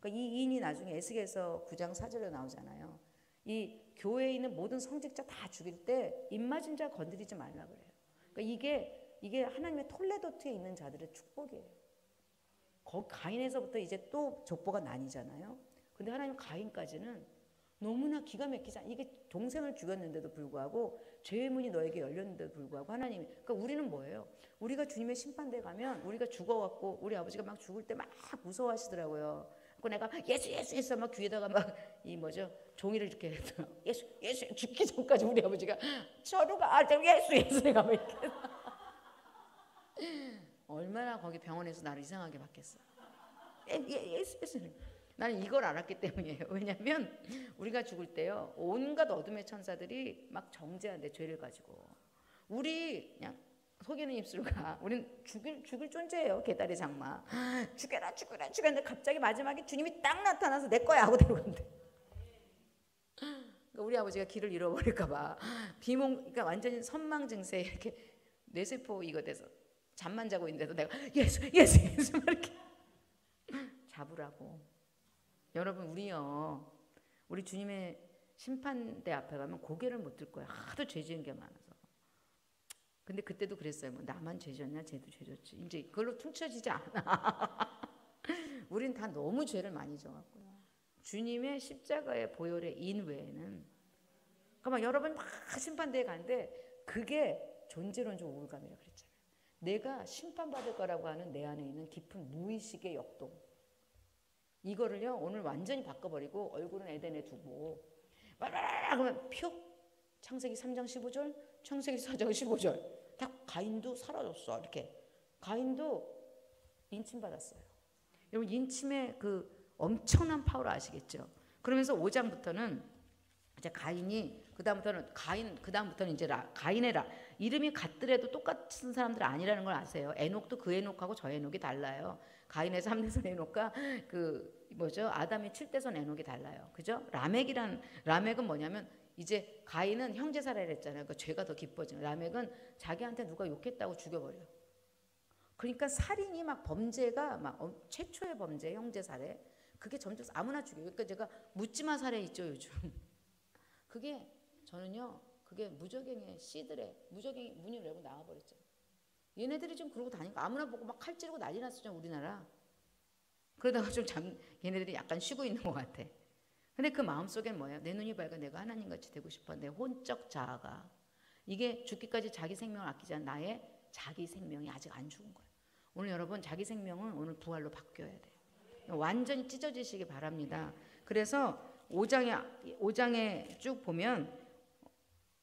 그러니까 이 인이 나중에 에스겔서 9장 4절에 나오잖아요. 이 교회에 있는 모든 성직자 다 죽일 때 입맞은 자 건드리지 말라 그래요. 그러니까 이게 하나님의 톨레도트에 있는 자들의 축복이에요. 가인에서부터 이제 또 족보가 나뉘잖아요. 근데 하나님 가인까지는 너무나 기가 막히지 않아요. 이게 동생을 죽였는데도 불구하고 죄의 문이 너에게 열렸는데도 불구하고 하나님이, 그러니까 우리는 뭐예요? 우리가 주님의 심판대에 가면 우리가 죽어갖고 우리 아버지가 막 죽을 때 막 무서워하시더라고요. 그 내가 예수 막 귀에다가 막 이 뭐죠? 종이를 이렇게 해서 예수 죽기 전까지 우리 아버지가 저로 가 예수 내가 막 이렇게 얼마나 거기 병원에서 나를 이상하게 봤겠어. 예수. 나는 이걸 알았기 때문이에요. 왜냐하면 우리가 죽을 때요 온갖 어둠의 천사들이 막 정죄한대, 죄를 가지고. 우리 그냥 속이는 입술과 우리는 죽을 존재예요. 개다리 장마. 죽여라. 근데 갑자기 마지막에 주님이 딱 나타나서 내 거야 하고 데려간대. 그러니까 우리 아버지가 길을 잃어버릴까봐 그러니까 완전히 선망 증세에 이렇게 뇌세포 이거 돼서 잠만 자고 있는데도 내가 예수 이렇게 잡으라고. 여러분 우리 주님의 심판대 앞에 가면 고개를 못 들 거예요. 하도 죄 지은 게 많아서. 근데 그때도 그랬어요. 뭐 나만 죄 졌냐? 쟤도 죄 졌지. 이제 그걸로 퉁쳐지지 않아. 우린 다 너무 죄를 많이 져갖고요. 주님의 십자가의 보혈의 인 외에는, 그러니까 여러분 막 심판대에 가는데 그게 존재론적 우울감이라고 그랬잖아요. 내가 심판받을 거라고 하는 내 안에 있는 깊은 무의식의 역동, 이거를요 오늘 완전히 바꿔버리고 얼굴은 에덴에 두고 그러면 창세기 3장 15절, 창세기 4장 15절 다 가인도 사라졌어. 이렇게 가인도 인침받았어요. 여러분 인침의 그 엄청난 파워를 아시겠죠? 그러면서 5장부터는 이제 가인이 그다음부터는 이제 가인의 이름이 같더라도 똑같은 사람들 아니라는 걸 아세요. 에녹도 그 에녹하고 저 에녹이 달라요. 가인의 3대손 에녹과 아담이 7대손 에녹이 달라요. 그죠? 라멕은 뭐냐면 이제 가인은 형제 살해를 했잖아요. 그러니까 죄가 더 깊어지는. 라멕은 자기한테 누가 욕했다고 죽여버려. 그러니까 살인이 막 범죄가 막 최초의 범죄 형제 살해. 그게 점점 아무나 죽여요. 그러니까 제가 묻지마 살해 있죠 요즘. 그게 저는요. 그게 무적행의 씨들의 무적행이 문을 열고 나와버렸죠. 얘네들이 좀 그러고 다니까 아무나 보고 막 칼 찌르고 난리 났었죠 우리나라. 그러다가 좀 얘네들이 약간 쉬고 있는 것 같아. 근데 그 마음속엔 뭐예요? 내 눈이 밝아 내가 하나님같이 되고 싶어. 내 혼적 자아가. 이게 죽기까지 자기 생명을 아끼지 않은 나의 자기 생명이 아직 안 죽은 거예요. 오늘 여러분 자기 생명은 오늘 부활로 바뀌어야 돼요. 완전히 찢어지시기 바랍니다. 그래서 5장에 쭉 보면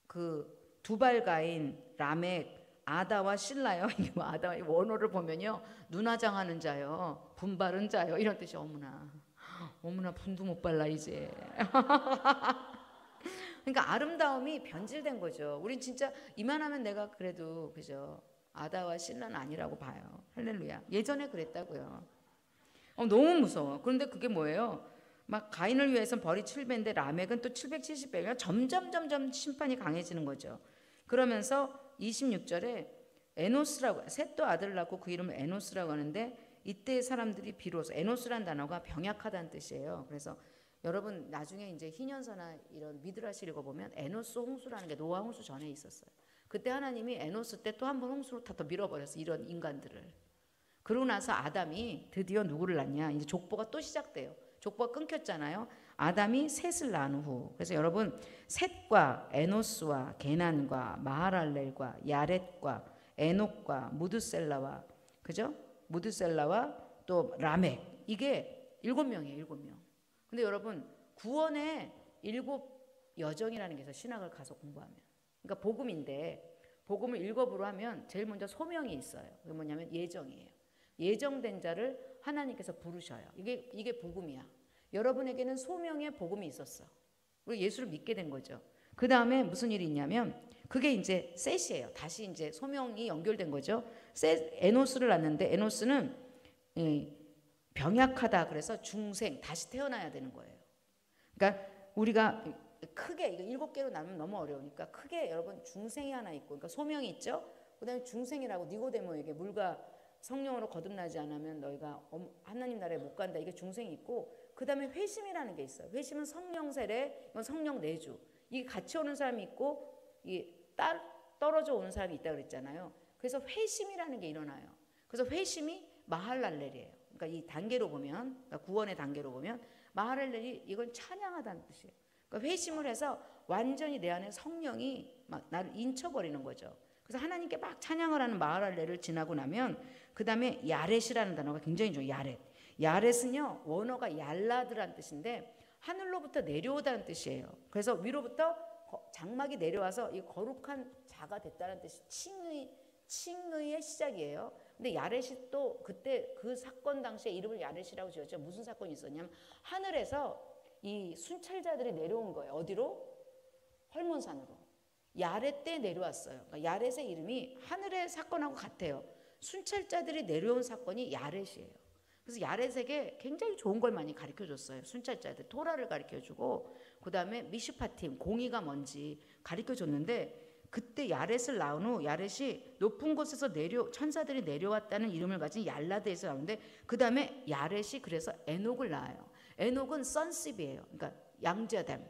그 두발가인 라멕 아다와 실라요. 아다의 원어를 보면요. 눈화장하는 자요. 분바른 자요. 이런 뜻이 어머나 분도 못 발라 이제. 그러니까 아름다움이 변질된 거죠. 우린 진짜 이만하면 내가 그래도 그죠. 아다와 실라는 아니라고 봐요. 할렐루야. 예전에 그랬다고요. 너무 무서워. 그런데 그게 뭐예요? 막 가인을 위해서는 벌이 7배인데 라멕은 또 770배가 점점 심판이 강해지는 거죠. 그러면서 26절에 에노스라고 셋도 아들을 낳고 그 이름을 에노스라고 하는데 이때 사람들이 비로소 에노스란 단어가 병약하다는 뜻이에요. 그래서 여러분 나중에 이제 희년서나 이런 미드라시 읽어보면 에노스 홍수라는 게 노아 홍수 전에 있었어요. 그때 하나님이 에노스 때 또 한 번 홍수로 다 밀어버렸어. 이런 인간들을. 그러고 나서 아담이 드디어 누구를 낳냐. 이제 족보가 또 시작돼요. 족보가 끊겼잖아요. 아담이 셋을 낳은 후. 그래서 여러분 셋과 에노스와 게난과 마하랄렐과 야렛과 에녹과 무드셀라와 그죠? 무드셀라와 또 라멕 이게 7명이에요. 7명. 근데 여러분 구원의 7여정이라는 게 있어요. 신학을 가서 공부하면. 그러니까 복음인데 복음을 7으로 하면 제일 먼저 소명이 있어요. 그게 뭐냐면 예정이에요. 예정된 자를 하나님께서 부르셔요. 이게 복음이야. 여러분에게는 소명의 복음이 있었어. 우리 예수를 믿게 된 거죠. 그 다음에 무슨 일이 있냐면 그게 이제 셋이에요. 다시 이제 소명이 연결된 거죠. 에노스를 낳는데 에노스는 병약하다 그래서 중생 다시 태어나야 되는 거예요. 그러니까 우리가 크게 이거 7개로 나누면 너무 어려우니까 크게 여러분 중생이 하나 있고 그러니까 소명이 있죠. 그 다음에 중생이라고 니고데모에게 물과 성령으로 거듭나지 않으면 너희가 하나님 나라에 못 간다. 이게 중생이 있고 그 다음에 회심이라는 게 있어요. 회심은 성령 세례, 이건 성령 내주. 이게 같이 오는 사람이 있고 이게 떨어져 오는 사람이 있다 그랬잖아요. 그래서 회심이라는 게 일어나요. 그래서 회심이 마할랄렐이에요. 그러니까 이 단계로 보면 그러니까 구원의 단계로 보면 마할랄렐이 이건 찬양하다는 뜻이에요. 그러니까 회심을 해서 완전히 내 안에 성령이 막 나를 인쳐버리는 거죠. 그래서 하나님께 막 찬양을 하는 마할랄렐을 지나고 나면 그 다음에 야렛이라는 단어가 굉장히 좋아요. 야렛. 야렛은요 원어가 얄라드라는 뜻인데 하늘로부터 내려오다는 뜻이에요. 그래서 위로부터 장막이 내려와서 이 거룩한 자가 됐다는 뜻이 칭의의 시작이에요. 근데 야렛이 또 그때 그 사건 당시에 이름을 야렛이라고 지었죠. 무슨 사건이 있었냐면 하늘에서 이 순찰자들이 내려온 거예요. 어디로? 헐몬산으로. 야렛 때 내려왔어요. 그러니까 야렛의 이름이 하늘의 사건하고 같아요. 순찰자들이 내려온 사건이 야렛이에요. 그래서 야렛에게 굉장히 좋은 걸 많이 가르쳐줬어요. 순찰자들 토라를 가르쳐주고 그 다음에 미슈파팀 공의가 뭔지 가르쳐줬는데 그때 야렛을 낳은 후 야렛이 높은 곳에서 천사들이 내려왔다는 이름을 가진 얄라드에서 나오는데 그 다음에 야렛이 그래서 에녹을 낳아요. 에녹은 선십이에요. 그러니까 양자됨.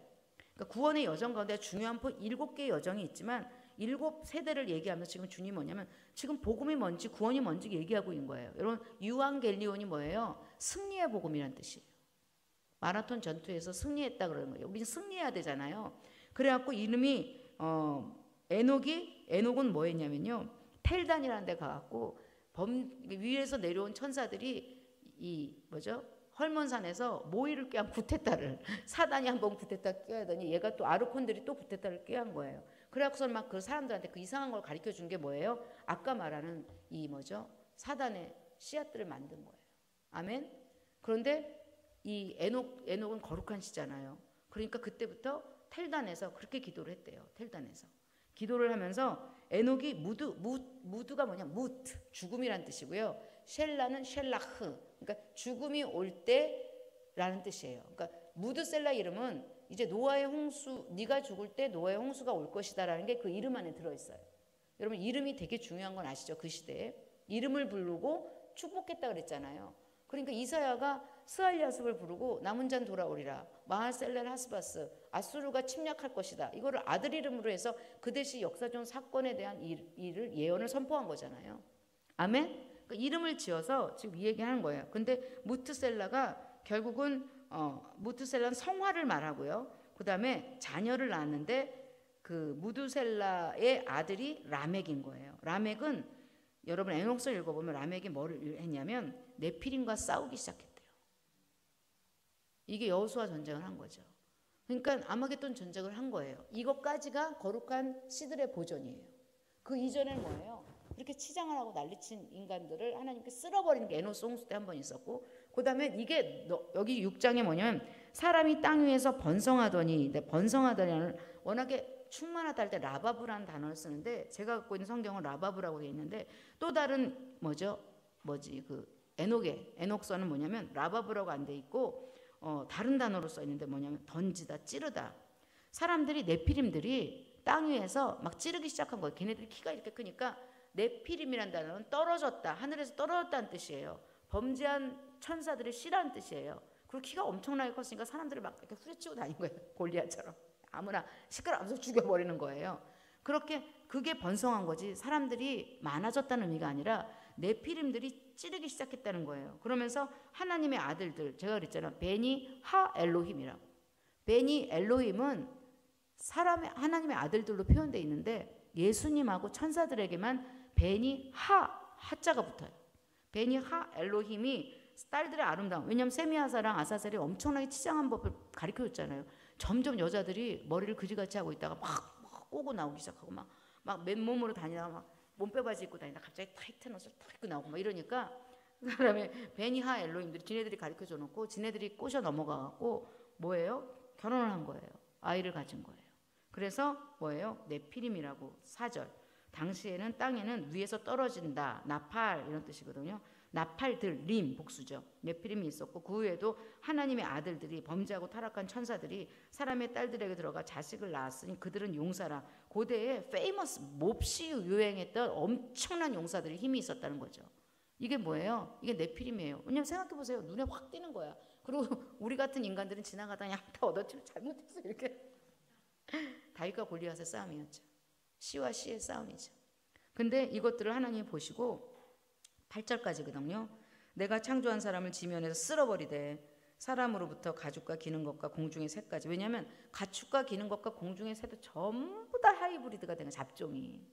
그러니까 구원의 여정 가운데 중요한 7개의 여정이 있지만 7세대를 얘기하면서 지금 주님이 뭐냐면 지금 복음이 뭔지 구원이 뭔지 얘기하고 있는 거예요. 여러분 유앙겔리온이 뭐예요? 승리의 복음이라는 뜻이에요. 마라톤 전투에서 승리했다 그러는 거예요. 우리는 승리해야 되잖아요. 그래갖고 이름이 에녹은 뭐 했냐면요. 텔단이라는 데 가갖고 위에서 내려온 천사들이 헐몬산에서 모이를 꾀한 구테타를 사단이 한번 구테타 꾀하더니 얘가 또 아르콘들이 또 구테타를 꾀한 거예요. 그래갖고서 막 그 사람들한테 그 이상한 걸 가르쳐 준 게 뭐예요? 아까 말하는 사단의 씨앗들을 만든 거예요. 아멘. 그런데 이 에녹은 거룩한 시잖아요. 그러니까 그때부터 텔단에서 그렇게 기도를 했대요. 텔단에서 기도를 하면서 에녹이 무드가 뭐냐? 무트 죽음이란 뜻이고요. 셸라는 셸라흐 그러니까 죽음이 올 때라는 뜻이에요. 그러니까 무드셀라 이름은 이제 노아의 홍수, 네가 죽을 때 노아의 홍수가 올 것이다라는 게 그 이름 안에 들어있어요. 여러분 이름이 되게 중요한 건 아시죠? 그 시대에 이름을 부르고 축복했다 그랬잖아요. 그러니까 이사야가 스알리아습을 부르고 남은 잔 돌아오리라, 마하셀렐 하스바스, 아수르가 침략할 것이다, 이거를 아들 이름으로 해서 그 대시 역사적 사건에 대한 일을 예언을 선포한 거잖아요. 아멘? 그러니까 이름을 지어서 지금 이 얘기하는 거예요. 근데 무트셀라가 결국은 무트셀라는 성화를 말하고요. 그 다음에 자녀를 낳았는데 그 무두셀라의 아들이 라멕인 거예요. 라멕은 여러분 에녹서 읽어보면 라멕이 뭐를 했냐면 네피림과 싸우기 시작했대요. 이게 여호수아 전쟁을 한 거죠. 그러니까 아마겟돈 전쟁을 한 거예요. 이것까지가 거룩한 씨들의 보존이에요. 그 이전엔 뭐예요? 이렇게 치장을 하고 난리친 인간들을 하나님께 쓸어버리는 게 에노스 홍수 때 한 번 있었고, 그 다음에 이게 여기 6장에 뭐냐면 사람이 땅 위에서 번성하더니, 번성하더니는 워낙에 충만하다 할 때 라바브라는 단어를 쓰는데 제가 갖고 있는 성경은 라바브라고 되어 있는데 또 다른 그 에녹서는 뭐냐면 라바브라고 안 돼 있고 다른 단어로 써 있는데 뭐냐면 던지다, 찌르다. 사람들이 네피림들이 땅 위에서 막 찌르기 시작한 거예요. 걔네들이 키가 이렇게 크니까 네피림이라는 단어는 떨어졌다, 하늘에서 떨어졌다는 뜻이에요. 범죄한 천사들의 씨라는 뜻이에요. 그리고 키가 엄청나게 컸으니까 사람들을 막 이렇게 후려치고 다닌 거예요. 골리앗처럼. 아무나 시끄러워서 죽여버리는 거예요. 그렇게 그게 번성한 거지 사람들이 많아졌다는 의미가 아니라 네피림들이 찌르기 시작했다는 거예요. 그러면서 하나님의 아들들, 제가 그랬잖아요. 베니 하 엘로힘이라고. 베니 엘로힘은 하나님의 아들들로 표현되어 있는데 예수님하고 천사들에게만 베니 하자가 붙어요. 베니 하 엘로힘이 딸들의 아름다움. 왜냐하면 세미아사랑 아사셀이 엄청나게 치장한 법을 가르쳐줬잖아요. 점점 여자들이 머리를 그지같이 하고 있다가 막 꼬고 나오기 시작하고 막 맨몸으로 다니다가 막 몸빼바지 입고 다니다가 갑자기 타이트한 옷을 탁 입고 나오고 막 이러니까 그 다음에 베니하 엘로힘들이 지네들이 가르쳐줘 놓고 지네들이 꼬셔 넘어가갖고 뭐예요? 결혼을 한 거예요. 아이를 가진 거예요. 그래서 뭐예요? 네피림이라고 4절. 당시에는 땅에는 위에서 떨어진다, 나팔 이런 뜻이거든요. 나팔들, 림, 복수죠. 네피림이 있었고 그 후에도 하나님의 아들들이 범죄하고 타락한 천사들이 사람의 딸들에게 들어가 자식을 낳았으니 그들은 용사라. 고대에 페이머스 몹시 유행했던 엄청난 용사들의 힘이 있었다는 거죠. 이게 뭐예요? 이게 네피림이에요. 왜냐면 생각해보세요. 눈에 확 띄는 거야. 그리고 우리 같은 인간들은 지나가다 그냥 다 얻어치고 잘못했어 이렇게. 다윗과 골리앗의 싸움이었죠. 씨와 씨의 싸움이죠. 근데 이것들을 하나님이 보시고 8절까지거든요. 내가 창조한 사람을 지면에서 쓸어버리되 사람으로부터 가축과 기는 것과 공중의 새까지. 왜냐하면 가축과 기는 것과 공중의 새도 전부 다 하이브리드가 된 잡종이.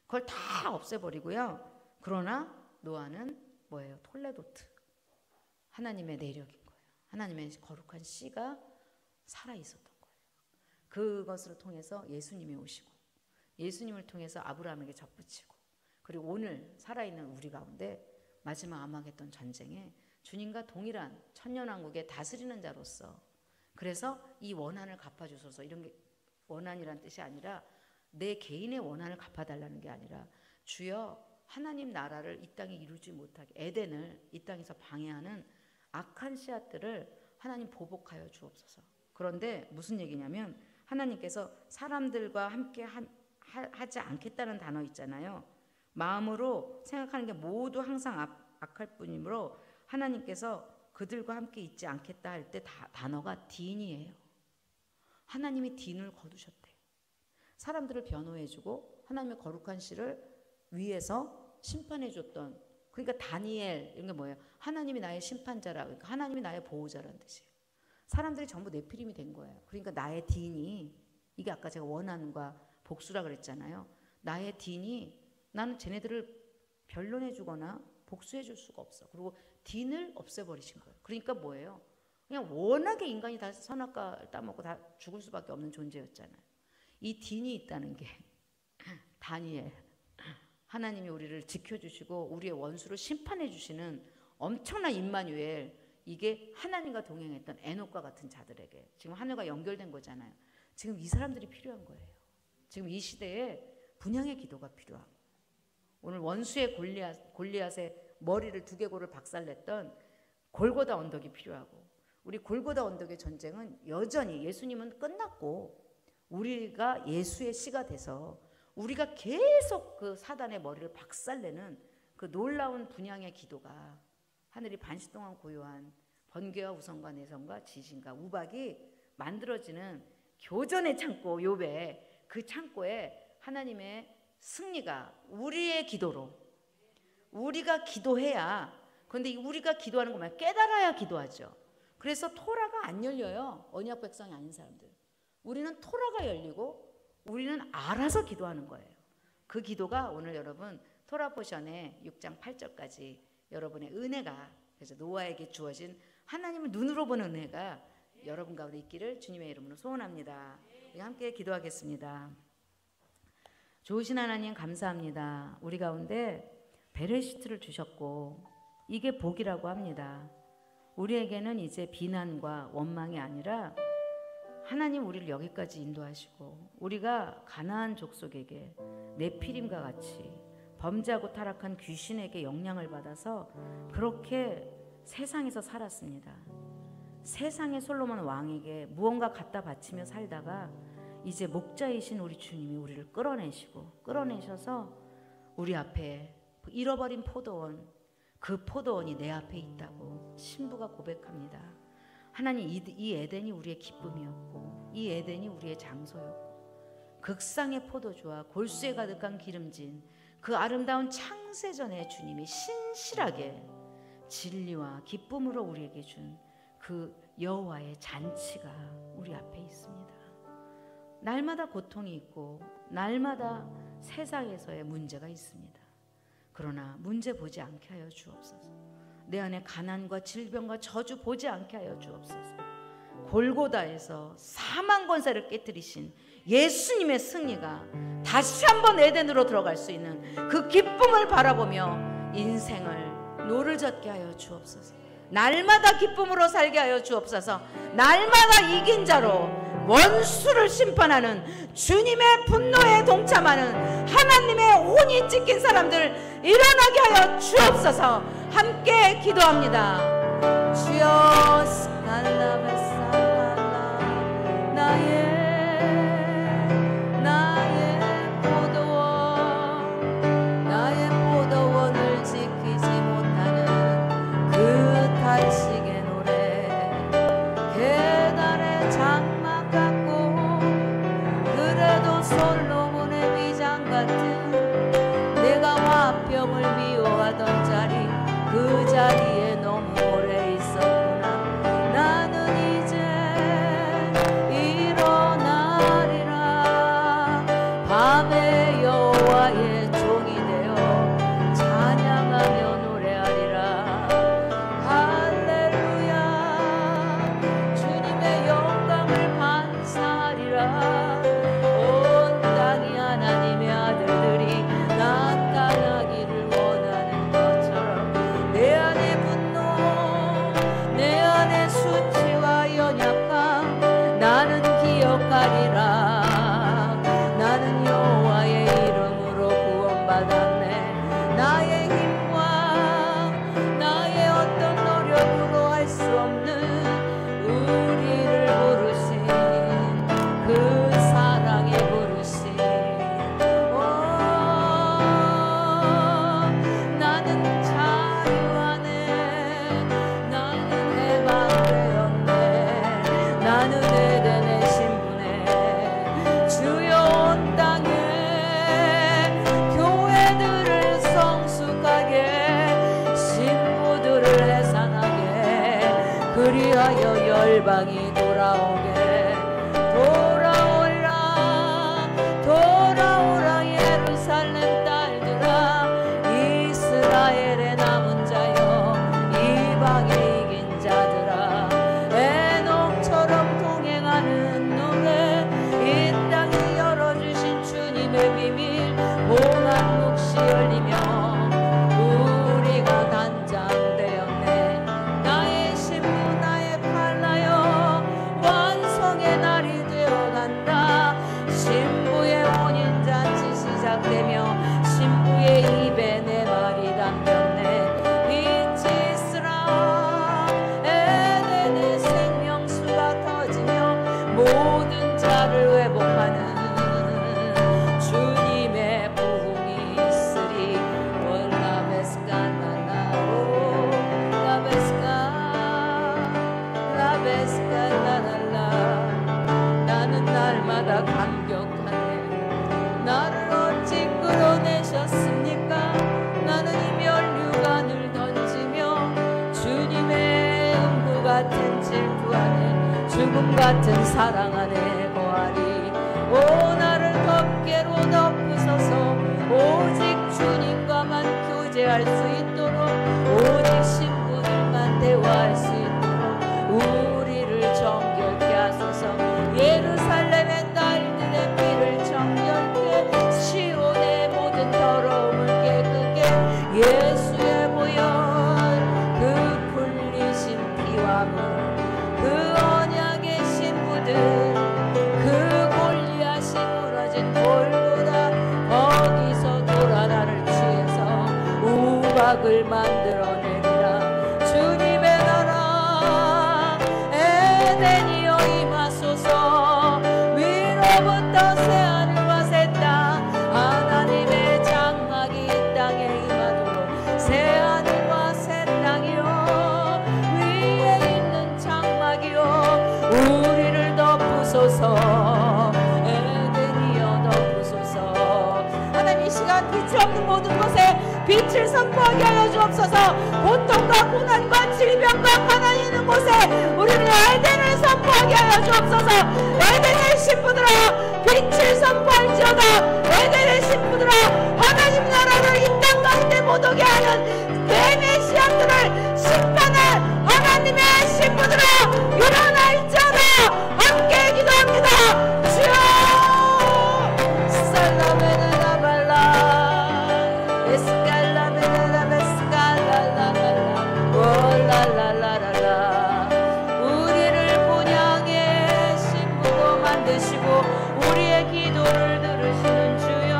그걸 다 없애버리고요. 그러나 노아는 뭐예요? 톨레도트. 하나님의 내력인 거예요. 하나님의 거룩한 씨가 살아있었던 거예요. 그것을 통해서 예수님이 오시고 예수님을 통해서 아브라함에게 접붙이고 그리고 오늘 살아있는 우리 가운데 마지막 아마겟돈 전쟁에 주님과 동일한 천년왕국에 다스리는 자로서 그래서 이 원한을 갚아주소서 이런 게 원한이란 뜻이 아니라 내 개인의 원한을 갚아달라는 게 아니라 주여 하나님 나라를 이 땅에 이루지 못하게 에덴을 이 땅에서 방해하는 악한 씨앗들을 하나님 보복하여 주옵소서. 그런데 무슨 얘기냐면 하나님께서 사람들과 함께 하지 않겠다는 단어 있잖아요. 마음으로 생각하는 게 모두 항상 악할 뿐이므로 하나님께서 그들과 함께 있지 않겠다 할 때 단어가 딘이에요. 하나님이 딘을 거두셨대요. 사람들을 변호해주고 하나님의 거룩한 씨를 위에서 심판해줬던 그러니까 다니엘 이런 게 뭐예요? 하나님이 나의 심판자라 그러니까 하나님이 나의 보호자라는 뜻이에요. 사람들이 전부 네피림이 된 거예요. 그러니까 나의 딘이 이게 아까 제가 원한과 복수라 그랬잖아요. 나의 딘이 나는 쟤네들을 변론해 주거나 복수해 줄 수가 없어. 그리고 딘을 없애버리신 거예요. 그러니까 뭐예요? 그냥 워낙에 인간이 다 선악과를 따먹고 다 죽을 수밖에 없는 존재였잖아요. 이 딘이 있다는 게 다니엘 하나님이 우리를 지켜주시고 우리의 원수를 심판해 주시는 엄청난 임마누엘 이게 하나님과 동행했던 에녹과 같은 자들에게 지금 하늘과 연결된 거잖아요. 지금 이 사람들이 필요한 거예요. 지금 이 시대에 분향의 기도가 필요하고 오늘 원수의 골리앗의 머리를 두개골을 박살냈던 골고다 언덕이 필요하고 우리 골고다 언덕의 전쟁은 여전히 예수님은 끝났고 우리가 예수의 씨가 돼서 우리가 계속 그 사단의 머리를 박살내는 그 놀라운 분향의 기도가 하늘이 반시 동안 고요한 번개와 우성과 내성과 지진과 우박이 만들어지는 교전의 창고 욥의 그 창고에 하나님의 승리가 우리의 기도로 우리가 기도해야 그런데 우리가 기도하는 것만 깨달아야 기도하죠. 그래서 토라가 안 열려요. 언약 백성이 아닌 사람들. 우리는 토라가 열리고 우리는 알아서 기도하는 거예요. 그 기도가 오늘 여러분 토라 포션의 6장 8절까지 여러분의 은혜가 그래서 노아에게 주어진 하나님을 눈으로 보는 은혜가 여러분 가운데 있기를 주님의 이름으로 소원합니다. 우리 함께 기도하겠습니다. 좋으신 하나님 감사합니다. 우리 가운데 베레시트를 주셨고 이게 복이라고 합니다. 우리에게는 이제 비난과 원망이 아니라 하나님 우리를 여기까지 인도하시고 우리가 가나안 족속에게 네피림과 같이 범죄하고 타락한 귀신에게 영향을 받아서 그렇게 세상에서 살았습니다. 세상의 솔로몬 왕에게 무언가 갖다 바치며 살다가 이제 목자이신 우리 주님이 우리를 끌어내셔서 우리 앞에 잃어버린 포도원, 그 포도원이 내 앞에 있다고 신부가 고백합니다. 하나님 이 에덴이 우리의 기쁨이었고 이 에덴이 우리의 장소였고 극상의 포도주와 골수에 가득한 기름진 그 아름다운 창세전에 주님이 신실하게 진리와 기쁨으로 우리에게 준 그 여호와의 잔치가 우리 앞에 있습니다. 날마다 고통이 있고 날마다 세상에서의 문제가 있습니다. 그러나 문제 보지 않게 하여 주옵소서. 내 안에 가난과 질병과 저주 보지 않게 하여 주옵소서. 골고다에서 사망 권세를 깨뜨리신 예수님의 승리가 다시 한번 에덴으로 들어갈 수 있는 그 기쁨을 바라보며 인생을 노를 젓게 하여 주옵소서. 날마다 기쁨으로 살게 하여 주옵소서. 날마다 이긴 자로 원수를 심판하는 주님의 분노에 동참하는 하나님의 혼이 찍힌 사람들 일어나게 하여 주옵소서. 함께 기도합니다. 주여 스칼라베살라 나의 포도원을 지키지 못하는 그 탄식의 노래 계단의 장막 같고 그래도 솔로몬의 위장 같은 내가 화평을 미워하던 자리 그 자리에 너무 오래 있었구나. 나는 이제 일어나리라. 밤에 여호와의 종이 되어 찬양하며 노래하리라. 할렐루야. 주님의 영광을 반사하리라. 온 땅이 하나님의 아들들이 나타나기를 원하는 것처럼 내 안의 분노 내 안의 수치와 연약함 나는 기억하리라. 나는 여호와의 이름으로 구원받았네. 나의 힘과 나의 어떤 노력으로 할 수 없는 우리를 부르신 그 사랑에 부르신 나는 자유하네. 나는 해방되었네. 나는 에덴의 신부네. 주여 온 땅에 교회들을 성숙하게 신부들을 해산하게 그리하여 열방이 돌아오게 돌아오라 예루살렘 딸들아. 이스라엘의 남은 자여 이방의 이긴 자들아. 에녹처럼 동행하는 노래 이 땅이 열어주신 주님의 비밀 봉한 묵시 열리며 우리가 단장되었네. 나의 신부 나의 칼라여 완성의 날이 되어간다. 신부의 혼인잔치 시작되며 신부의 입에 내 말이 담겼네. 빛이 있으라 같은 질투 안에 죽음 같은 사랑 안에 거하리. 오 나를 덮개로 덮으소서. 오직 주님과만 교제할 수 있도록, 오직 신부들만 대화할 수 있도록 우리를 정결케 하소서. 예루살렘의 딸들의 피를 정결케, 시온의 모든 더러움을 깨끗게, 예수의 보혈 그 풀리신 피와 물, 그 언약의 신부들, 그 골리앗이 무너진 골고다, 거기서 돌아 나를 취해서 우박을 만들어내리라. 주님의 나라 에덴이여 임하소서. 위로부터 새하늘과 새 땅, 하나님의 장막이 이 땅에 임하도록. 새하늘과 새 땅이여, 위에 있는 장막이여, 우리를 덮으소서. 에덴이여 덮으소서. 하나님 이 시간 빛이 없는 모든 곳에 빛을 선포하게 하여 주옵소서. 고통과 고난과 질병과 가난이 있는 곳에 우리는 에덴을 선포하게 하여 주옵소서. 에덴의 신부들아 빛을 선포할지어다. 에덴의 신부들아 하나님 나라를 이 땅 가운데 못 오게 하는 뱀의 씨앗들을 심판할 하나님의 신부들아 일어날지어다. 함께 기도합니다. 주여 살라베나라발라 우리를 본향의 신부로 만드시고 우리의 기도를 들으시는 주여,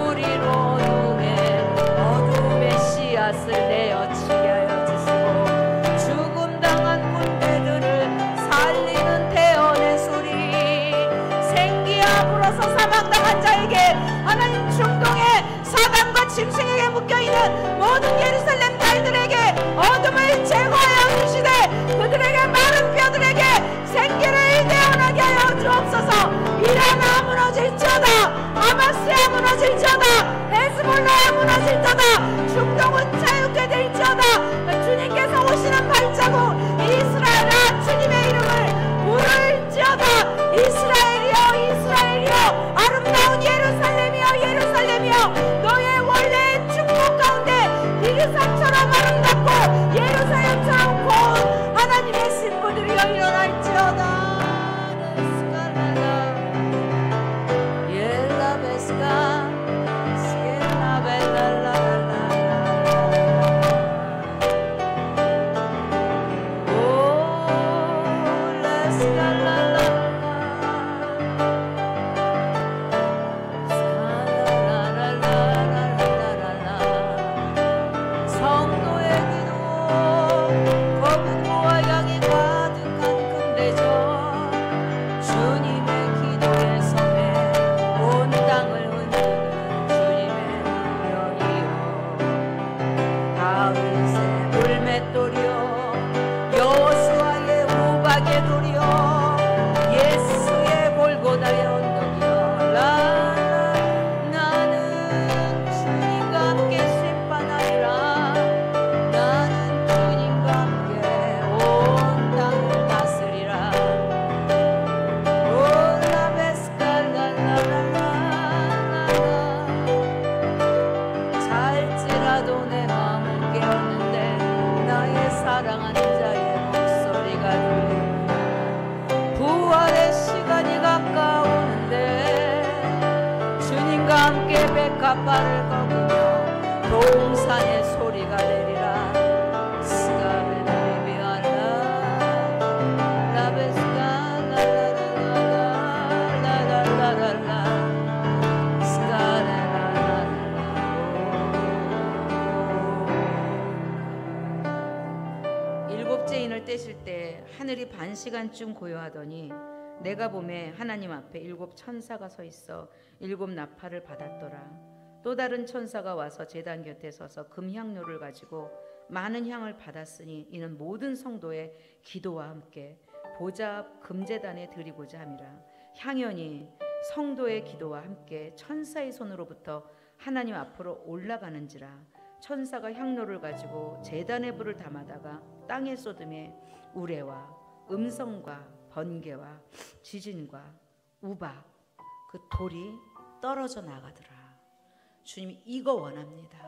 우리로 어둠의 씨앗을 내어치게 하여 주시고, 죽음당한 군대들을 살리는 태연의 소리, 생기야 불어서 사망당한 자에게, 하나님 중동의 사단과 짐승에게 묶여있는 모든 예루살렘 딸들에게 어둠을 제거하여 주시되, 그들에게 마른 뼈들에게 생기를 태어나게 하여 주옵소서. 이라나 무너질지어다. 하마스야 무너질지어다. 헤즈볼라야 무너질지어다. 중동은 자유케 될지어다. 주님께서 오시는 발자국 이스라엘아 주님의 이름을 부를지어다. 이스라엘이여 이스라엘이여, 아름다운 예루살렘이여 예루살렘이여, 너의 원래의 축복 가운데 비르산처럼 아름답고 예루살렘처럼 고운 하나님의 신부들이여 일어날지어다. 옐라베스가 백합발을 꺾으며 동산의 소리가 내리라. 스가베나리비알라 라베스가 라라라라라라라라 스가레라라라. 일곱째 인을 떼실 때 하늘이 반 시간쯤 고요하더니 내가 보매 하나님 앞에 일곱 천사가 서 있어 일곱 나팔을 받았더라. 또 다른 천사가 와서 제단 곁에 서서 금향료를 가지고 많은 향을 받았으니 이는 모든 성도의 기도와 함께 보좌 앞 금제단에 드리고자 함이라. 향연이 성도의 기도와 함께 천사의 손으로부터 하나님 앞으로 올라가는지라. 천사가 향로를 가지고 제단의 불을 담아다가 땅에 쏟음에 우레와 음성과 번개와 지진과 우박 그 돌이 떨어져 나가더라. 주님이 이거 원합니다.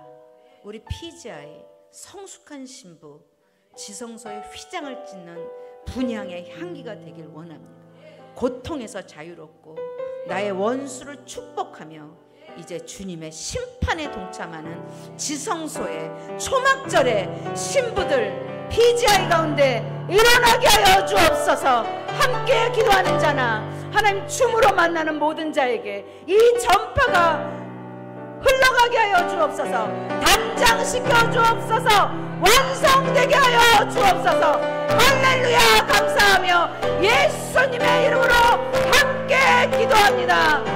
우리 PGI 성숙한 신부 지성소에 휘장을 찢는 분향의 향기가 되길 원합니다. 고통에서 자유롭고 나의 원수를 축복하며 이제 주님의 심판에 동참하는 지성소의 초막절의 신부들 PGI 가운데 일어나게 하여 주옵소서. 함께 기도하는 자나 하나님 춤으로 만나는 모든 자에게 이 전파가 흘러가게 하여 주옵소서. 단장시켜 주옵소서. 완성되게 하여 주옵소서. 할렐루야 감사하며 예수님의 이름으로 함께 기도합니다.